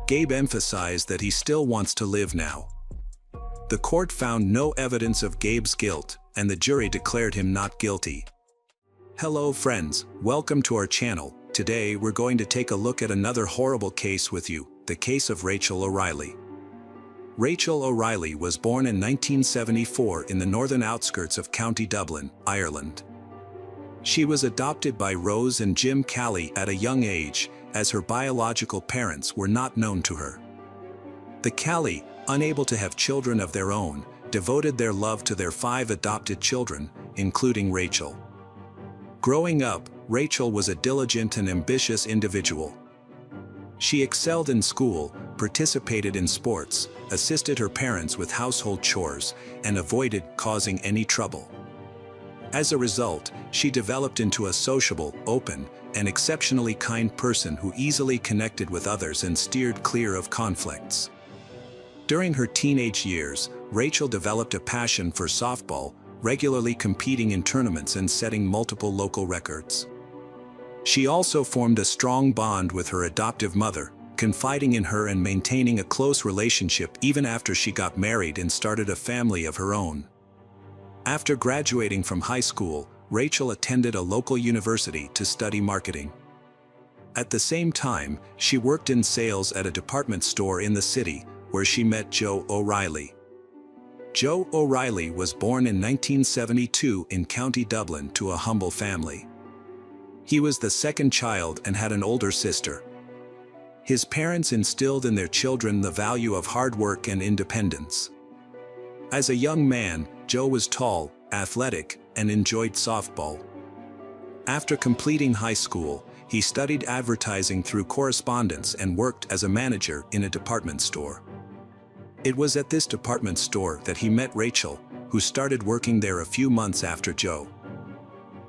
Gabe emphasized that he still wants to live now. The court found no evidence of Gabe's guilt, and the jury declared him not guilty. Hello friends, welcome to our channel. Today we're going to take a look at another horrible case with you, the case of Rachel O'Reilly. Rachel O'Reilly was born in 1974 in the northern outskirts of County Dublin, Ireland. She was adopted by Rose and Jim Calley at a young age, as her biological parents were not known to her. The Calley, unable to have children of their own, devoted their love to their 5 adopted children, including Rachel. Growing up, Rachel was a diligent and ambitious individual. She excelled in school, participated in sports, assisted her parents with household chores, and avoided causing any trouble. As a result, she developed into a sociable, open, and exceptionally kind person who easily connected with others and steered clear of conflicts. During her teenage years, Rachel developed a passion for softball, regularly competing in tournaments and setting multiple local records. She also formed a strong bond with her adoptive mother, confiding in her and maintaining a close relationship even after she got married and started a family of her own. After graduating from high school, Rachel attended a local university to study marketing. At the same time, she worked in sales at a department store in the city, where she met Joe O'Reilly. Joe O'Reilly was born in 1972 in County Dublin to a humble family. He was the second child and had an older sister. His parents instilled in their children the value of hard work and independence. As a young man, Joe was tall, athletic, and enjoyed softball. After completing high school, he studied advertising through correspondence and worked as a manager in a department store. It was at this department store that he met Rachel, who started working there a few months after Joe.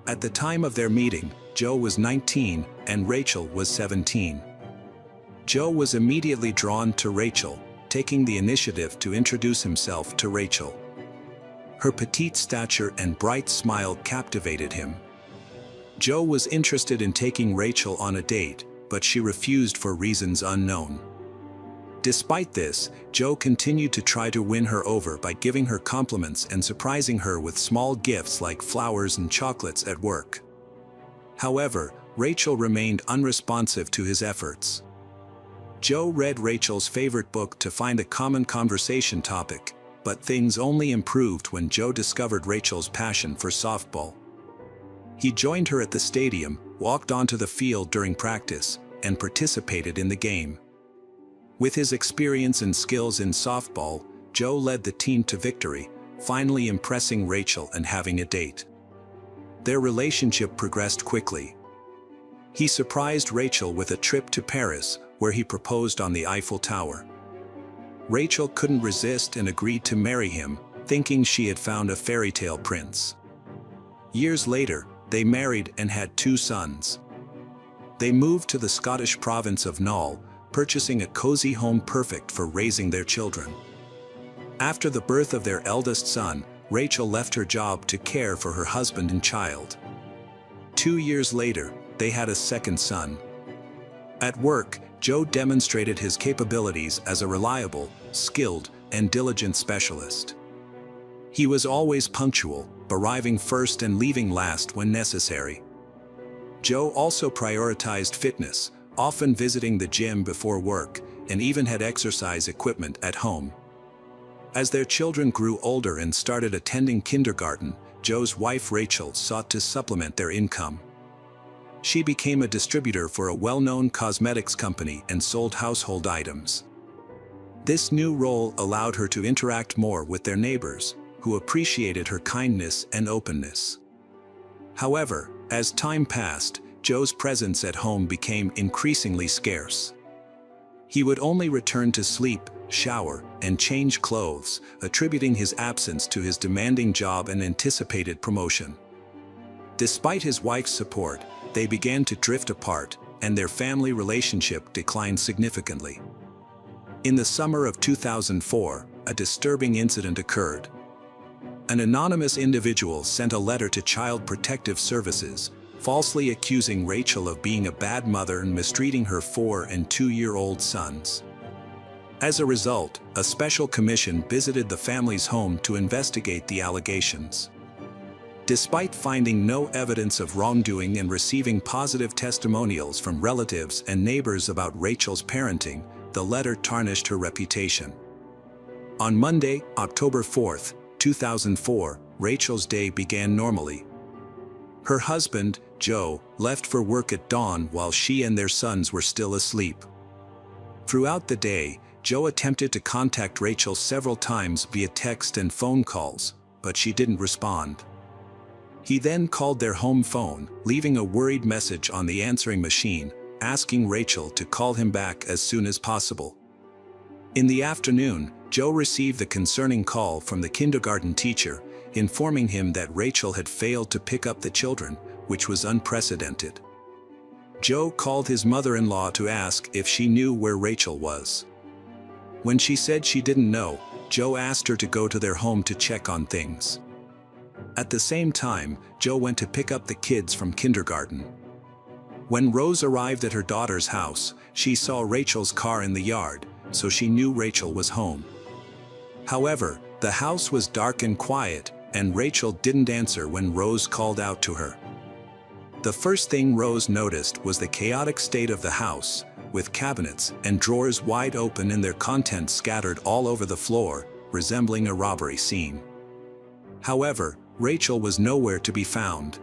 At the time of their meeting, Joe was 19 and Rachel was 17. Joe was immediately drawn to Rachel, taking the initiative to introduce himself to Rachel. Her petite stature and bright smile captivated him. Joe was interested in taking Rachel on a date, but she refused for reasons unknown. Despite this, Joe continued to try to win her over by giving her compliments and surprising her with small gifts like flowers and chocolates at work. However, Rachel remained unresponsive to his efforts. Joe read Rachel's favorite book to find a common conversation topic, but things only improved when Joe discovered Rachel's passion for softball. He joined her at the stadium, walked onto the field during practice, and participated in the game. With his experience and skills in softball, Joe led the team to victory, finally impressing Rachel and having a date. Their relationship progressed quickly. He surprised Rachel with a trip to Paris, where he proposed on the Eiffel Tower. Rachel couldn't resist and agreed to marry him, thinking she had found a fairy tale prince. Years later, they married and had 2 sons. They moved to the Scottish province of Null, purchasing a cozy home perfect for raising their children. After the birth of their eldest son, Rachel left her job to care for her husband and child. 2 years later, they had a second son. At work, Joe demonstrated his capabilities as a reliable, skilled, and diligent specialist. He was always punctual, arriving first and leaving last when necessary. Joe also prioritized fitness, often visiting the gym before work, and even had exercise equipment at home. As their children grew older and started attending kindergarten, Joe's wife Rachel sought to supplement their income. She became a distributor for a well-known cosmetics company and sold household items. This new role allowed her to interact more with their neighbors, who appreciated her kindness and openness. However, as time passed, Joe's presence at home became increasingly scarce. He would only return to sleep, shower, and change clothes, attributing his absence to his demanding job and anticipated promotion. Despite his wife's support, they began to drift apart, and their family relationship declined significantly. In the summer of 2004, a disturbing incident occurred. An anonymous individual sent a letter to Child Protective Services, falsely accusing Rachel of being a bad mother and mistreating her 4- and 2-year-old sons. As a result, a special commission visited the family's home to investigate the allegations. Despite finding no evidence of wrongdoing and receiving positive testimonials from relatives and neighbors about Rachel's parenting, the letter tarnished her reputation. On Monday, October 4, 2004, Rachel's day began normally. Her husband, Joe, left for work at dawn while she and their sons were still asleep. Throughout the day, Joe attempted to contact Rachel several times via text and phone calls, but she didn't respond. He then called their home phone, leaving a worried message on the answering machine, asking Rachel to call him back as soon as possible. In the afternoon, Joe received the concerning call from the kindergarten teacher, informing him that Rachel had failed to pick up the children, which was unprecedented. Joe called his mother-in-law to ask if she knew where Rachel was. When she said she didn't know, Joe asked her to go to their home to check on things. At the same time, Joe went to pick up the kids from kindergarten. When Rose arrived at her daughter's house, she saw Rachel's car in the yard, so she knew Rachel was home. However, the house was dark and quiet, and Rachel didn't answer when Rose called out to her. The first thing Rose noticed was the chaotic state of the house, with cabinets and drawers wide open and their contents scattered all over the floor, resembling a robbery scene. However, Rachel was nowhere to be found.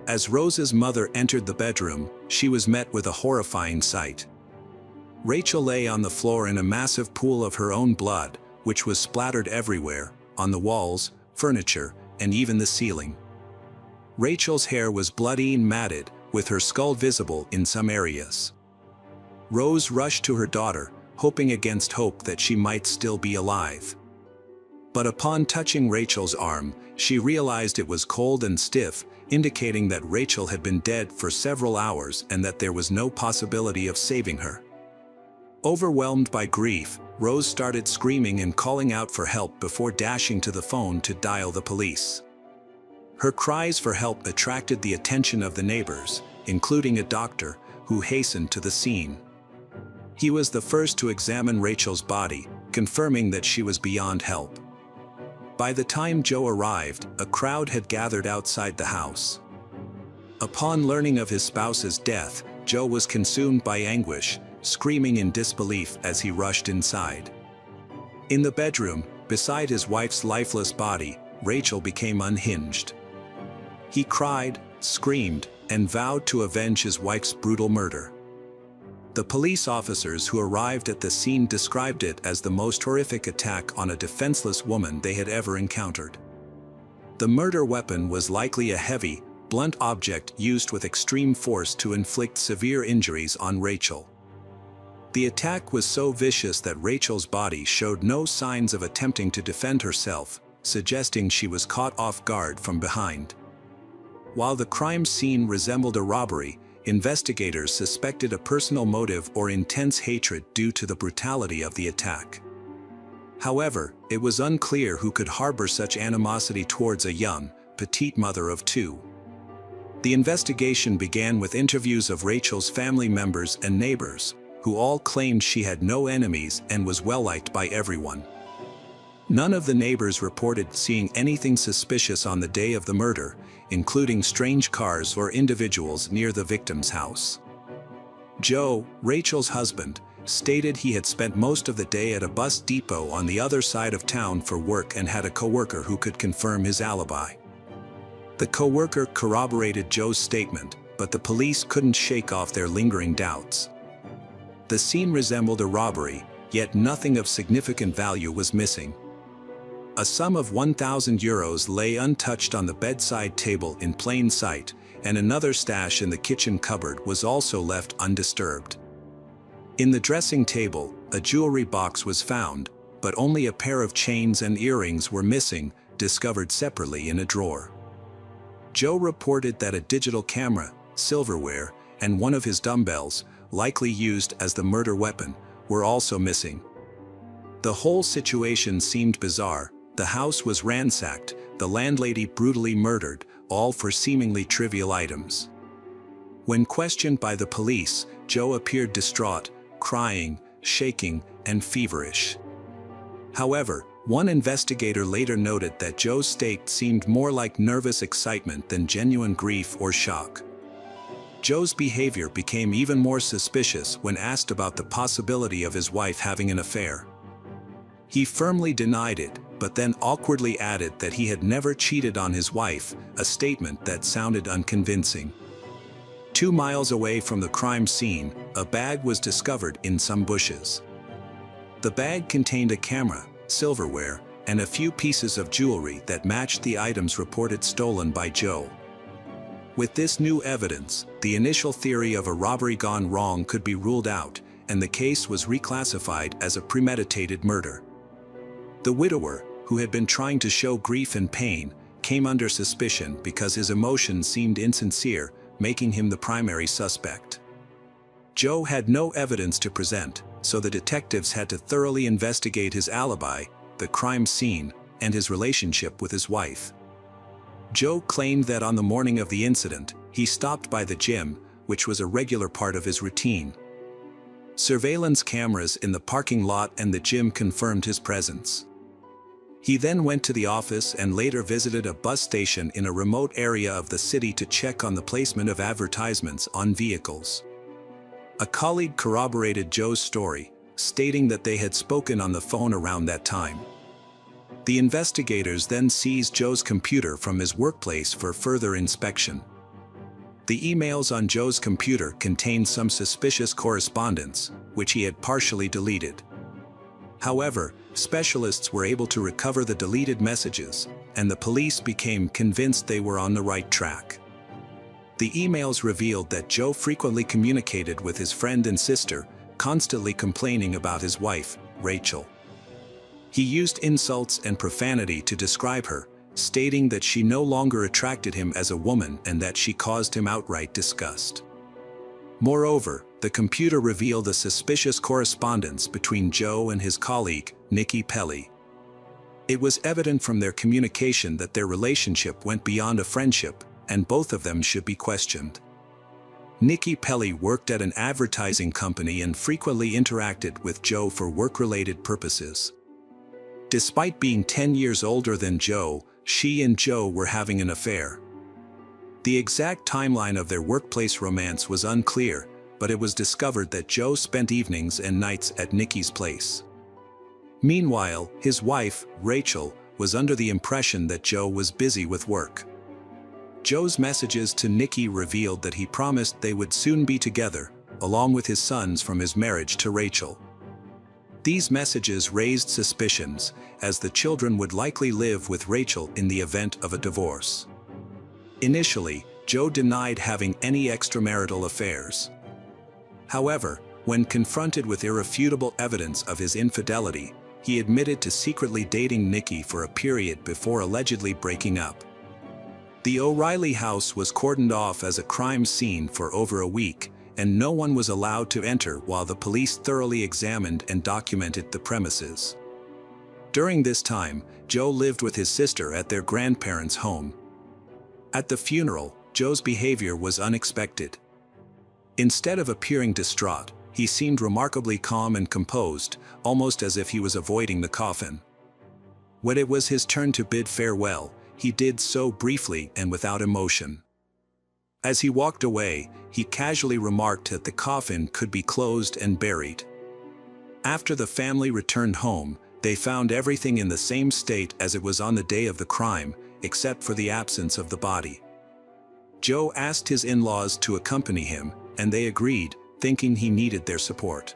As Rose's mother entered the bedroom, she was met with a horrifying sight. Rachel lay on the floor in a massive pool of her own blood, which was splattered everywhere, on the walls, furniture, and even the ceiling. Rachel's hair was bloody and matted, with her skull visible in some areas. Rose rushed to her daughter, hoping against hope that she might still be alive. But upon touching Rachel's arm, she realized it was cold and stiff, indicating that Rachel had been dead for several hours and that there was no possibility of saving her. Overwhelmed by grief, Rose started screaming and calling out for help before dashing to the phone to dial the police. Her cries for help attracted the attention of the neighbors, including a doctor, who hastened to the scene. He was the first to examine Rachel's body, confirming that she was beyond help. By the time Joe arrived, a crowd had gathered outside the house. Upon learning of his spouse's death, Joe was consumed by anguish, screaming in disbelief as he rushed inside. In the bedroom, beside his wife's lifeless body, Rachel became unhinged. He cried, screamed, and vowed to avenge his wife's brutal murder. The police officers who arrived at the scene described it as the most horrific attack on a defenseless woman they had ever encountered. The murder weapon was likely a heavy, blunt object used with extreme force to inflict severe injuries on Rachel. The attack was so vicious that Rachel's body showed no signs of attempting to defend herself, suggesting she was caught off guard from behind. While the crime scene resembled a robbery, investigators suspected a personal motive or intense hatred due to the brutality of the attack. However, it was unclear who could harbor such animosity towards a young, petite mother of two. The investigation began with interviews of Rachel's family members and neighbors, who all claimed she had no enemies and was well-liked by everyone. None of the neighbors reported seeing anything suspicious on the day of the murder, including strange cars or individuals near the victim's house. Joe, Rachel's husband, stated he had spent most of the day at a bus depot on the other side of town for work and had a coworker who could confirm his alibi. The coworker corroborated Joe's statement, but the police couldn't shake off their lingering doubts. The scene resembled a robbery, yet nothing of significant value was missing. A sum of €1,000 lay untouched on the bedside table in plain sight, and another stash in the kitchen cupboard was also left undisturbed. In the dressing table, a jewelry box was found, but only a pair of chains and earrings were missing, discovered separately in a drawer. Joe reported that a digital camera, silverware, and one of his dumbbells, likely used as the murder weapon, were also missing. The whole situation seemed bizarre. The house was ransacked, the landlady brutally murdered, all for seemingly trivial items. When questioned by the police, Joe appeared distraught, crying, shaking, and feverish. However, one investigator later noted that Joe's state seemed more like nervous excitement than genuine grief or shock. Joe's behavior became even more suspicious when asked about the possibility of his wife having an affair. He firmly denied it, but then awkwardly added that he had never cheated on his wife, a statement that sounded unconvincing. 2 miles away from the crime scene, a bag was discovered in some bushes. The bag contained a camera, silverware, and a few pieces of jewelry that matched the items reported stolen by Joe. With this new evidence, the initial theory of a robbery gone wrong could be ruled out, and the case was reclassified as a premeditated murder. The widower, who had been trying to show grief and pain, came under suspicion because his emotions seemed insincere, making him the primary suspect. Joe had no evidence to present, so the detectives had to thoroughly investigate his alibi, the crime scene, and his relationship with his wife. Joe claimed that on the morning of the incident, he stopped by the gym, which was a regular part of his routine. Surveillance cameras in the parking lot and the gym confirmed his presence. He then went to the office and later visited a bus station in a remote area of the city to check on the placement of advertisements on vehicles. A colleague corroborated Joe's story, stating that they had spoken on the phone around that time. The investigators then seized Joe's computer from his workplace for further inspection. The emails on Joe's computer contained some suspicious correspondence, which he had partially deleted. However, specialists were able to recover the deleted messages, and the police became convinced they were on the right track. The emails revealed that Joe frequently communicated with his friend and sister, constantly complaining about his wife, Rachel. He used insults and profanity to describe her, stating that she no longer attracted him as a woman and that she caused him outright disgust. Moreover, the computer revealed a suspicious correspondence between Joe and his colleague, Nikki Pelly. It was evident from their communication that their relationship went beyond a friendship, and both of them should be questioned. Nikki Pelly worked at an advertising company and frequently interacted with Joe for work-related purposes. Despite being 10 years older than Joe, she and Joe were having an affair. The exact timeline of their workplace romance was unclear, but it was discovered that Joe spent evenings and nights at Nikki's place. Meanwhile, his wife, Rachel, was under the impression that Joe was busy with work. Joe's messages to Nikki revealed that he promised they would soon be together, along with his sons from his marriage to Rachel. These messages raised suspicions, as the children would likely live with Rachel in the event of a divorce. Initially, Joe denied having any extramarital affairs. However, when confronted with irrefutable evidence of his infidelity, he admitted to secretly dating Nikki for a period before allegedly breaking up. The O'Reilly house was cordoned off as a crime scene for over a week, and no one was allowed to enter while the police thoroughly examined and documented the premises. During this time, Joe lived with his sister at their grandparents' home. At the funeral, Joe's behavior was unexpected. Instead of appearing distraught, he seemed remarkably calm and composed, almost as if he was avoiding the coffin. When it was his turn to bid farewell, he did so briefly and without emotion. As he walked away, he casually remarked that the coffin could be closed and buried. After the family returned home, they found everything in the same state as it was on the day of the crime, except for the absence of the body. Joe asked his in-laws to accompany him, and they agreed, thinking he needed their support.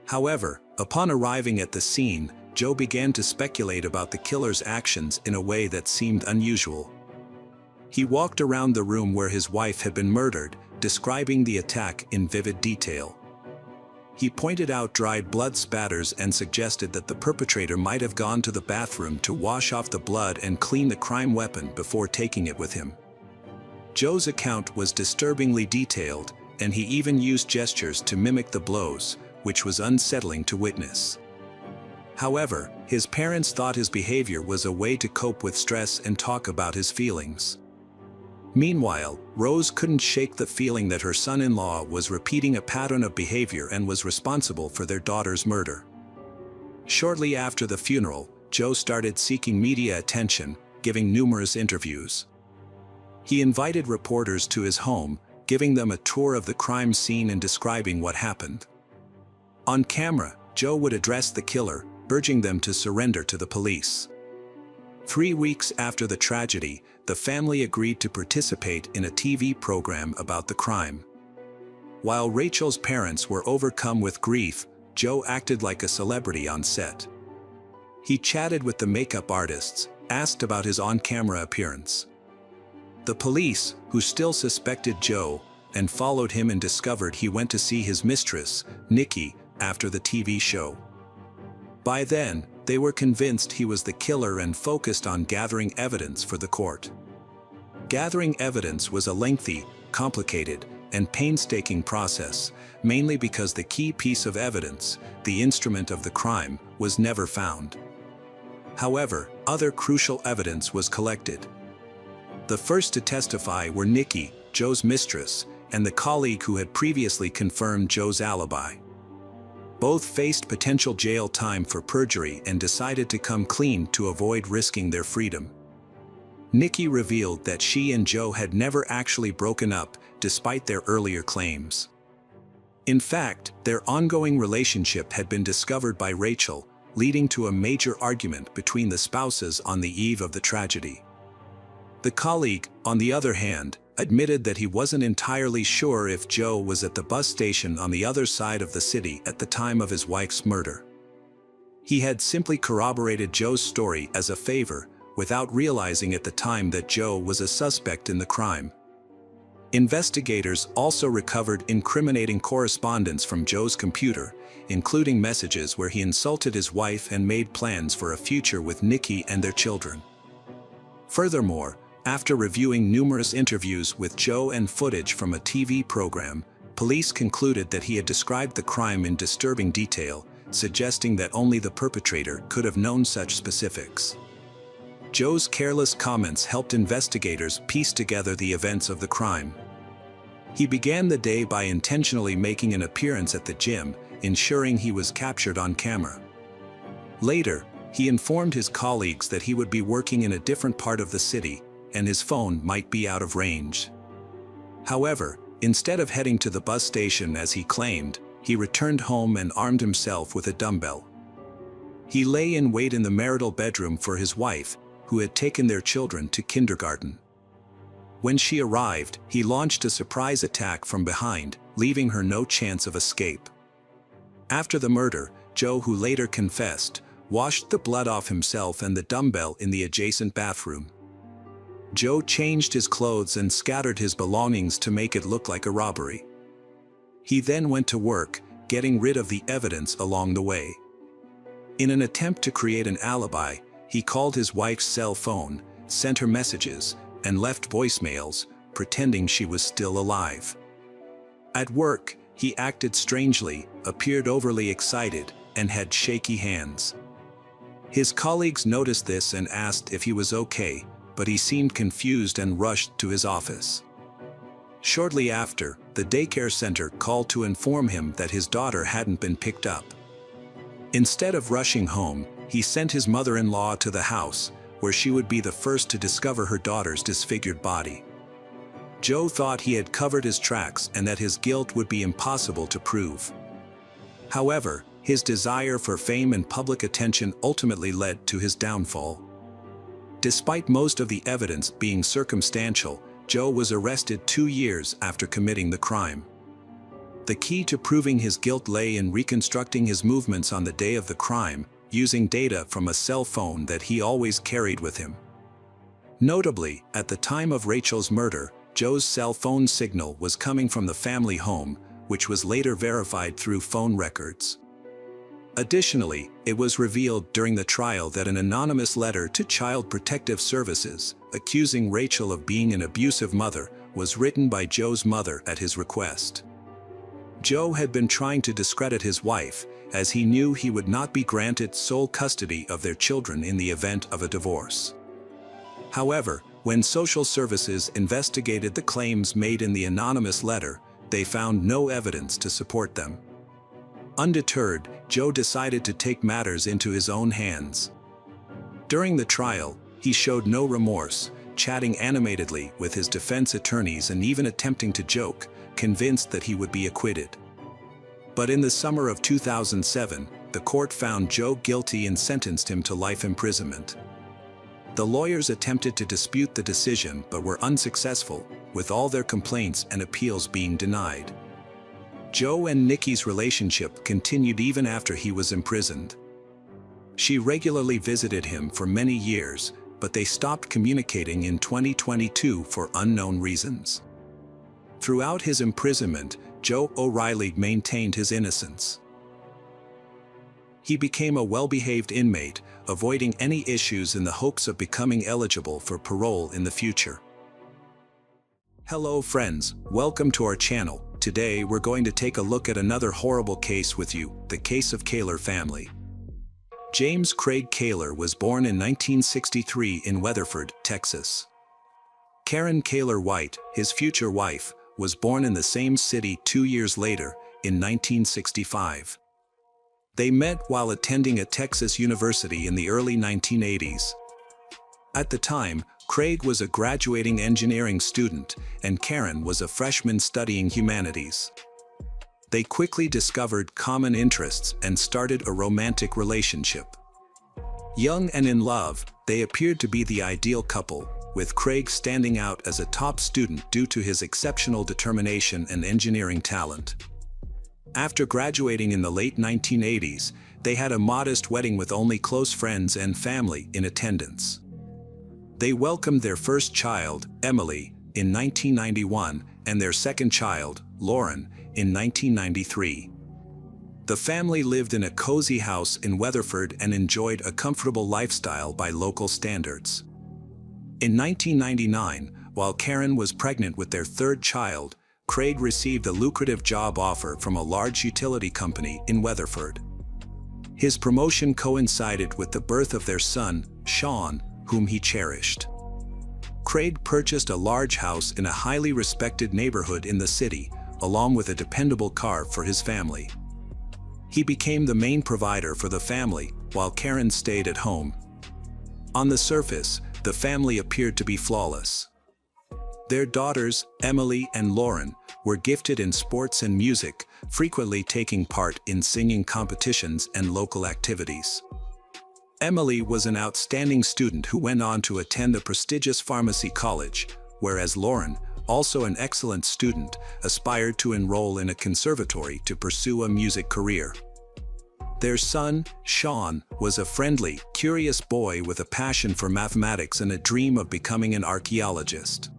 However, upon arriving at the scene, Joe began to speculate about the killer's actions in a way that seemed unusual. He walked around the room where his wife had been murdered, describing the attack in vivid detail. He pointed out dried blood spatters and suggested that the perpetrator might have gone to the bathroom to wash off the blood and clean the crime weapon before taking it with him. Joe's account was disturbingly detailed, and he even used gestures to mimic the blows, which was unsettling to witness. However, his parents thought his behavior was a way to cope with stress and talk about his feelings. Meanwhile, Rose couldn't shake the feeling that her son-in-law was repeating a pattern of behavior and was responsible for their daughter's murder. Shortly after the funeral, Joe started seeking media attention, giving numerous interviews. He invited reporters to his home, giving them a tour of the crime scene and describing what happened. On camera, Joe would address the killer, urging them to surrender to the police. 3 weeks after the tragedy, the family agreed to participate in a TV program about the crime. While Rachel's parents were overcome with grief, Joe acted like a celebrity on set. He chatted with the makeup artists, asked about his on-camera appearance. The police, who still suspected Joe, and followed him and discovered he went to see his mistress, Nikki, after the TV show. By then, they were convinced he was the killer and focused on gathering evidence for the court. Gathering evidence was a lengthy, complicated, and painstaking process, mainly because the key piece of evidence, the instrument of the crime, was never found. However, other crucial evidence was collected. The first to testify were Nikki, Joe's mistress, and the colleague who had previously confirmed Joe's alibi. Both faced potential jail time for perjury and decided to come clean to avoid risking their freedom. Nikki revealed that she and Joe had never actually broken up, despite their earlier claims. In fact, their ongoing relationship had been discovered by Rachel, leading to a major argument between the spouses on the eve of the tragedy. The colleague, on the other hand, admitted that he wasn't entirely sure if Joe was at the bus station on the other side of the city at the time of his wife's murder. He had simply corroborated Joe's story as a favor, without realizing at the time that Joe was a suspect in the crime. Investigators also recovered incriminating correspondence from Joe's computer, including messages where he insulted his wife and made plans for a future with Nikki and their children. Furthermore, after reviewing numerous interviews with Joe and footage from a TV program, police concluded that he had described the crime in disturbing detail, suggesting that only the perpetrator could have known such specifics. Joe's careless comments helped investigators piece together the events of the crime. He began the day by intentionally making an appearance at the gym, ensuring he was captured on camera. Later, he informed his colleagues that he would be working in a different part of the city, and his phone might be out of range. However, instead of heading to the bus station as he claimed, he returned home and armed himself with a dumbbell. He lay in wait in the marital bedroom for his wife, who had taken their children to kindergarten. When she arrived, he launched a surprise attack from behind, leaving her no chance of escape. After the murder, Joe, who later confessed, washed the blood off himself and the dumbbell in the adjacent bathroom. Joe changed his clothes and scattered his belongings to make it look like a robbery. He then went to work, getting rid of the evidence along the way. In an attempt to create an alibi, he called his wife's cell phone, sent her messages, and left voicemails, pretending she was still alive. At work, he acted strangely, appeared overly excited, and had shaky hands. His colleagues noticed this and asked if he was okay, but he seemed confused and rushed to his office. Shortly after, the daycare center called to inform him that his daughter hadn't been picked up. Instead of rushing home, he sent his mother-in-law to the house, where she would be the first to discover her daughter's disfigured body. Joe thought he had covered his tracks and that his guilt would be impossible to prove. However, his desire for fame and public attention ultimately led to his downfall. Despite most of the evidence being circumstantial, Joe was arrested 2 years after committing the crime. The key to proving his guilt lay in reconstructing his movements on the day of the crime, using data from a cell phone that he always carried with him. Notably, at the time of Rachel's murder, Joe's cell phone signal was coming from the family home, which was later verified through phone records. Additionally, it was revealed during the trial that an anonymous letter to Child Protective Services, accusing Rachel of being an abusive mother, was written by Joe's mother at his request. Joe had been trying to discredit his wife, as he knew he would not be granted sole custody of their children in the event of a divorce. However, when social services investigated the claims made in the anonymous letter, they found no evidence to support them. Undeterred, Joe decided to take matters into his own hands. During the trial, he showed no remorse, chatting animatedly with his defense attorneys and even attempting to joke, convinced that he would be acquitted. But in the summer of 2007, the court found Joe guilty and sentenced him to life imprisonment. The lawyers attempted to dispute the decision but were unsuccessful, with all their complaints and appeals being denied. Joe and Nikki's relationship continued even after he was imprisoned. She regularly visited him for many years, but they stopped communicating in 2022 for unknown reasons. Throughout his imprisonment, Joe O'Reilly maintained his innocence. He became a well-behaved inmate, avoiding any issues in the hopes of becoming eligible for parole in the future. Hello friends, welcome to our channel. Today we're going to take a look at another horrible case with you, the case of Kaler family. James Craig Kaler was born in 1963 in Weatherford, Texas. Karen Kaler White, his future wife, was born in the same city 2 years later, in 1965. They met while attending a Texas university in the early 1980s. At the time, Craig was a graduating engineering student, and Karen was a freshman studying humanities. They quickly discovered common interests and started a romantic relationship. Young and in love, they appeared to be the ideal couple, with Craig standing out as a top student due to his exceptional determination and engineering talent. After graduating in the late 1980s, they had a modest wedding with only close friends and family in attendance. They welcomed their first child, Emily, in 1991 and their second child, Lauren, in 1993. The family lived in a cozy house in Weatherford and enjoyed a comfortable lifestyle by local standards. In 1999, while Karen was pregnant with their third child, Craig received a lucrative job offer from a large utility company in Weatherford. His promotion coincided with the birth of their son, Sean, whom he cherished. Craig purchased a large house in a highly respected neighborhood in the city, along with a dependable car for his family. He became the main provider for the family, while Karen stayed at home. On the surface, the family appeared to be flawless. Their daughters, Emily and Lauren, were gifted in sports and music, frequently taking part in singing competitions and local activities. Emily was an outstanding student who went on to attend the prestigious pharmacy college, whereas Lauren, also an excellent student, aspired to enroll in a conservatory to pursue a music career. Their son, Sean, was a friendly, curious boy with a passion for mathematics and a dream of becoming an archaeologist.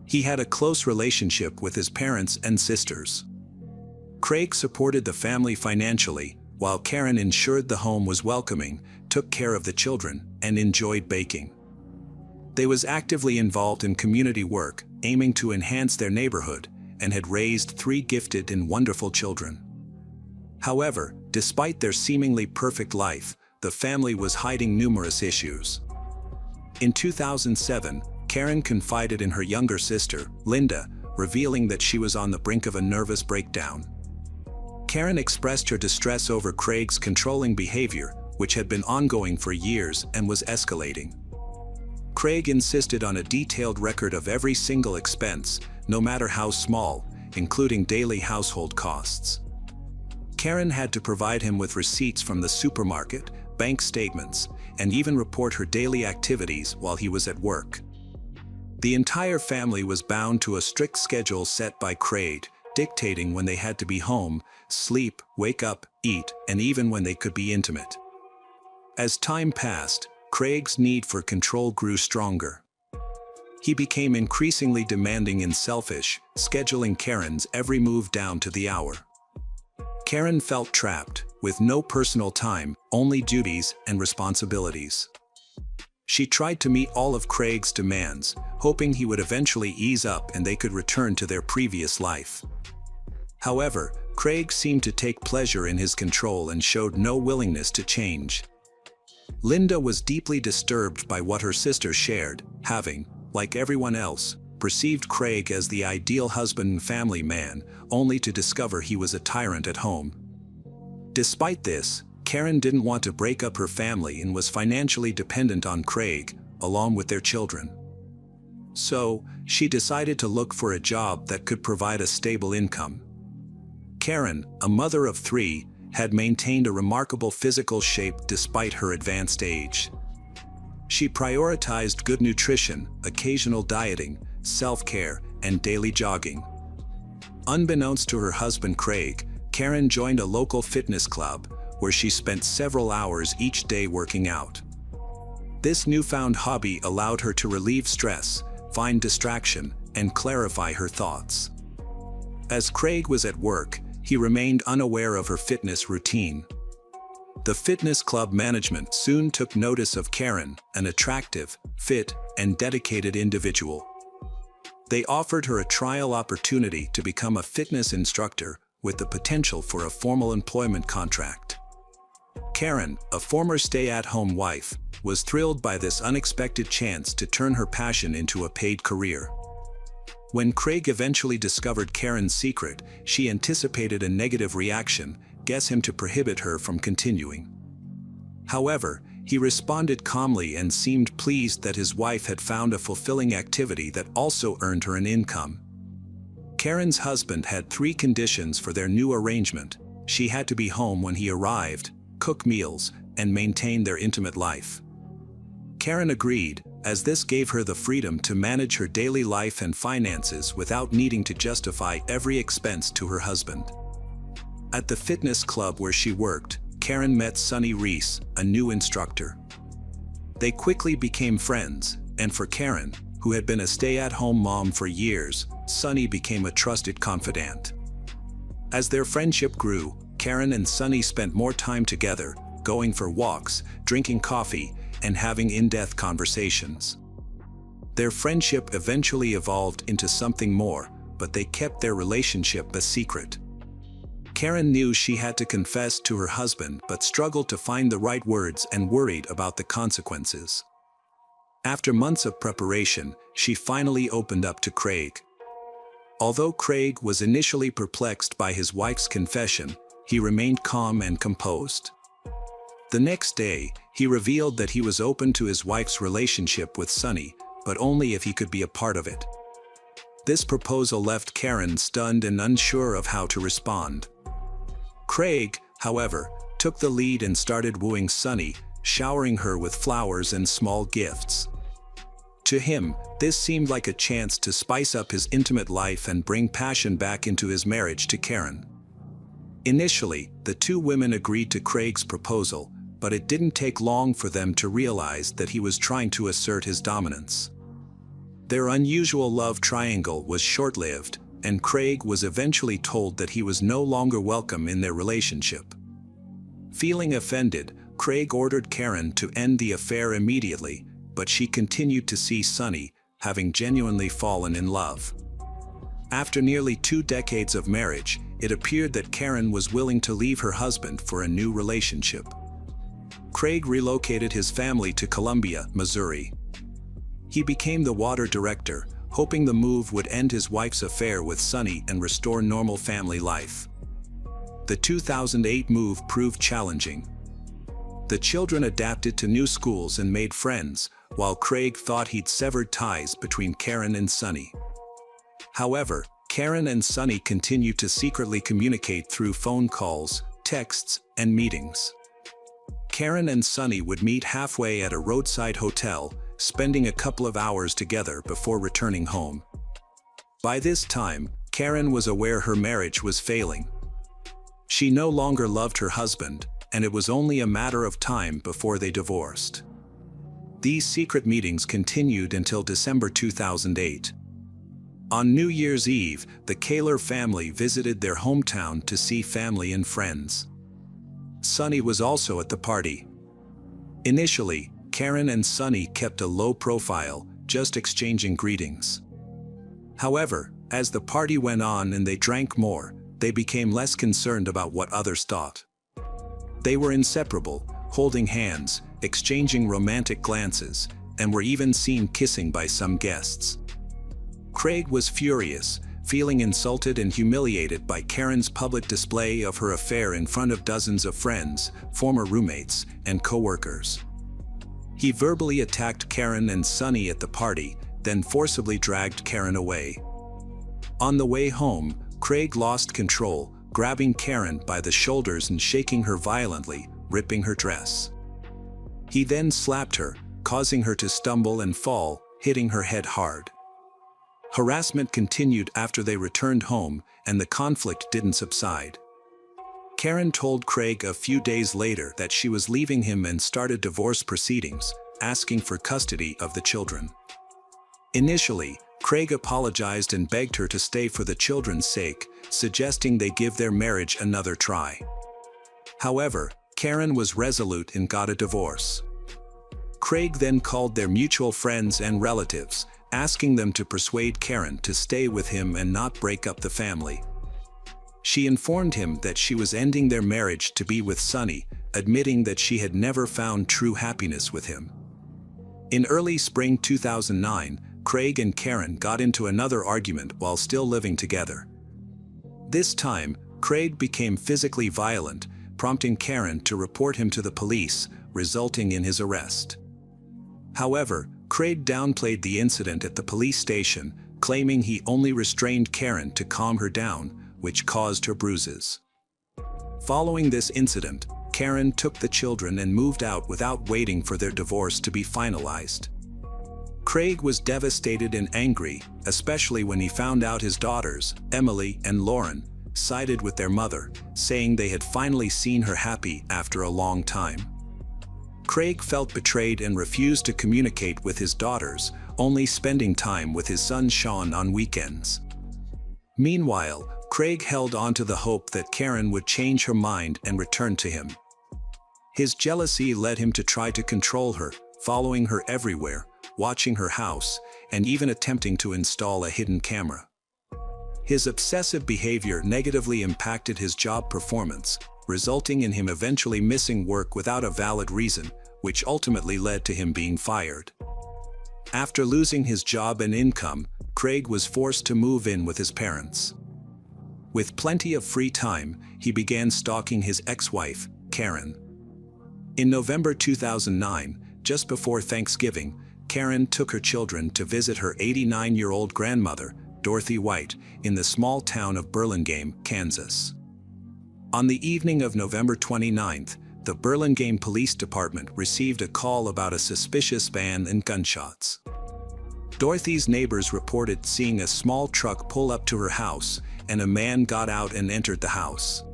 He had a close relationship with his parents and sisters. Craig supported the family financially, while Karen ensured the home was welcoming, took care of the children, and enjoyed baking. They was actively involved in community work, aiming to enhance their neighborhood, and had raised 3 gifted and wonderful children. However, despite their seemingly perfect life, the family was hiding numerous issues. In 2007, Karen confided in her younger sister, Linda, revealing that she was on the brink of a nervous breakdown. Karen expressed her distress over Craig's controlling behavior, which had been ongoing for years and was escalating. Craig insisted on a detailed record of every single expense, no matter how small, including daily household costs. Karen had to provide him with receipts from the supermarket, bank statements, and even report her daily activities while he was at work. The entire family was bound to a strict schedule set by Craig, dictating when they had to be home, sleep, wake up, eat, and even when they could be intimate. As time passed, Craig's need for control grew stronger. He became increasingly demanding and selfish, scheduling Karen's every move down to the hour. Karen felt trapped, with no personal time, only duties and responsibilities. She tried to meet all of Craig's demands, hoping he would eventually ease up and they could return to their previous life. However, Craig seemed to take pleasure in his control and showed no willingness to change. Linda was deeply disturbed by what her sister shared, having, like everyone else, perceived Craig as the ideal husband and family man, only to discover he was a tyrant at home. Despite this, Karen didn't want to break up her family and was financially dependent on Craig, along with their children. So, she decided to look for a job that could provide a stable income. Karen, a mother of 3, had maintained a remarkable physical shape despite her advanced age. She prioritized good nutrition, occasional dieting, self-care, and daily jogging. Unbeknownst to her husband Craig, Karen joined a local fitness club, where she spent several hours each day working out. This newfound hobby allowed her to relieve stress, find distraction, and clarify her thoughts. As Craig was at work, he remained unaware of her fitness routine. The fitness club management soon took notice of Karen, an attractive, fit, and dedicated individual. They offered her a trial opportunity to become a fitness instructor with the potential for a formal employment contract. Karen, a former stay-at-home wife, was thrilled by this unexpected chance to turn her passion into a paid career. When Craig eventually discovered Karen's secret, she anticipated a negative reaction, guessing him to prohibit her from continuing. However, he responded calmly and seemed pleased that his wife had found a fulfilling activity that also earned her an income. Karen's husband had 3 conditions for their new arrangement. She had to be home when he arrived, cook meals, and maintain their intimate life. Karen agreed, as this gave her the freedom to manage her daily life and finances without needing to justify every expense to her husband. At the fitness club where she worked, Karen met Sunny Reese, a new instructor. They quickly became friends, and for Karen, who had been a stay-at-home mom for years, Sunny became a trusted confidant. As their friendship grew, Karen and Sunny spent more time together, going for walks, drinking coffee, and having in-depth conversations. Their friendship eventually evolved into something more, but they kept their relationship a secret. Karen knew she had to confess to her husband but struggled to find the right words and worried about the consequences. After months of preparation, she finally opened up to Craig. Although Craig was initially perplexed by his wife's confession, he remained calm and composed. The next day, he revealed that he was open to his wife's relationship with Sunny, but only if he could be a part of it. This proposal left Karen stunned and unsure of how to respond. Craig, however, took the lead and started wooing Sunny, showering her with flowers and small gifts. To him, this seemed like a chance to spice up his intimate life and bring passion back into his marriage to Karen. Initially, the two women agreed to Craig's proposal, but it didn't take long for them to realize that he was trying to assert his dominance. Their unusual love triangle was short-lived, and Craig was eventually told that he was no longer welcome in their relationship. Feeling offended, Craig ordered Karen to end the affair immediately, but she continued to see Sunny, having genuinely fallen in love. After nearly 2 decades of marriage, it appeared that Karen was willing to leave her husband for a new relationship. Craig relocated his family to Columbia, Missouri. He became the water director, hoping the move would end his wife's affair with Sunny and restore normal family life. The 2008 move proved challenging. The children adapted to new schools and made friends, while Craig thought he'd severed ties between Karen and Sunny. However, Karen and Sunny continued to secretly communicate through phone calls, texts, and meetings. Karen and Sunny would meet halfway at a roadside hotel, spending a couple of hours together before returning home. By this time, Karen was aware her marriage was failing. She no longer loved her husband, and it was only a matter of time before they divorced. These secret meetings continued until December 2008. On New Year's Eve, the Kaler family visited their hometown to see family and friends. Sunny was also at the party. Initially, Karen and Sunny kept a low profile, just exchanging greetings. However, as the party went on and they drank more, they became less concerned about what others thought. They were inseparable, holding hands, exchanging romantic glances, and were even seen kissing by some guests. Craig was furious, feeling insulted and humiliated by Karen's public display of her affair in front of dozens of friends, former roommates, and co-workers. He verbally attacked Karen and Sunny at the party, then forcibly dragged Karen away. On the way home, Craig lost control, grabbing Karen by the shoulders and shaking her violently, ripping her dress. He then slapped her, causing her to stumble and fall, hitting her head hard. Harassment continued after they returned home, and the conflict didn't subside. Karen told Craig a few days later that she was leaving him and started divorce proceedings, asking for custody of the children. Initially, Craig apologized and begged her to stay for the children's sake, suggesting they give their marriage another try. However, Karen was resolute and got a divorce. Craig then called their mutual friends and relatives, asking them to persuade Karen to stay with him and not break up the family. She informed him that she was ending their marriage to be with Sunny, admitting that she had never found true happiness with him. In early spring 2009, Craig and Karen got into another argument while still living together. This time, Craig became physically violent, prompting Karen to report him to the police, resulting in his arrest. However, Craig downplayed the incident at the police station, claiming he only restrained Karen to calm her down, which caused her bruises. Following this incident, Karen took the children and moved out without waiting for their divorce to be finalized. Craig was devastated and angry, especially when he found out his daughters, Emily and Lauren, sided with their mother, saying they had finally seen her happy after a long time. Craig felt betrayed and refused to communicate with his daughters, only spending time with his son Sean on weekends. Meanwhile, Craig held on to the hope that Karen would change her mind and return to him. His jealousy led him to try to control her, following her everywhere, watching her house, and even attempting to install a hidden camera. His obsessive behavior negatively impacted his job performance, resulting in him eventually missing work without a valid reason, which ultimately led to him being fired. After losing his job and income, Craig was forced to move in with his parents. With plenty of free time, he began stalking his ex-wife, Karen. In November 2009, just before Thanksgiving, Karen took her children to visit her 89-year-old grandmother, Dorothy White, in the small town of Burlingame, Kansas. On the evening of November 29th, the Burlingame Police Department received a call about a suspicious van and gunshots. Dorothy's neighbors reported seeing a small truck pull up to her house, and a man got out and entered the house.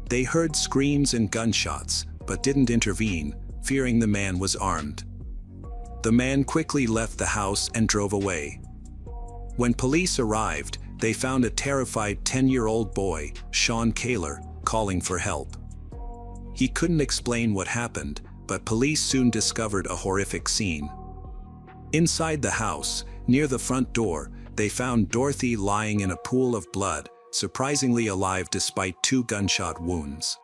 They heard screams and gunshots, but didn't intervene, fearing the man was armed. The man quickly left the house and drove away. When police arrived, they found a terrified 10-year-old boy, Sean Kaler, calling for help. He couldn't explain what happened, but police soon discovered a horrific scene. Inside the house, near the front door, they found Dorothy lying in a pool of blood, surprisingly alive despite 2 gunshot wounds.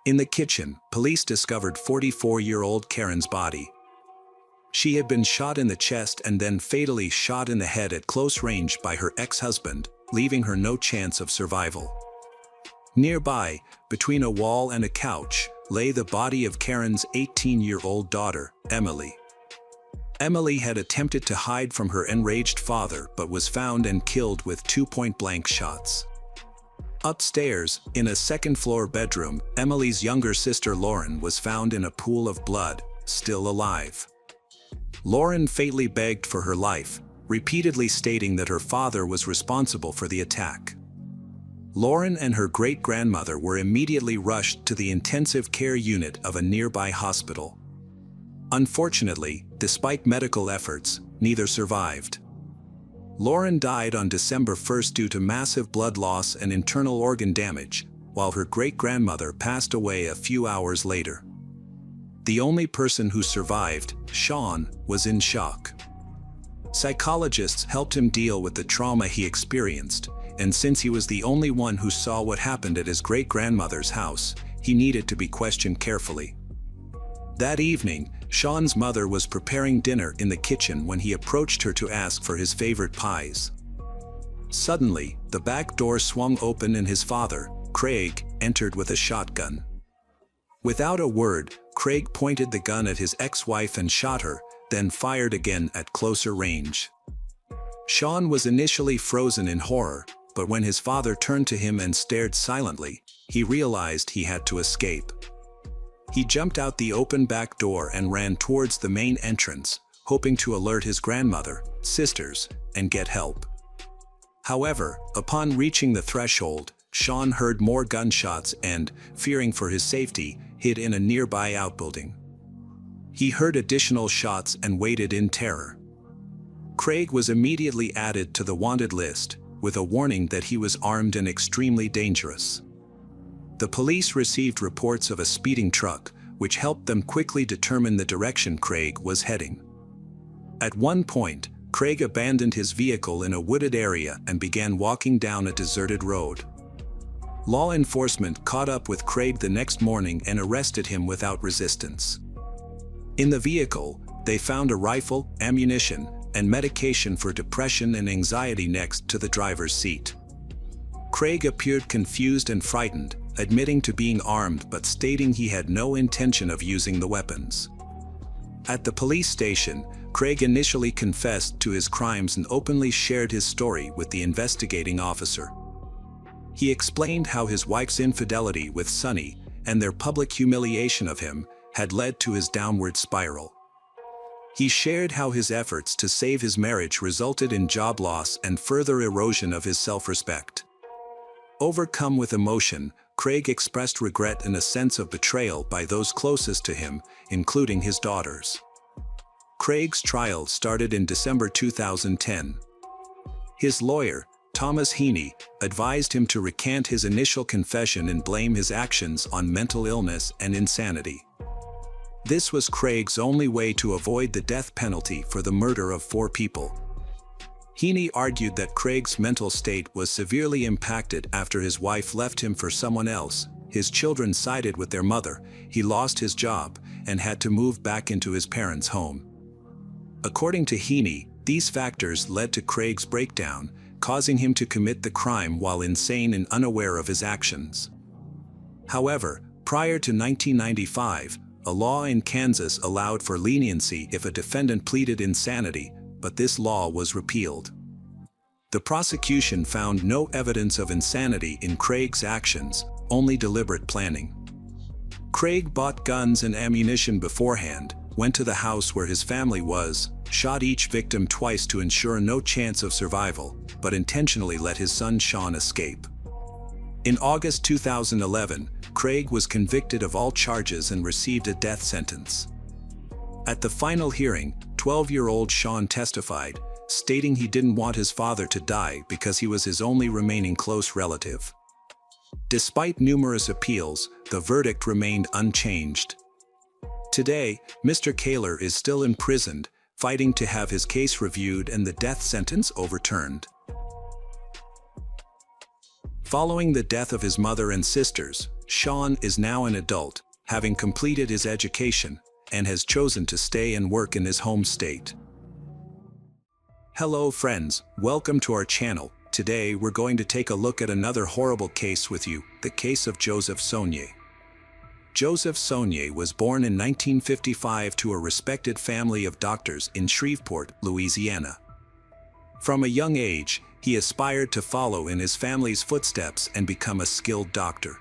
In the kitchen, police discovered 44-year-old Karen's body. She had been shot in the chest and then fatally shot in the head at close range by her ex-husband, leaving her no chance of survival. Nearby, between a wall and a couch, lay the body of Karen's 18-year-old daughter, Emily. Emily had attempted to hide from her enraged father but was found and killed with 2 point-blank shots. Upstairs, in a second-floor bedroom, Emily's younger sister Lauren was found in a pool of blood, still alive. Lauren faintly begged for her life, repeatedly stating that her father was responsible for the attack. Lauren and her great-grandmother were immediately rushed to the intensive care unit of a nearby hospital. Unfortunately, despite medical efforts, neither survived. Lauren died on December 1st due to massive blood loss and internal organ damage, while her great-grandmother passed away a few hours later. The only person who survived, Sean, was in shock. Psychologists helped him deal with the trauma he experienced, and since he was the only one who saw what happened at his great-grandmother's house, he needed to be questioned carefully. That evening, Sean's mother was preparing dinner in the kitchen when he approached her to ask for his favorite pies. Suddenly, the back door swung open and his father, Craig, entered with a shotgun. Without a word, Craig pointed the gun at his ex-wife and shot her, then fired again at closer range. Sean was initially frozen in horror, but when his father turned to him and stared silently, he realized he had to escape. He jumped out the open back door and ran towards the main entrance, hoping to alert his grandmother, sisters, and get help. However, upon reaching the threshold, Sean heard more gunshots and, fearing for his safety, hid in a nearby outbuilding. He heard additional shots and waited in terror. Craig was immediately added to the wanted list, with a warning that he was armed and extremely dangerous. The police received reports of a speeding truck, which helped them quickly determine the direction Craig was heading. At one point, Craig abandoned his vehicle in a wooded area and began walking down a deserted road. Law enforcement caught up with Craig the next morning and arrested him without resistance. In the vehicle, they found a rifle, ammunition, and medication for depression and anxiety next to the driver's seat. Craig appeared confused and frightened, admitting to being armed but stating he had no intention of using the weapons. At the police station, Craig initially confessed to his crimes and openly shared his story with the investigating officer. He explained how his wife's infidelity with Sonny and their public humiliation of him had led to his downward spiral. He shared how his efforts to save his marriage resulted in job loss and further erosion of his self-respect. Overcome with emotion, Craig expressed regret and a sense of betrayal by those closest to him, including his daughters. Craig's trial started in December 2010. His lawyer, Thomas Heaney, advised him to recant his initial confession and blame his actions on mental illness and insanity. This was Craig's only way to avoid the death penalty for the murder of 4 people. Heaney argued that Craig's mental state was severely impacted after his wife left him for someone else, his children sided with their mother, he lost his job, and had to move back into his parents' home. According to Heaney, these factors led to Craig's breakdown, causing him to commit the crime while insane and unaware of his actions. However, prior to 1995, a law in Kansas allowed for leniency if a defendant pleaded insanity, but this law was repealed. The prosecution found no evidence of insanity in Craig's actions, only deliberate planning. Craig bought guns and ammunition beforehand, went to the house where his family was, shot each victim twice to ensure no chance of survival, but intentionally let his son Sean escape. In August 2011, Craig was convicted of all charges and received a death sentence. At the final hearing, 12-year-old Sean testified, stating he didn't want his father to die because he was his only remaining close relative. Despite numerous appeals, the verdict remained unchanged. Today, Mr. Kaler is still imprisoned, fighting to have his case reviewed and the death sentence overturned. Following the death of his mother and sisters, Sean is now an adult, having completed his education, and has chosen to stay and work in his home state. Hello friends, welcome to our channel. Today we're going to take a look at another horrible case with you, the case of Joseph Saunier. Joseph Saunier was born in 1955 to a respected family of doctors in Shreveport, Louisiana. From a young age, he aspired to follow in his family's footsteps and become a skilled doctor.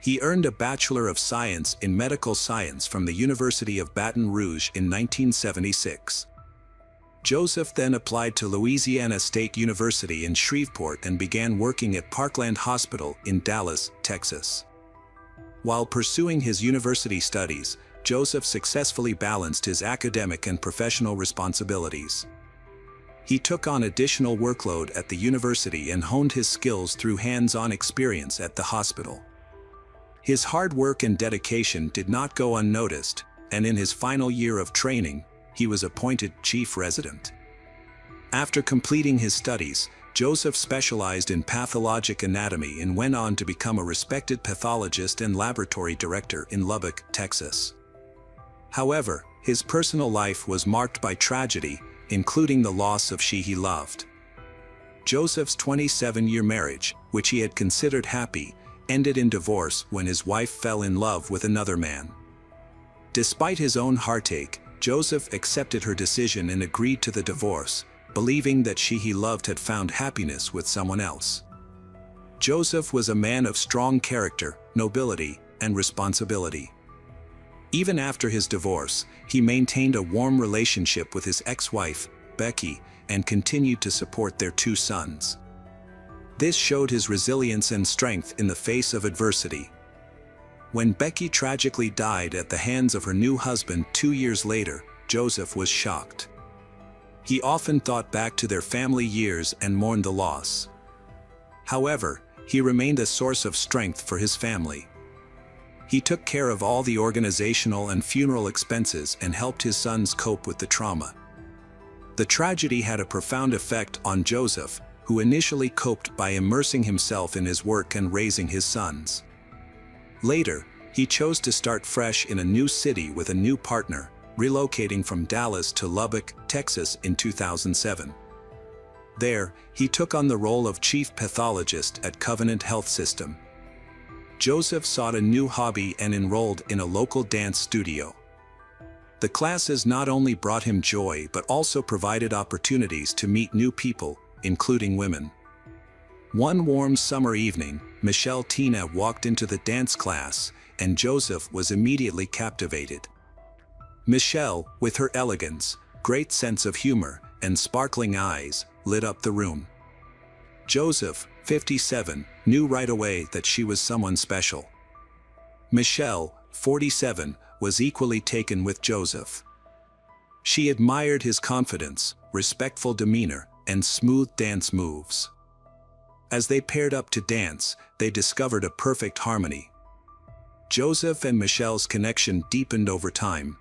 He earned a Bachelor of Science in Medical Science from the University of Baton Rouge in 1976. Joseph then applied to Louisiana State University in Shreveport and began working at Parkland Hospital in Dallas, Texas. While pursuing his university studies, Joseph successfully balanced his academic and professional responsibilities. He took on additional workload at the university and honed his skills through hands-on experience at the hospital. His hard work and dedication did not go unnoticed, and in his final year of training, he was appointed chief resident. After completing his studies, Joseph specialized in pathologic anatomy and went on to become a respected pathologist and laboratory director in Lubbock, Texas. However, his personal life was marked by tragedy, including the loss of she he loved. Joseph's 27-year marriage, which he had considered happy, ended in divorce when his wife fell in love with another man. Despite his own heartache, Joseph accepted her decision and agreed to the divorce, believing that she he loved had found happiness with someone else. Joseph was a man of strong character, nobility, and responsibility. Even after his divorce, he maintained a warm relationship with his ex-wife, Becky, and continued to support their 2 sons. This showed his resilience and strength in the face of adversity. When Becky tragically died at the hands of her new husband 2 years later, Joseph was shocked. He often thought back to their family years and mourned the loss. However, he remained a source of strength for his family. He took care of all the organizational and funeral expenses and helped his sons cope with the trauma. The tragedy had a profound effect on Joseph, who initially coped by immersing himself in his work and raising his sons. Later, he chose to start fresh in a new city with a new partner, relocating from Dallas to Lubbock, Texas in 2007. There, he took on the role of chief pathologist at Covenant Health System. Joseph sought a new hobby and enrolled in a local dance studio. The classes not only brought him joy but also provided opportunities to meet new people, including women. One warm summer evening, Michelle Tina walked into the dance class, and Joseph was immediately captivated. Michelle, with her elegance, great sense of humor, and sparkling eyes, lit up the room. Joseph, 57, knew right away that she was someone special. Michelle, 47, was equally taken with Joseph. She admired his confidence, respectful demeanor, and smooth dance moves. As they paired up to dance, they discovered a perfect harmony. Joseph and Michelle's connection deepened over time.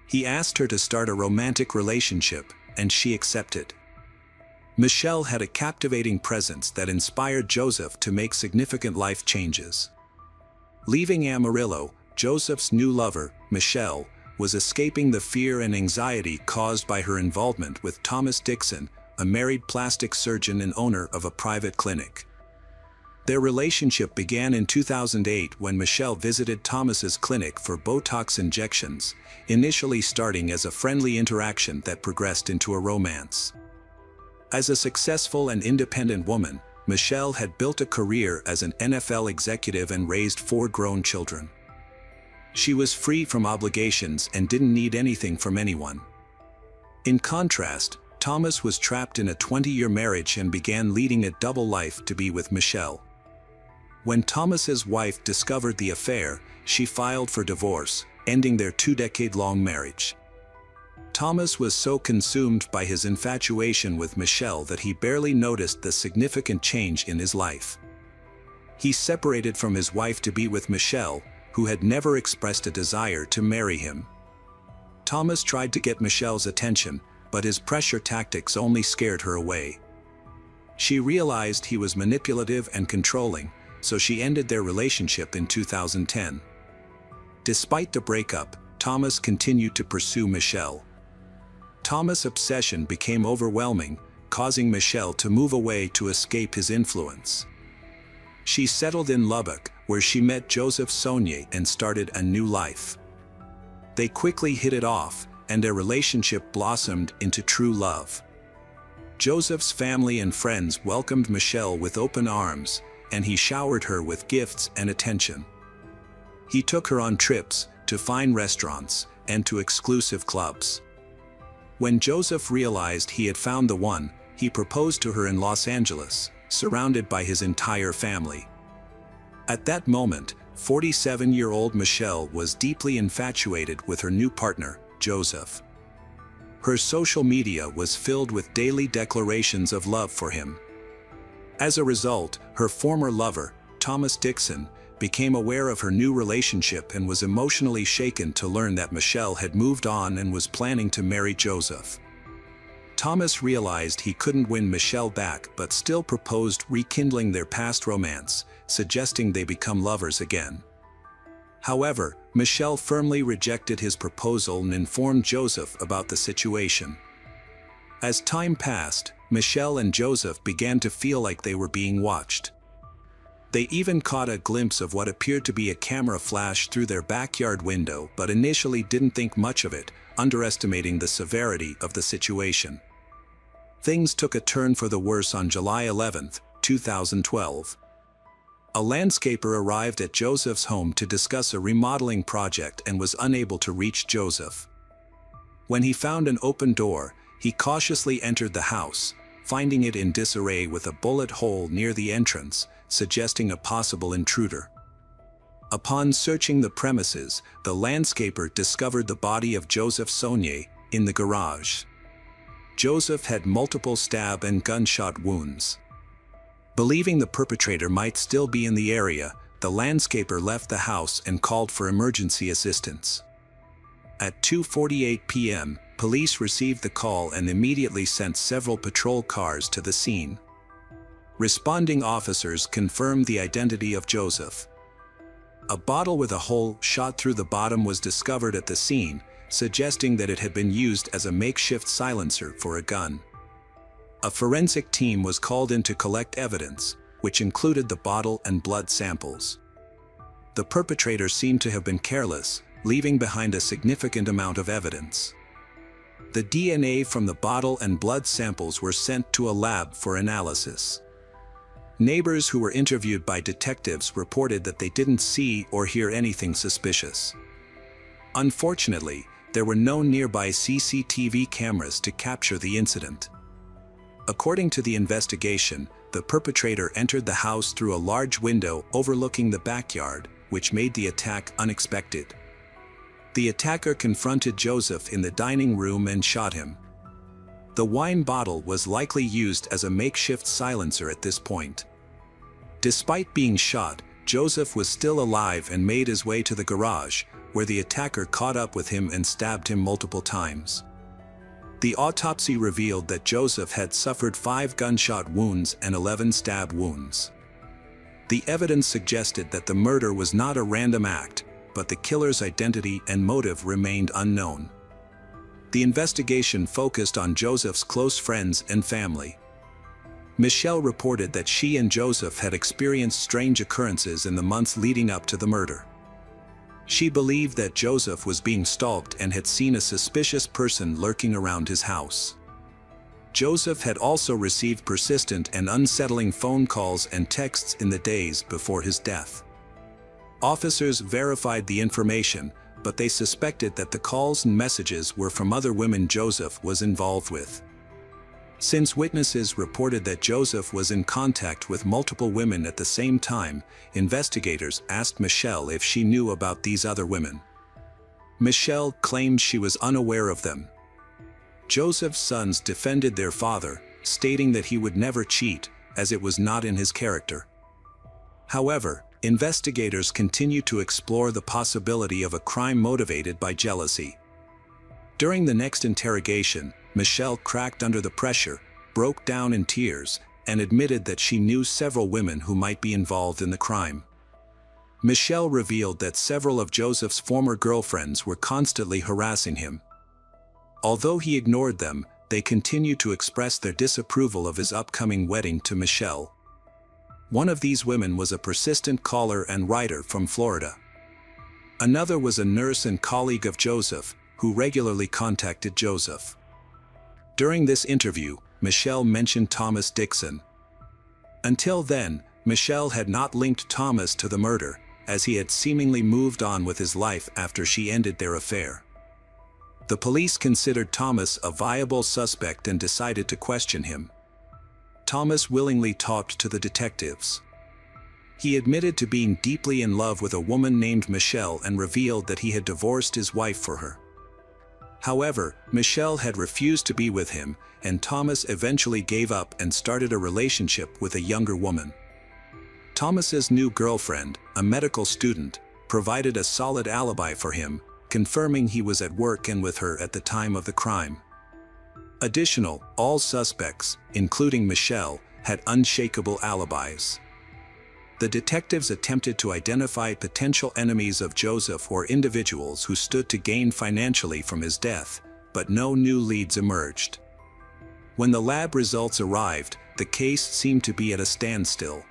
He asked her to start a romantic relationship, and she accepted. Michelle had a captivating presence that inspired Joseph to make significant life changes. Leaving Amarillo, Joseph's new lover, Michelle, was escaping the fear and anxiety caused by her involvement with Thomas Dixon, a married plastic surgeon and owner of a private clinic. Their relationship began in 2008 when Michelle visited Thomas's clinic for Botox injections, initially starting as a friendly interaction that progressed into a romance. As a successful and independent woman, Michelle had built a career as an NFL executive and raised 4 grown children. She was free from obligations and didn't need anything from anyone. In contrast, Thomas was trapped in a 20-year marriage and began leading a double life to be with Michelle. When Thomas's wife discovered the affair, she filed for divorce, ending their 2-decade-long marriage. Thomas was so consumed by his infatuation with Michelle that he barely noticed the significant change in his life. He separated from his wife to be with Michelle, who had never expressed a desire to marry him. Thomas tried to get Michelle's attention, but his pressure tactics only scared her away. She realized he was manipulative and controlling, so she ended their relationship in 2010. Despite the breakup, Thomas continued to pursue Michelle. Thomas' obsession became overwhelming, causing Michelle to move away to escape his influence. She settled in Lubbock, where she met Joseph Saunier and started a new life. They quickly hit it off, and their relationship blossomed into true love. Joseph's family and friends welcomed Michelle with open arms, and he showered her with gifts and attention. He took her on trips, to fine restaurants, and to exclusive clubs. When Joseph realized he had found the one, he proposed to her in Los Angeles, surrounded by his entire family. At that moment, 47-year-old Michelle was deeply infatuated with her new partner, Joseph. Her social media was filled with daily declarations of love for him. As a result, her former lover, Thomas Dixon, became aware of her new relationship and was emotionally shaken to learn that Michelle had moved on and was planning to marry Joseph. Thomas realized he couldn't win Michelle back but still proposed rekindling their past romance, suggesting they become lovers again. However, Michelle firmly rejected his proposal and informed Joseph about the situation. As time passed, Michelle and Joseph began to feel like they were being watched. They even caught a glimpse of what appeared to be a camera flash through their backyard window, but initially didn't think much of it, underestimating the severity of the situation. Things took a turn for the worse on July 11, 2012. A landscaper arrived at Joseph's home to discuss a remodeling project and was unable to reach Joseph. When he found an open door, he cautiously entered the house, finding it in disarray with a bullet hole near the entrance, suggesting a possible intruder. Upon searching the premises, the landscaper discovered the body of Joseph Saunier in the garage. Joseph had multiple stab and gunshot wounds. Believing the perpetrator might still be in the area, the landscaper left the house and called for emergency assistance. At 2:48 p.m., police received the call and immediately sent several patrol cars to the scene. Responding officers confirmed the identity of Joseph. A bottle with a hole shot through the bottom was discovered at the scene, suggesting that it had been used as a makeshift silencer for a gun. A forensic team was called in to collect evidence, which included the bottle and blood samples. The perpetrator seemed to have been careless, leaving behind a significant amount of evidence. The DNA from the bottle and blood samples were sent to a lab for analysis. Neighbors who were interviewed by detectives reported that they didn't see or hear anything suspicious. Unfortunately, there were no nearby CCTV cameras to capture the incident. According to the investigation, the perpetrator entered the house through a large window overlooking the backyard, which made the attack unexpected. The attacker confronted Joseph in the dining room and shot him. The wine bottle was likely used as a makeshift silencer at this point. Despite being shot, Joseph was still alive and made his way to the garage, where the attacker caught up with him and stabbed him multiple times. The autopsy revealed that Joseph had suffered 5 gunshot wounds and 11 stab wounds. The evidence suggested that the murder was not a random act, but the killer's identity and motive remained unknown. The investigation focused on Joseph's close friends and family. Michelle reported that she and Joseph had experienced strange occurrences in the months leading up to the murder. She believed that Joseph was being stalked and had seen a suspicious person lurking around his house. Joseph had also received persistent and unsettling phone calls and texts in the days before his death. Officers verified the information, but they suspected that the calls and messages were from other women Joseph was involved with. Since witnesses reported that Joseph was in contact with multiple women at the same time, investigators asked Michelle if she knew about these other women. Michelle claimed she was unaware of them. Joseph's sons defended their father, stating that he would never cheat, as it was not in his character. However, investigators continue to explore the possibility of a crime motivated by jealousy. During the next interrogation, Michelle cracked under the pressure, broke down in tears, and admitted that she knew several women who might be involved in the crime. Michelle revealed that several of Joseph's former girlfriends were constantly harassing him. Although he ignored them, they continued to express their disapproval of his upcoming wedding to Michelle. One of these women was a persistent caller and writer from Florida. Another was a nurse and colleague of Joseph, who regularly contacted Joseph. During this interview, Michelle mentioned Thomas Dixon. Until then, Michelle had not linked Thomas to the murder, as he had seemingly moved on with his life after she ended their affair. The police considered Thomas a viable suspect and decided to question him. Thomas willingly talked to the detectives. He admitted to being deeply in love with a woman named Michelle and revealed that he had divorced his wife for her. However, Michelle had refused to be with him, and Thomas eventually gave up and started a relationship with a younger woman. Thomas's new girlfriend, a medical student, provided a solid alibi for him, confirming he was at work and with her at the time of the crime. All suspects, including Michelle, had unshakable alibis. The detectives attempted to identify potential enemies of Joseph or individuals who stood to gain financially from his death, but no new leads emerged. When the lab results arrived, the case seemed to be at a standstill.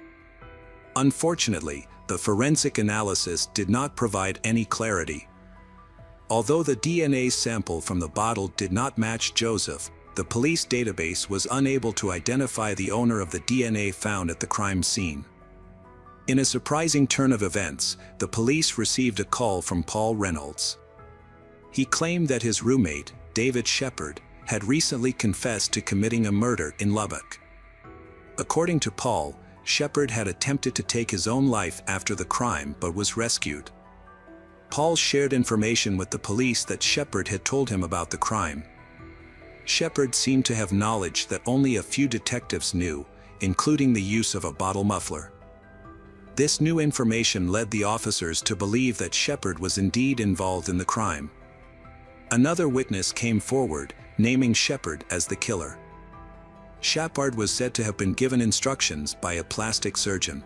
Unfortunately, the forensic analysis did not provide any clarity. Although the DNA sample from the bottle did not match Joseph, the police database was unable to identify the owner of the DNA found at the crime scene. In a surprising turn of events, the police received a call from Paul Reynolds. He claimed that his roommate, David Shepard, had recently confessed to committing a murder in Lubbock. According to Paul, Shepard had attempted to take his own life after the crime but was rescued. Paul shared information with the police that Shepard had told him about the crime. Shepard seemed to have knowledge that only a few detectives knew, including the use of a bottle muffler. This new information led the officers to believe that Shepard was indeed involved in the crime. Another witness came forward, naming Shepard as the killer. Shepard was said to have been given instructions by a plastic surgeon.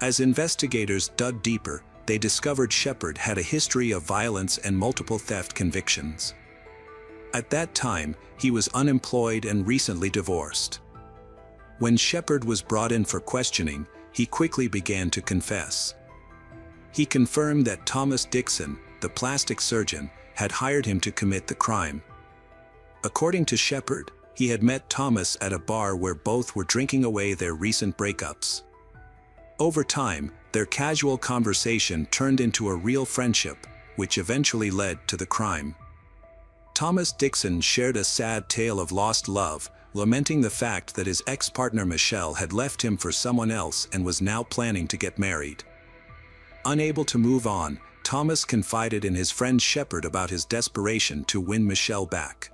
As investigators dug deeper, they discovered Shepard had a history of violence and multiple theft convictions. At that time, he was unemployed and recently divorced. When Shepard was brought in for questioning, he quickly began to confess. He confirmed that Thomas Dixon, the plastic surgeon, had hired him to commit the crime. According to Shepard, he had met Thomas at a bar where both were drinking away their recent breakups. Over time, their casual conversation turned into a real friendship, which eventually led to the crime. Thomas Dixon shared a sad tale of lost love, lamenting the fact that his ex-partner Michelle had left him for someone else and was now planning to get married. Unable to move on, Thomas confided in his friend Shepard about his desperation to win Michelle back.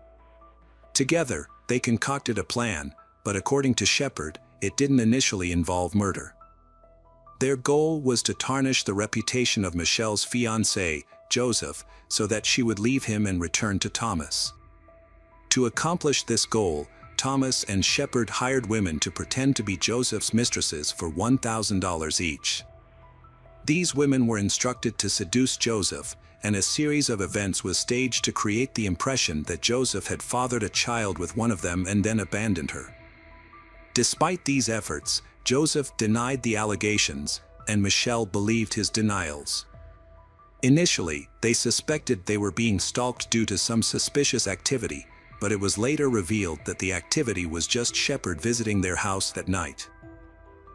Together, They concocted a plan, but according to Shepard, it didn't initially involve murder. Their goal was to tarnish the reputation of Michelle's fiancé, Joseph, so that she would leave him and return to Thomas. To accomplish this goal, Thomas and Shepard hired women to pretend to be Joseph's mistresses for $1,000 each. These women were instructed to seduce Joseph, and a series of events was staged to create the impression that Joseph had fathered a child with one of them and then abandoned her. Despite these efforts, Joseph denied the allegations, and Michelle believed his denials. Initially, they suspected they were being stalked due to some suspicious activity, but it was later revealed that the activity was just Shepard visiting their house that night.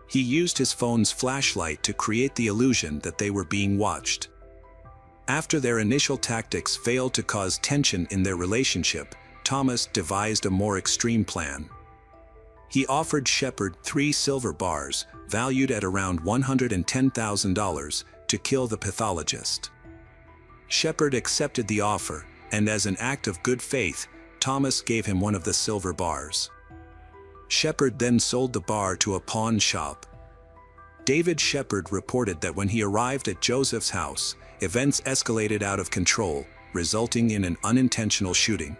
He used his phone's flashlight to create the illusion that they were being watched. After their initial tactics failed to cause tension in their relationship, Thomas devised a more extreme plan. He offered Shepard 3 silver bars, valued at around $110,000, to kill the pathologist. Shepard accepted the offer, and as an act of good faith, Thomas gave him one of the silver bars. Shepard then sold the bar to a pawn shop. David Shepard reported that when he arrived at Joseph's house, events escalated out of control, resulting in an unintentional shooting.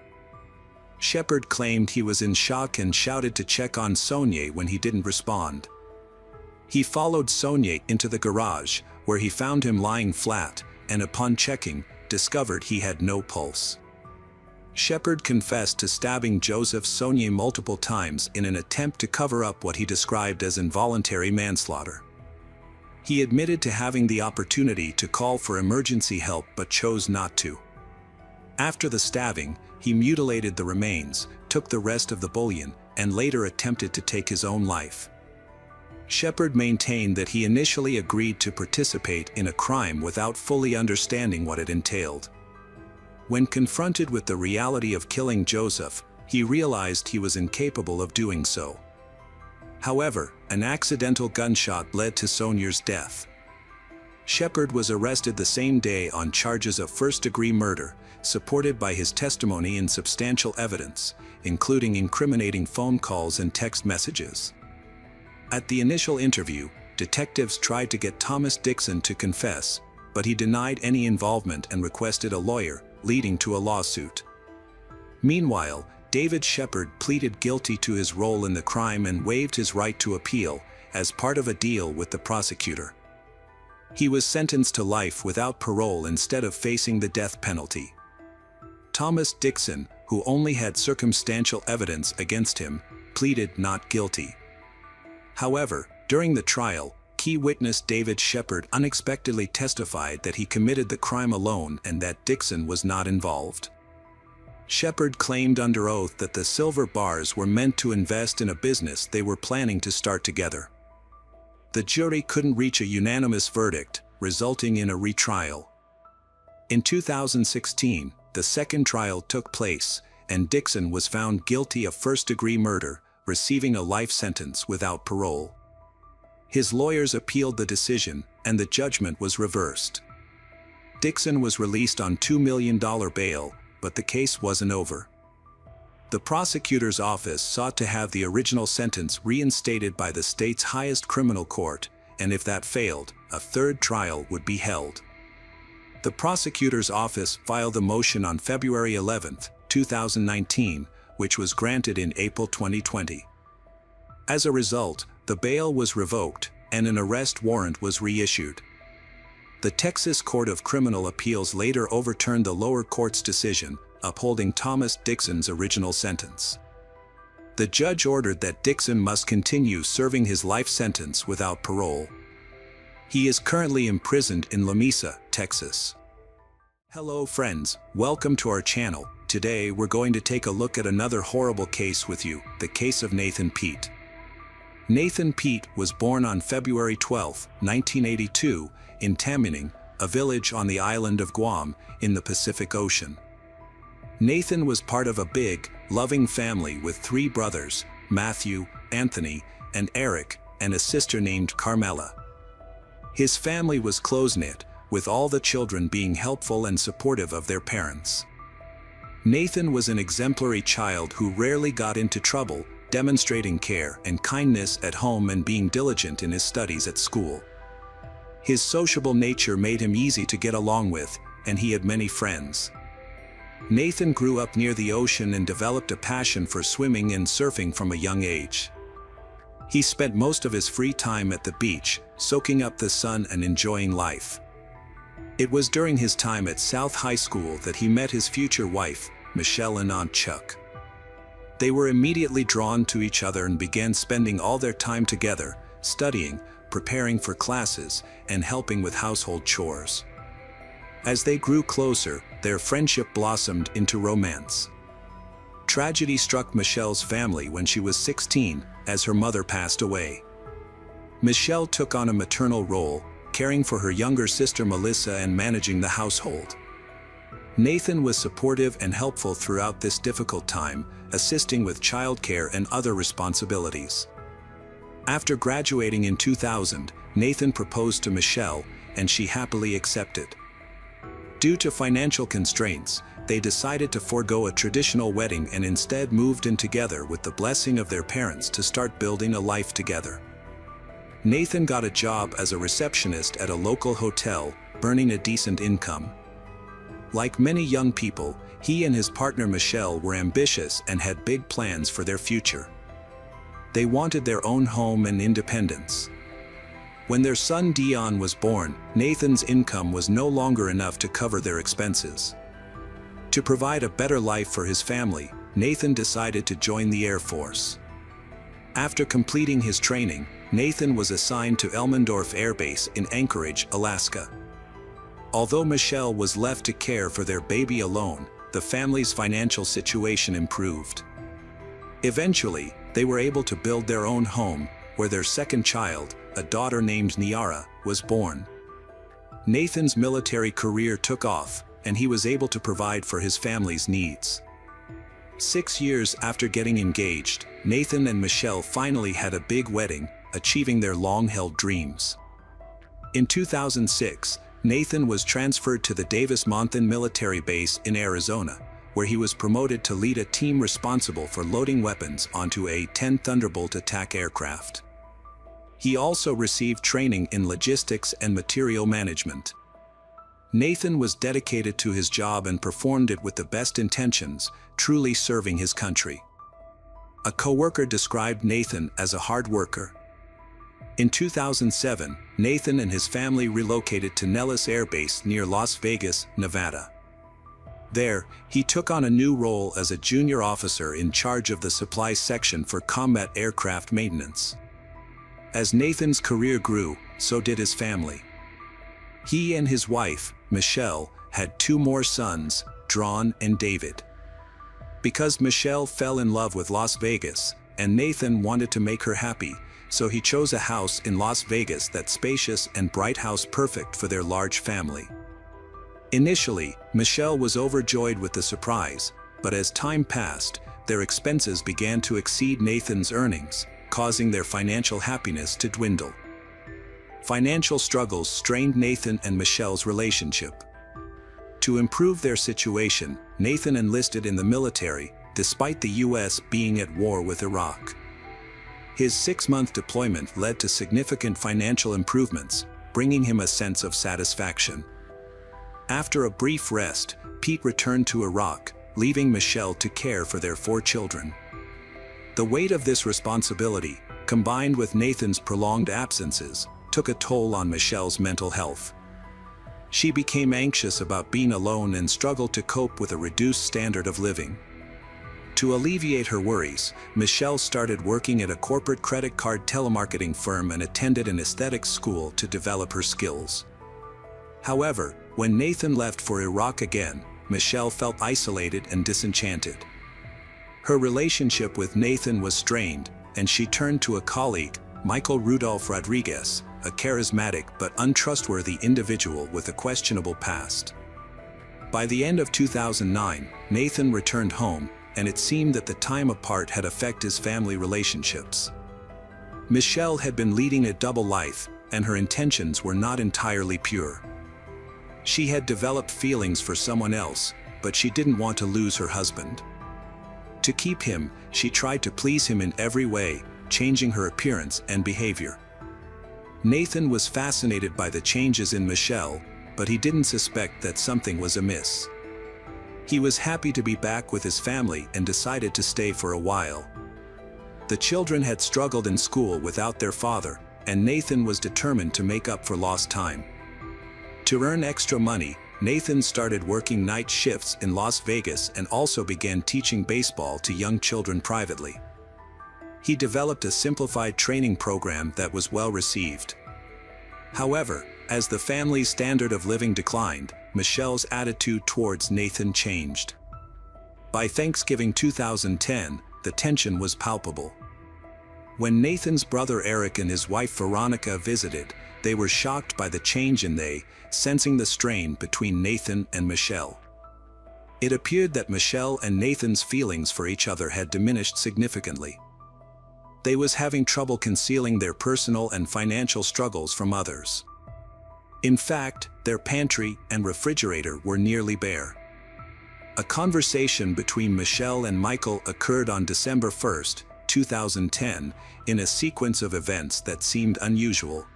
Shepard claimed he was in shock and shouted to check on Sonia when he didn't respond. He followed Sonia into the garage, where he found him lying flat, and upon checking, discovered he had no pulse. Shepard confessed to stabbing Joseph Sonia multiple times in an attempt to cover up what he described as involuntary manslaughter. He admitted to having the opportunity to call for emergency help but chose not to. After the stabbing, he mutilated the remains, took the rest of the bullion, and later attempted to take his own life. Shepard maintained that he initially agreed to participate in a crime without fully understanding what it entailed. When confronted with the reality of killing Joseph, he realized he was incapable of doing so. However, an accidental gunshot led to Sonia's death. Shepard was arrested the same day on charges of first-degree murder, supported by his testimony and substantial evidence, including incriminating phone calls and text messages. At the initial interview, detectives tried to get Thomas Dixon to confess, but he denied any involvement and requested a lawyer, leading to a lawsuit. Meanwhile, David Shepard pleaded guilty to his role in the crime and waived his right to appeal, as part of a deal with the prosecutor. He was sentenced to life without parole instead of facing the death penalty. Thomas Dixon, who only had circumstantial evidence against him, pleaded not guilty. However, during the trial, key witness David Shepard unexpectedly testified that he committed the crime alone and that Dixon was not involved. Shepard claimed under oath that the silver bars were meant to invest in a business they were planning to start together. The jury couldn't reach a unanimous verdict, resulting in a retrial. In 2016, the second trial took place, and Dixon was found guilty of first-degree murder, receiving a life sentence without parole. His lawyers appealed the decision, and the judgment was reversed. Dixon was released on $2 million bail, but the case wasn't over. The prosecutor's office sought to have the original sentence reinstated by the state's highest criminal court, and if that failed, a third trial would be held. The prosecutor's office filed a motion on February 11, 2019, which was granted in April 2020. As a result, the bail was revoked, and an arrest warrant was reissued. The Texas Court of Criminal Appeals later overturned the lower court's decision, upholding Thomas Dixon's original sentence. The judge ordered that Dixon must continue serving his life sentence without parole. He is currently imprisoned in La Mesa, Texas. Hello friends, welcome to our channel. Today we're going to take a look at another horrible case with you, the case of Nathan Pete. Nathan Pete was born on February 12, 1982, in Tamuning, a village on the island of Guam, in the Pacific Ocean. Nathan was part of a big, loving family with 3 brothers, Matthew, Anthony, and Eric, and a sister named Carmela. His family was close-knit, with all the children being helpful and supportive of their parents. Nathan was an exemplary child who rarely got into trouble, demonstrating care and kindness at home and being diligent in his studies at school. His sociable nature made him easy to get along with, and he had many friends. Nathan grew up near the ocean and developed a passion for swimming and surfing from a young age. He spent most of his free time at the beach, soaking up the sun and enjoying life. It was during his time at South High School that he met his future wife, Michelle and Aunt Chuck. They were immediately drawn to each other and began spending all their time together, studying, preparing for classes, and helping with household chores. As they grew closer, their friendship blossomed into romance. Tragedy struck Michelle's family when she was 16, as her mother passed away. Michelle took on a maternal role, caring for her younger sister Melissa and managing the household. Nathan was supportive and helpful throughout this difficult time, assisting with childcare and other responsibilities. After graduating in 2000, Nathan proposed to Michelle, and she happily accepted. Due to financial constraints, they decided to forego a traditional wedding and instead moved in together with the blessing of their parents to start building a life together. Nathan got a job as a receptionist at a local hotel, earning a decent income. Like many young people, he and his partner Michelle were ambitious and had big plans for their future. They wanted their own home and independence. When their son Dion was born, Nathan's income was no longer enough to cover their expenses. To provide a better life for his family, Nathan decided to join the Air Force. After completing his training, Nathan was assigned to Elmendorf Air Base in Anchorage, Alaska. Although Michelle was left to care for their baby alone, the family's financial situation improved. Eventually, they were able to build their own home, where their second child, a daughter named Niara, was born. Nathan's military career took off, and he was able to provide for his family's needs. 6 years after getting engaged, Nathan and Michelle finally had a big wedding, achieving their long-held dreams. In 2006, Nathan was transferred to the Davis-Monthan military base in Arizona, where he was promoted to lead a team responsible for loading weapons onto a 10 Thunderbolt attack aircraft. He also received training in logistics and material management. Nathan was dedicated to his job and performed it with the best intentions, truly serving his country. A coworker described Nathan as a hard worker. In 2007, Nathan and his family relocated to Nellis Air Base near Las Vegas, Nevada. There, he took on a new role as a junior officer in charge of the supply section for combat aircraft maintenance. As Nathan's career grew, so did his family. He and his wife, Michelle, had 2 more sons, Drawn and David. Because Michelle fell in love with Las Vegas, and Nathan wanted to make her happy, so he chose a house in Las Vegas that's spacious and bright house perfect for their large family. Initially, Michelle was overjoyed with the surprise, but as time passed, their expenses began to exceed Nathan's earnings, causing their financial happiness to dwindle. Financial struggles strained Nathan and Michelle's relationship. To improve their situation, Nathan enlisted in the military, despite the U.S. being at war with Iraq. His 6-month deployment led to significant financial improvements, bringing him a sense of satisfaction. After a brief rest, Pete returned to Iraq, leaving Michelle to care for their 4 children. The weight of this responsibility, combined with Nathan's prolonged absences, took a toll on Michelle's mental health. She became anxious about being alone and struggled to cope with a reduced standard of living. To alleviate her worries, Michelle started working at a corporate credit card telemarketing firm and attended an aesthetics school to develop her skills. However, when Nathan left for Iraq again, Michelle felt isolated and disenchanted. Her relationship with Nathan was strained, and she turned to a colleague, Michael Rudolph Rodriguez, a charismatic but untrustworthy individual with a questionable past. By the end of 2009, Nathan returned home, and it seemed that the time apart had affected his family relationships. Michelle had been leading a double life, and her intentions were not entirely pure. She had developed feelings for someone else, but she didn't want to lose her husband. To keep him, she tried to please him in every way, changing her appearance and behavior. Nathan was fascinated by the changes in Michelle, but he didn't suspect that something was amiss. He was happy to be back with his family and decided to stay for a while. The children had struggled in school without their father, and Nathan was determined to make up for lost time. To earn extra money, Nathan started working night shifts in Las Vegas and also began teaching baseball to young children privately. He developed a simplified training program that was well received. However, as the family's standard of living declined, Michelle's attitude towards Nathan changed. By Thanksgiving 2010, the tension was palpable. When Nathan's brother Eric and his wife Veronica visited, they were shocked by the change in they, sensing the strain between Nathan and Michelle. It appeared that Michelle and Nathan's feelings for each other had diminished significantly. They was having trouble concealing their personal and financial struggles from others. In fact, their pantry and refrigerator were nearly bare. A conversation between Michelle and Michael occurred on December 1, 2010, in a sequence of events that seemed unusual.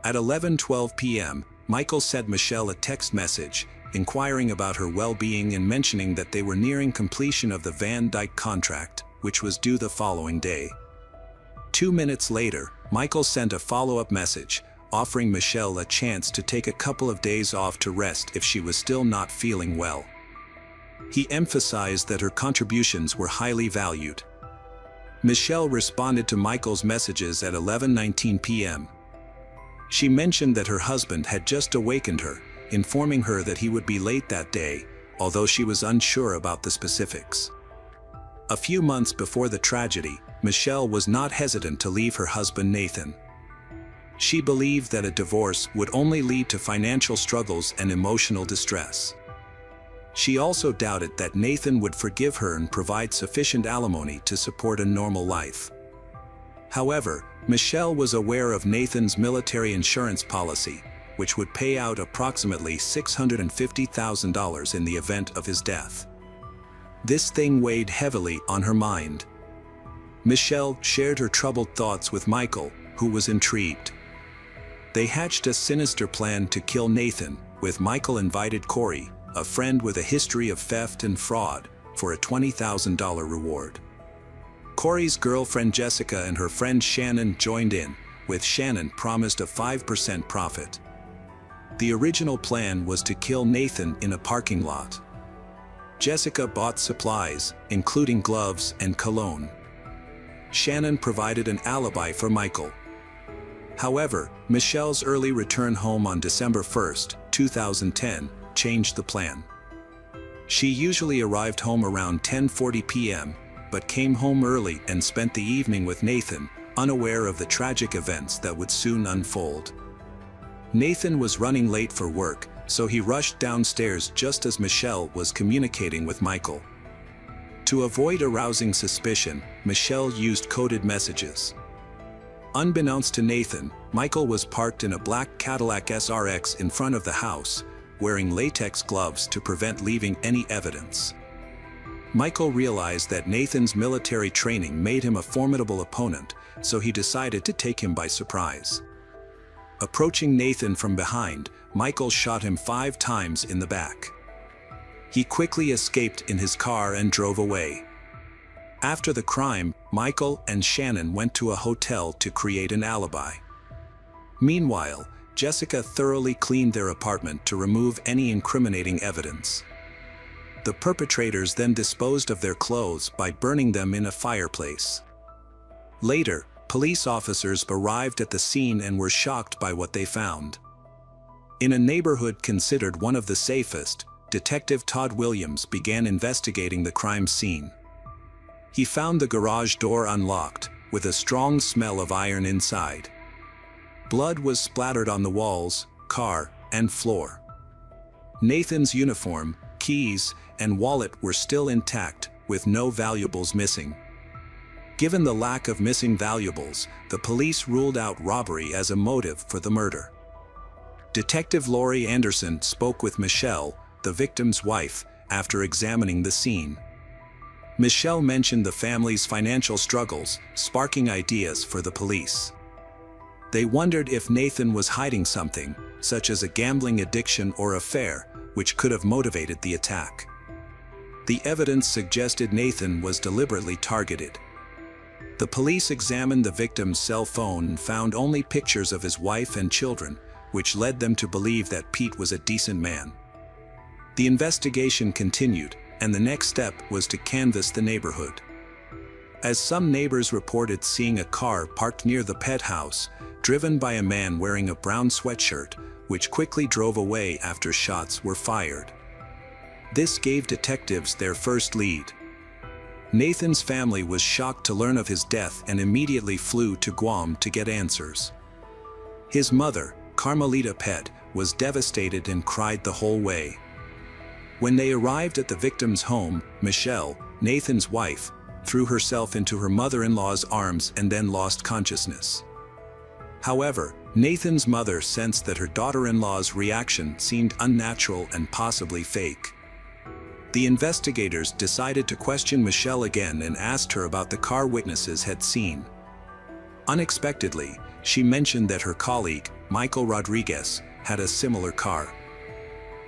At 11:12 p.m., Michael sent Michelle a text message, inquiring about her well-being and mentioning that they were nearing completion of the Van Dyke contract, which was due the following day. 2 minutes later, Michael sent a follow-up message, offering Michelle a chance to take a couple of days off to rest if she was still not feeling well. He emphasized that her contributions were highly valued. Michelle responded to Michael's messages at 11:19 p.m. She mentioned that her husband had just awakened her, informing her that he would be late that day, although she was unsure about the specifics. A few months before the tragedy, Michelle was not hesitant to leave her husband Nathan. She believed that a divorce would only lead to financial struggles and emotional distress. She also doubted that Nathan would forgive her and provide sufficient alimony to support a normal life. However, Michelle was aware of Nathan's military insurance policy, which would pay out approximately $650,000 in the event of his death. This thing weighed heavily on her mind. Michelle shared her troubled thoughts with Michael, who was intrigued. They hatched a sinister plan to kill Nathan, with Michael invited Corey, a friend with a history of theft and fraud, for a $20,000 reward. Corey's girlfriend Jessica and her friend Shannon joined in, with Shannon promised a 5% profit. The original plan was to kill Nathan in a parking lot. Jessica bought supplies, including gloves and cologne. Shannon provided an alibi for Michael. However, Michelle's early return home on December 1, 2010, changed the plan. She usually arrived home around 10:40 p.m., but came home early and spent the evening with Nathan, unaware of the tragic events that would soon unfold. Nathan was running late for work, so he rushed downstairs just as Michelle was communicating with Michael. To avoid arousing suspicion, Michelle used coded messages. Unbeknownst to Nathan, Michael was parked in a black Cadillac SRX in front of the house, wearing latex gloves to prevent leaving any evidence. Michael realized that Nathan's military training made him a formidable opponent, so he decided to take him by surprise. Approaching Nathan from behind, Michael shot him 5 times in the back. He quickly escaped in his car and drove away. After the crime, Michael and Shannon went to a hotel to create an alibi. Meanwhile, Jessica thoroughly cleaned their apartment to remove any incriminating evidence. The perpetrators then disposed of their clothes by burning them in a fireplace. Later, police officers arrived at the scene and were shocked by what they found. In a neighborhood considered one of the safest, Detective Todd Williams began investigating the crime scene. He found the garage door unlocked, with a strong smell of iron inside. Blood was splattered on the walls, car, and floor. Nathan's uniform, keys, and wallet were still intact, with no valuables missing. Given the lack of missing valuables, the police ruled out robbery as a motive for the murder. Detective Laurie Anderson spoke with Michelle, the victim's wife, after examining the scene. Michelle mentioned the family's financial struggles, sparking ideas for the police. They wondered if Nathan was hiding something, such as a gambling addiction or affair, which could have motivated the attack. The evidence suggested Nathan was deliberately targeted. The police examined the victim's cell phone and found only pictures of his wife and children, which led them to believe that Pete was a decent man. The investigation continued, and the next step was to canvass the neighborhood. As some neighbors reported seeing a car parked near the pet house, driven by a man wearing a brown sweatshirt, which quickly drove away after shots were fired. This gave detectives their first lead. Nathan's family was shocked to learn of his death and immediately flew to Guam to get answers. His mother, Carmelita Pett, was devastated and cried the whole way. When they arrived at the victim's home, Michelle, Nathan's wife, threw herself into her mother-in-law's arms and then lost consciousness. However, Nathan's mother sensed that her daughter-in-law's reaction seemed unnatural and possibly fake. The investigators decided to question Michelle again and asked her about the car witnesses had seen. Unexpectedly, she mentioned that her colleague, Michael Rodriguez, had a similar car.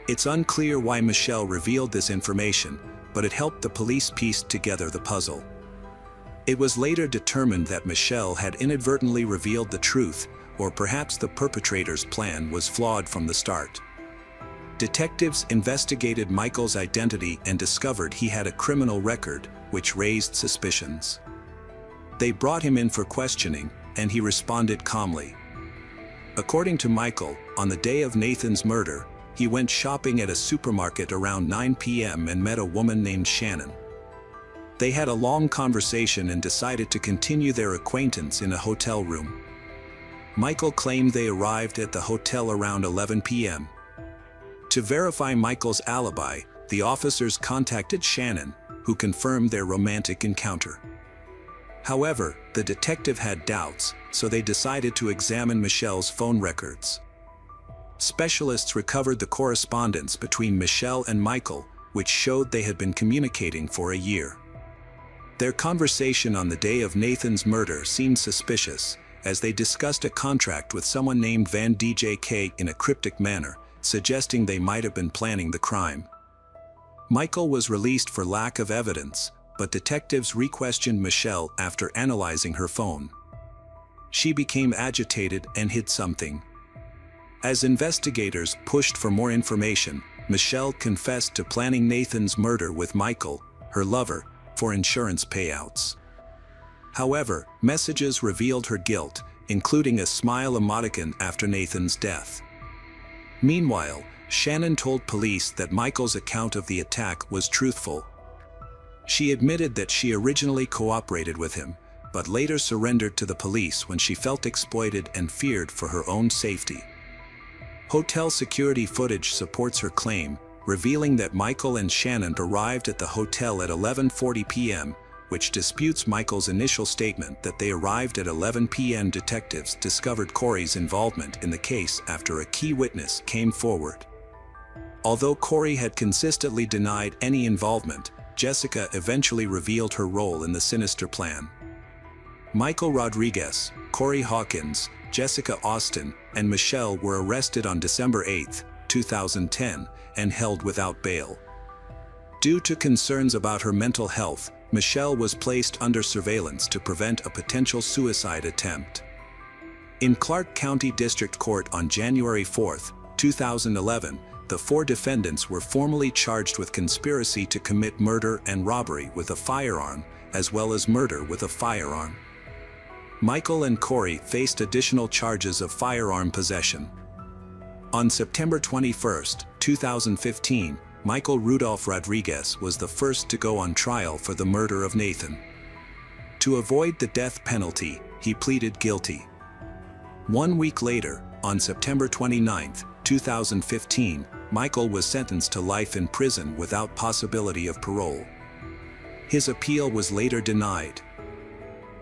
It's unclear why Michelle revealed this information, but it helped the police piece together the puzzle. It was later determined that Michelle had inadvertently revealed the truth, or perhaps the perpetrator's plan was flawed from the start. Detectives investigated Michael's identity and discovered he had a criminal record, which raised suspicions. They brought him in for questioning, and he responded calmly. According to Michael, on the day of Nathan's murder, he went shopping at a supermarket around 9 p.m. and met a woman named Shannon. They had a long conversation and decided to continue their acquaintance in a hotel room. Michael claimed they arrived at the hotel around 11 p.m. To verify Michael's alibi, the officers contacted Shannon, who confirmed their romantic encounter. However, the detective had doubts, so they decided to examine Michelle's phone records. Specialists recovered the correspondence between Michelle and Michael, which showed they had been communicating for a year. Their conversation on the day of Nathan's murder seemed suspicious, as they discussed a contract with someone named Van DJK in a cryptic manner, suggesting they might have been planning the crime. Michael was released for lack of evidence, but detectives re-questioned Michelle after analyzing her phone. She became agitated and hid something. As investigators pushed for more information, Michelle confessed to planning Nathan's murder with Michael, her lover, for insurance payouts. However, messages revealed her guilt, including a smile emoticon after Nathan's death. Meanwhile, Shannon told police that Michael's account of the attack was truthful. She admitted that she originally cooperated with him, but later surrendered to the police when she felt exploited and feared for her own safety. Hotel security footage supports her claim, revealing that Michael and Shannon arrived at the hotel at 11:40 p.m., which disputes Michael's initial statement that they arrived at 11 p.m. Detectives discovered Corey's involvement in the case after a key witness came forward. Although Corey had consistently denied any involvement, Jessica eventually revealed her role in the sinister plan. Michael Rodriguez, Corey Hawkins, Jessica Austin, and Michelle were arrested on December 8, 2010, and held without bail. Due to concerns about her mental health, Michelle was placed under surveillance to prevent a potential suicide attempt. In Clark County District Court on January 4, 2011, the 4 defendants were formally charged with conspiracy to commit murder and robbery with a firearm, as well as murder with a firearm. Michael and Corey faced additional charges of firearm possession. On September 21, 2015, Michael Rudolph Rodriguez was the first to go on trial for the murder of Nathan. To avoid the death penalty, he pleaded guilty. 1 week later, on September 29, 2015, Michael was sentenced to life in prison without possibility of parole. His appeal was later denied.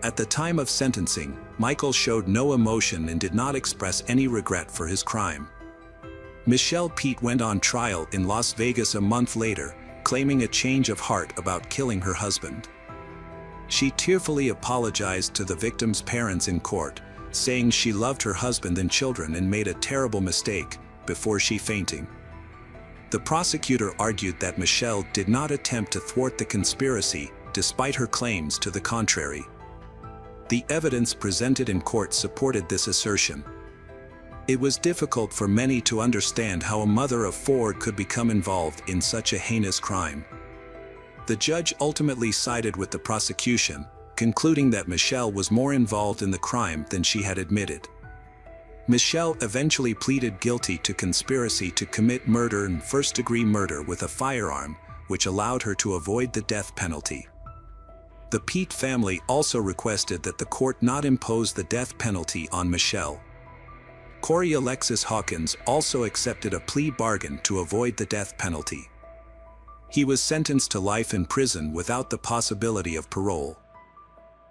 At the time of sentencing, Michael showed no emotion and did not express any regret for his crime. Michelle Pete went on trial in Las Vegas a month later, claiming a change of heart about killing her husband. She tearfully apologized to the victim's parents in court, saying she loved her husband and children and made a terrible mistake, before she fainting. The prosecutor argued that Michelle did not attempt to thwart the conspiracy, despite her claims to the contrary. The evidence presented in court supported this assertion. It was difficult for many to understand how a mother of 4 could become involved in such a heinous crime. The judge ultimately sided with the prosecution, concluding that Michelle was more involved in the crime than she had admitted. Michelle eventually pleaded guilty to conspiracy to commit murder and first-degree murder with a firearm, which allowed her to avoid the death penalty. The Pete family also requested that the court not impose the death penalty on Michelle. Corey Alexis Hawkins also accepted a plea bargain to avoid the death penalty. He was sentenced to life in prison without the possibility of parole.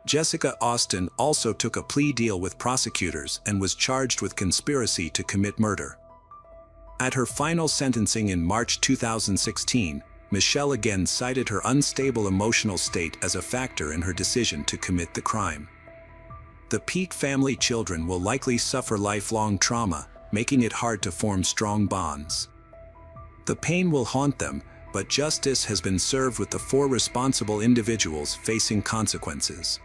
Jessica Austin also took a plea deal with prosecutors and was charged with conspiracy to commit murder. At her final sentencing in March 2016, Michelle again cited her unstable emotional state as a factor in her decision to commit the crime. The Pete family children will likely suffer lifelong trauma, making it hard to form strong bonds. The pain will haunt them, but justice has been served with the 4 responsible individuals facing consequences.